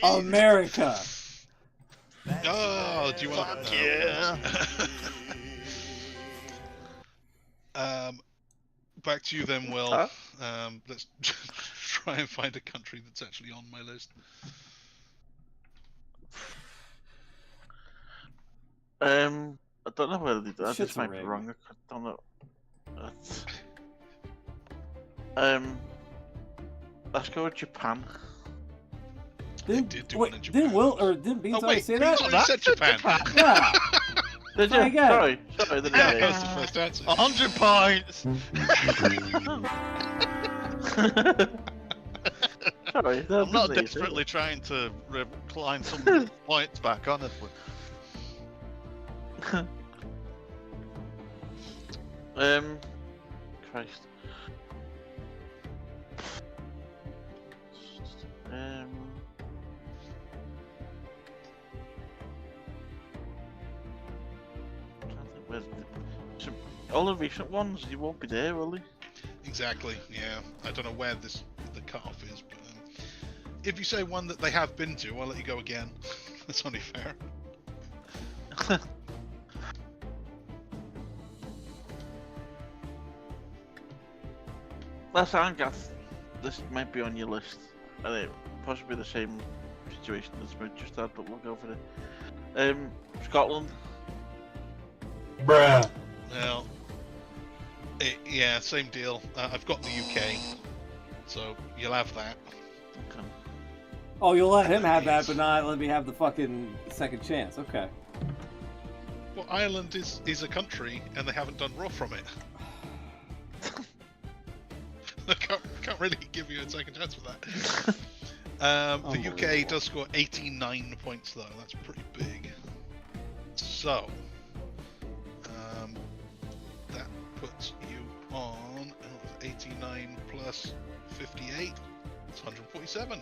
America. Oh, do you want to? Yeah. Back to you then, Will. Huh? Let's try and find a country that's actually on my list. I don't know whether they did. I Shit's just might be rigged. wrong. I don't know. Let's go with Japan. did do one in Japan. Didn't Will or didn't Beans Oh already wait, say Beans that? already said Japan. Yeah. Did Try you? again. Sorry, they did. Yeah, that was the first answer. 100 points. Sorry, that I'm not wasn't easy. desperately trying to recline some points back, honestly. Christ. All the recent ones, you won't be there, will you? Exactly. Yeah. I don't know where the cutoff is, but if you say one that they have been to, I'll let you go again. That's only fair. Let's guess. This might be on your list. And it possibly the same situation as we just had, but we'll go for it. Scotland. Bruh. Well, yeah, same deal. I've got the UK, so you'll have that. Okay. Oh, you'll let him have that, but not let me have the fucking second chance. Okay. Well, Ireland is a country, and they haven't done Raw from it. I can't really give you a second chance for that. The UK does score 89 points, though. That's pretty big. So, that puts you on 89 plus 58. It's 147.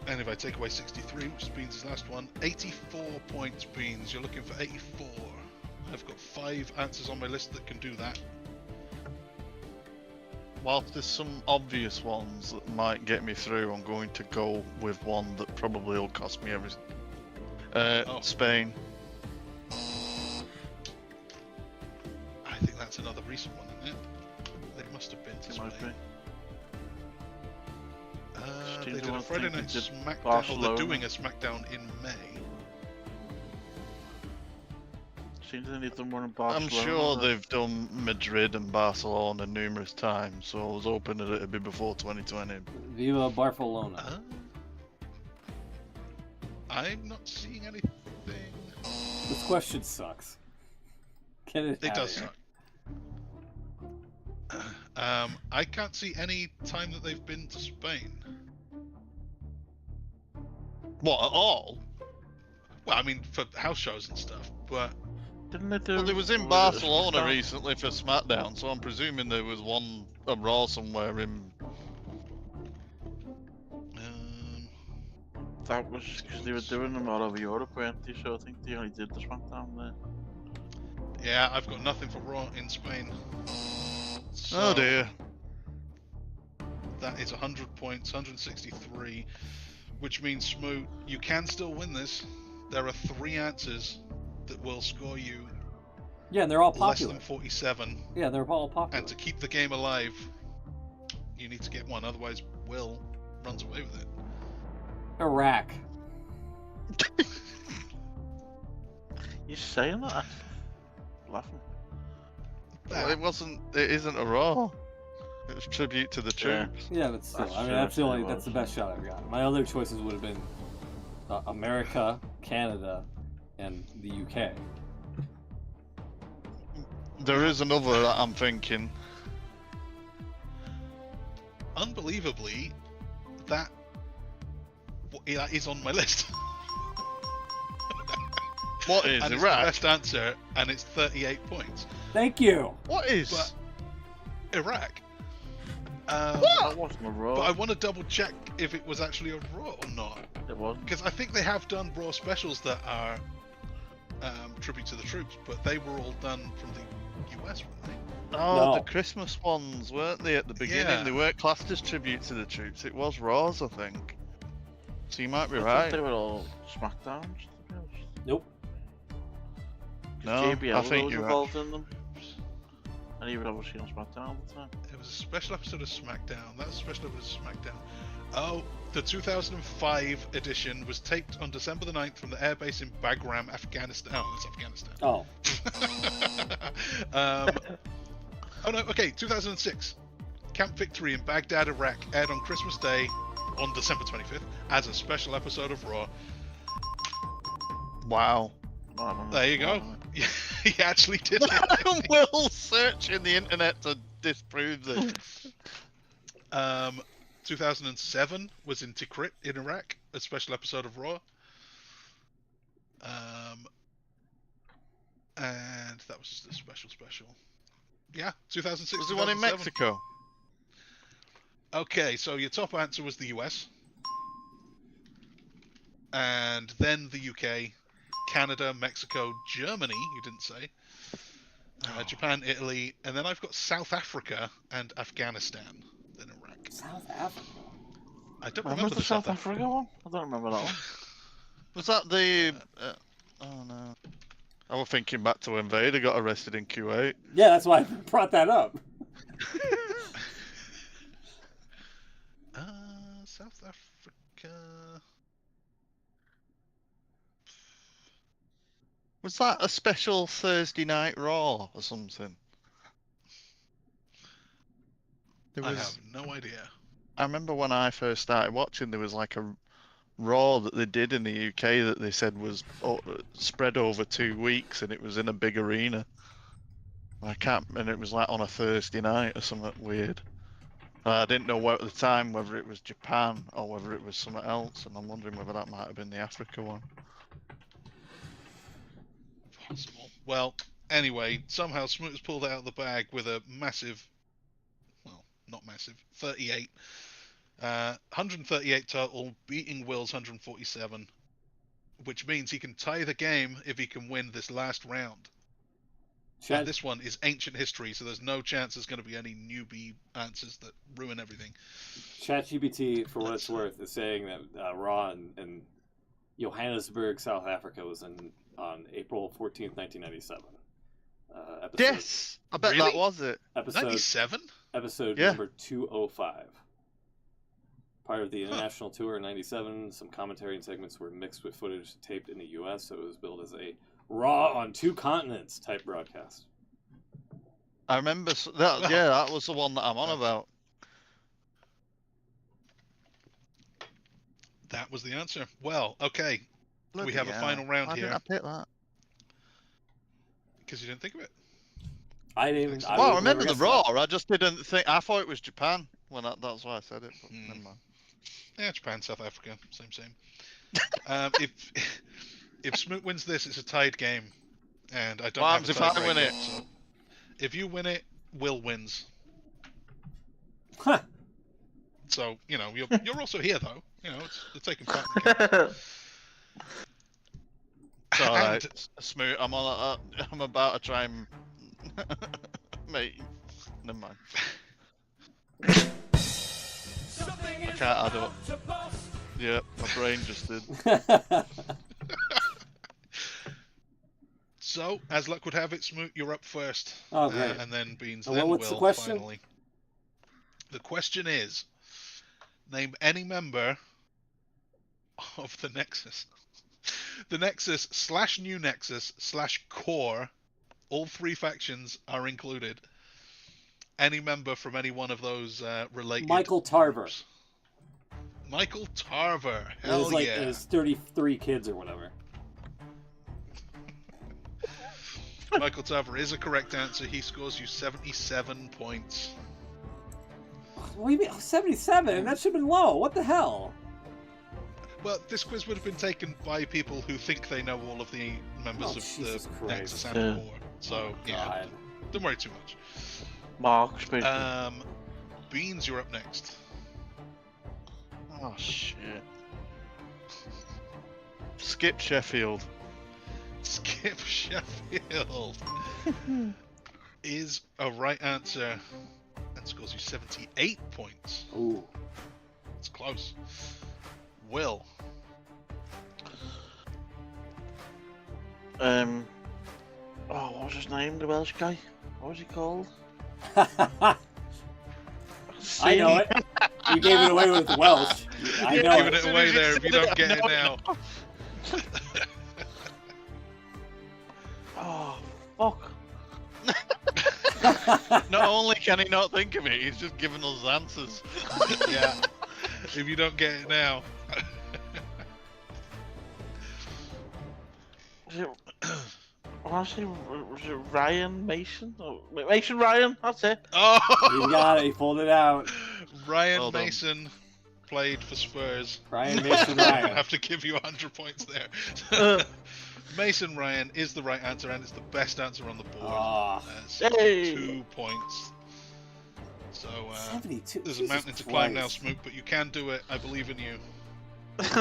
And if I take away 63, which is Beans' last one, 84 points, Beans. You're looking for 84. I've got 5 answers on my list that can do that. Whilst there's some obvious ones that might get me through, I'm going to go with one that probably will cost me everything. Spain. recent one, isn't it? They must have been to Spain. They did a Friday Night SmackDown. Oh, they're doing a SmackDown in May. Seems they need them more in Barcelona. I'm sure they've done Madrid and Barcelona numerous times, so I was hoping that it'd be before 2020. Viva Barcelona. I'm not seeing anything. This question sucks. It does suck. I can't see any time that they've been to Spain. What, at all? Well, I mean, for house shows and stuff, but... Didn't they do... Well, they was in Barcelona recently for SmackDown, so I'm presuming there was one at Raw somewhere in... That was because they were doing them all over Europe, weren't they? So I think they only did the SmackDown there. Yeah, I've got nothing for Raw in Spain. So oh dear. That is 100 points, 163, which means, Smoot, you can still win this. There are 3 answers that will score you. Yeah, and they're all popular. Less than 47. Yeah, they're all popular. And to keep the game alive, you need to get one. Otherwise, Will runs away with it. Iraq. You saying that? Laughing. Well, it isn't a Raw. It was tribute to the troops. Yeah, but still, I mean, that's the best shot I've got. My other choices would have been America, Canada, and the UK. There is another that I'm thinking. Unbelievably, that is on my list. What is and it's Iraq? the best answer, and it's 38 points. Thank you. What is? But Iraq. What? That wasn't a Raw. But I want to double check if it was actually a Raw or not. It wasn't. Because I think they have done Raw specials that are tribute to the troops, but they were all done from the US, weren't they? Oh, No. the Christmas ones, weren't they, at the beginning? Yeah. They weren't classed as tribute to the troops. It was Raws, I think. So you might be I right. thought they were all SmackDowns, to be honest. Nope. No, JBL I think was you're involved in them. And he was obviously on SmackDown all the time. It was a special episode of SmackDown. That was a special episode of SmackDown. Oh, the 2005 edition was taped on December the 9th from the airbase in Bagram, Afghanistan. Oh, it's Afghanistan. Oh. Oh no, okay, 2006. Camp Victory in Baghdad, Iraq aired on Christmas Day on December 25th as a special episode of Raw. Wow. There you go. He actually did it. Will searching the internet to disprove this. 2007 was in Tikrit in Iraq, a special episode of Raw. And that was just a special. Yeah, 2006. Was the one in Mexico? Okay, so your top answer was the US. And then the UK, Canada, Mexico, Germany, you didn't say. Japan, Italy, and then I've got South Africa and Afghanistan, then Iraq. South Africa? I don't Remember remember the South Africa one? I don't remember that one. Was that the... oh no. I was thinking back to when Vader got arrested in Kuwait. Yeah, that's why I brought that up. South Africa... Was that a special Thursday Night Raw or something? I have no idea. I remember when I first started watching, there was like a Raw that they did in the UK that they said was spread over 2 weeks, and it was in a big arena. And it was like on a Thursday night or something weird. I didn't know at the time whether it was Japan or whether it was something else, and I'm wondering whether that might have been the Africa one. Possible. Well, anyway, somehow Smoot has pulled it out of the bag with a massive, well, not massive, 38. 138 total, beating Will's 147, which means he can tie the game if he can win this last round. And this one is ancient history, so there's no chance there's going to be any newbie answers that ruin everything. ChatGPT, for what it's worth, is saying that Raw in Johannesburg, South Africa was on April 14th, 1997. Episode, Yes, I bet Really? that was it. episode 97? episode Yeah. number 205. Part of the international tour in '97, some commentary and segments were mixed with footage taped in the U.S., so it was billed as a Raw on 2 continents type broadcast. I remember that. Yeah, that was the one that I'm on about. That was the answer. Well, okay. Bloody we have hell. a final round Why here. didn't I pick that? Because you didn't think of it. I didn't even. Well, I remember the Raw. I just didn't think. I thought it was Japan. That's why I said it. But never mind. Yeah, Japan, South Africa, same. If Smoot wins this, it's a tied game, and I don't. What have happens a if I tiebreaker, win it? So if you win it, Will wins. Huh. So you're also here though. You're taking part in the game. It's all right, Smoot. I'm about to try and mate. Never mind. I can't add up. Yeah, my brain just did. So, as luck would have it, Smoot, you're up first. Oh, great. And then Beans, Well, then what's the Will, question? finally. The question is, name any member of the Nexus. The Nexus / New Nexus / Core, all 3 factions are included. Any member from any one of those related Michael Tarver. groups. Michael Tarver. It Hell was like yeah. it was 33 kids or whatever. Michael Tarver is a correct answer. He scores you 77 points. What do you mean? 77? That should have been low. What the hell? Well, this quiz would have been taken by people who think they know all of the members of Jesus the Christ. Nexus and Core. So, yeah, God. don't worry too much. Mark, speaking. Beans, you're up next. Oh shit. Skip Sheffield. Skip Sheffield is a right answer and scores you 78 points. Ooh. It's close. Will. What was his name? The Welsh guy. What was he called? I know it. You gave it away with Welsh. I know Giving it. it away there if you don't get it now. Oh, fuck. Not only can he not think of it, he's just giving us answers. Yeah. If you don't get it now. Was it Ryan Mason? Oh, Mason Ryan, that's it. Oh! You got it. He pulled it out. Ryan Well done. Mason played for Spurs. Ryan Mason I Ryan. have to give you 100 points there. Mason Ryan is the right answer, and it's the best answer on the board. Ah. 2 points. So 72. there's a Jesus mountain to climb now, Christ. Smoot, but you can do it. I believe in you.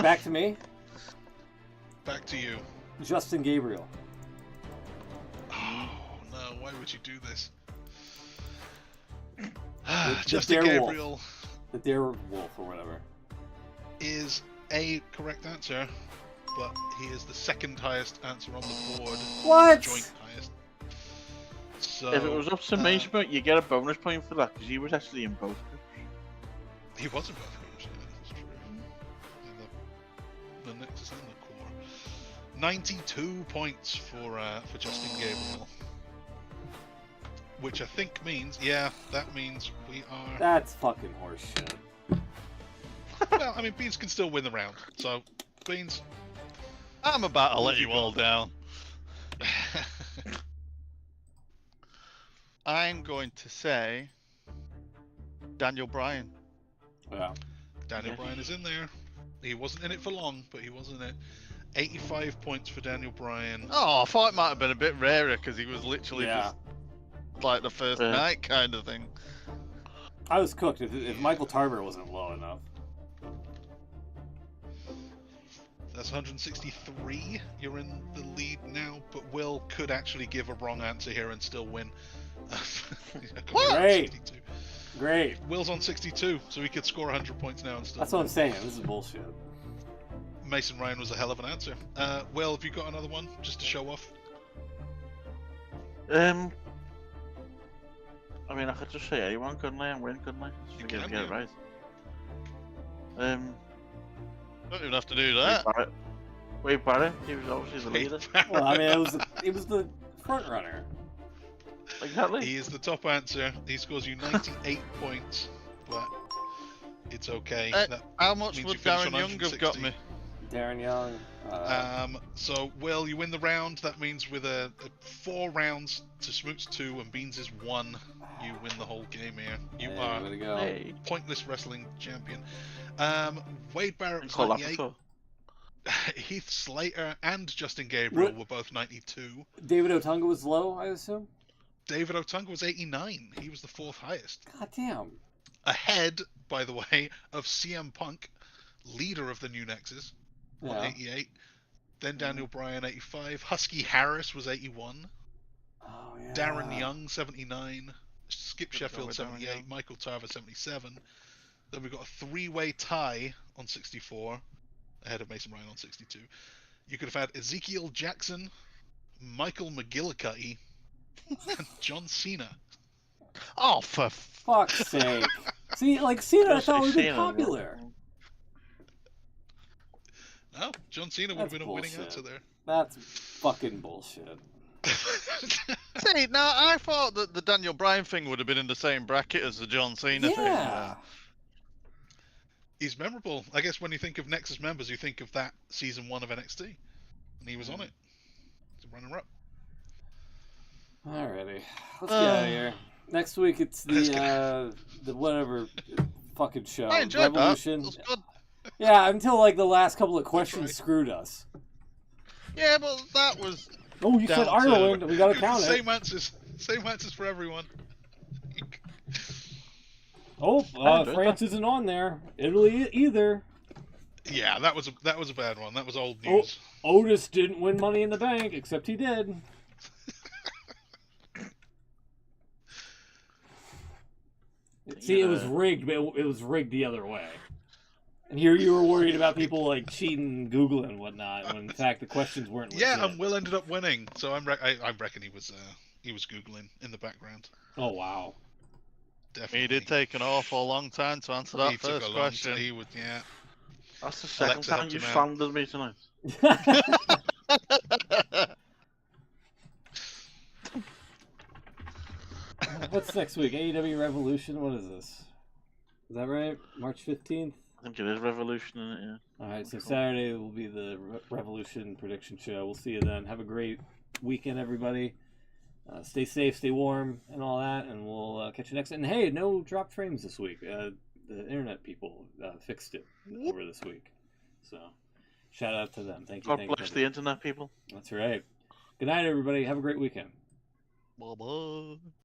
Back to me. Back to you. Justin Gabriel. Oh no! Why would you do this? The Justin Darewolf. Gabriel The Darewolf or whatever. is a correct answer, but he is the second highest answer on the board. What? Joint highest. So If it was up to me, Smoot, you get a bonus point for that because he was actually in both groups. he was in both groups. Yeah, that's true. The Nexus and the Core. 92 points for Justin Gabriel. Which I think means, that means we are. That's fucking horseshit. Well, I mean, Beans can still win the round. So, Beans. I'm about to let you all down. I'm going to say Daniel Bryan. Yeah. Daniel Bryan is in there. He wasn't in it for long, but he was in it. 85 points for Daniel Bryan. Oh, I thought it might have been a bit rarer because he was literally Yeah. just like the first night kind of thing. I was cooked if Michael Tarver wasn't low enough. That's 163. You're in the lead now, but Will could actually give a wrong answer here and still win. Great. 62. Great. Will's on 62, so he could score 100 points now and still That's win. what I'm saying. This is bullshit. Mason Ryan was a hell of an answer. Will, have you got another one just to show off? I mean, I could just say anyone, couldn't I, and win, couldn't I? You Get can it right. Don't even have to do that. Wade Barrett, he was obviously the leader. Well, I mean, it was the front runner. Exactly. He is the top answer. He scores you 98 points, but it's okay. How much would Darren Young have got me? Darren Young. So, Will, you win the round. That means with a 4 rounds to Smoot's 2 and Beans' 1, you win the whole game here. You are Pointless Wrestling Champion. Wade Barrett was 98. Heath Slater and Justin Gabriel were both 92. David Otunga was low, I assume? David Otunga was 89. He was the 4th highest. God damn. Ahead, by the way, of CM Punk, leader of the New Nexus, on 88. Then Daniel Bryan, 85. Husky Harris was 81. Oh, yeah. Darren Young, 79. Skip Sheffield, 78. Michael Tarver, 77. Then we've got a 3-way tie on 64, ahead of Mason Ryan on 62. You could have had Ezekiel Jackson, Michael McGillicuddy, and John Cena. Oh, for fuck's sake. See, like, Cena I thought would be popular. No, John Cena would have been a winning answer there. That's fucking bullshit. See, now I thought that the Daniel Bryan thing would have been in the same bracket as the John Cena thing. He's memorable. I guess when you think of Nexus members, you think of that season 1 of NXT. And he was on it. He's a runner-up. Alrighty. Let's get out of here. Next week it's the whatever fucking show. I enjoyed Revolution. That. It was good. Yeah, until like the last couple of questions screwed us. Yeah, but that was... Oh, you said Ireland. We gotta count it. Same answers for everyone. Oh, France isn't on there. Italy either. Yeah, that was a bad one. That was old news. Otis didn't win Money in the Bank, except he did. See, it was rigged, but it was rigged the other way. And here you were worried about people like cheating, Googling, and whatnot, when in fact the questions weren't legit. Yeah, and Will ended up winning, so I reckon he was Googling in the background. Oh wow. Definitely. He did take an awful long time to answer that first question. He would, yeah. That's the second time you slandered me tonight. What's next week? AEW Revolution? What is this? Is that right? March 15th? I think it is Revolution, isn't it? Yeah. Alright, so Saturday will be the Revolution prediction show. We'll see you then. Have a great weekend, everybody. Stay safe, stay warm, and all that, and we'll catch you next. And hey, no dropped frames this week. The internet people fixed it over this week. So, shout out to them. Thank you. God bless the internet people. That's right. Good night, everybody. Have a great weekend. Bye-bye.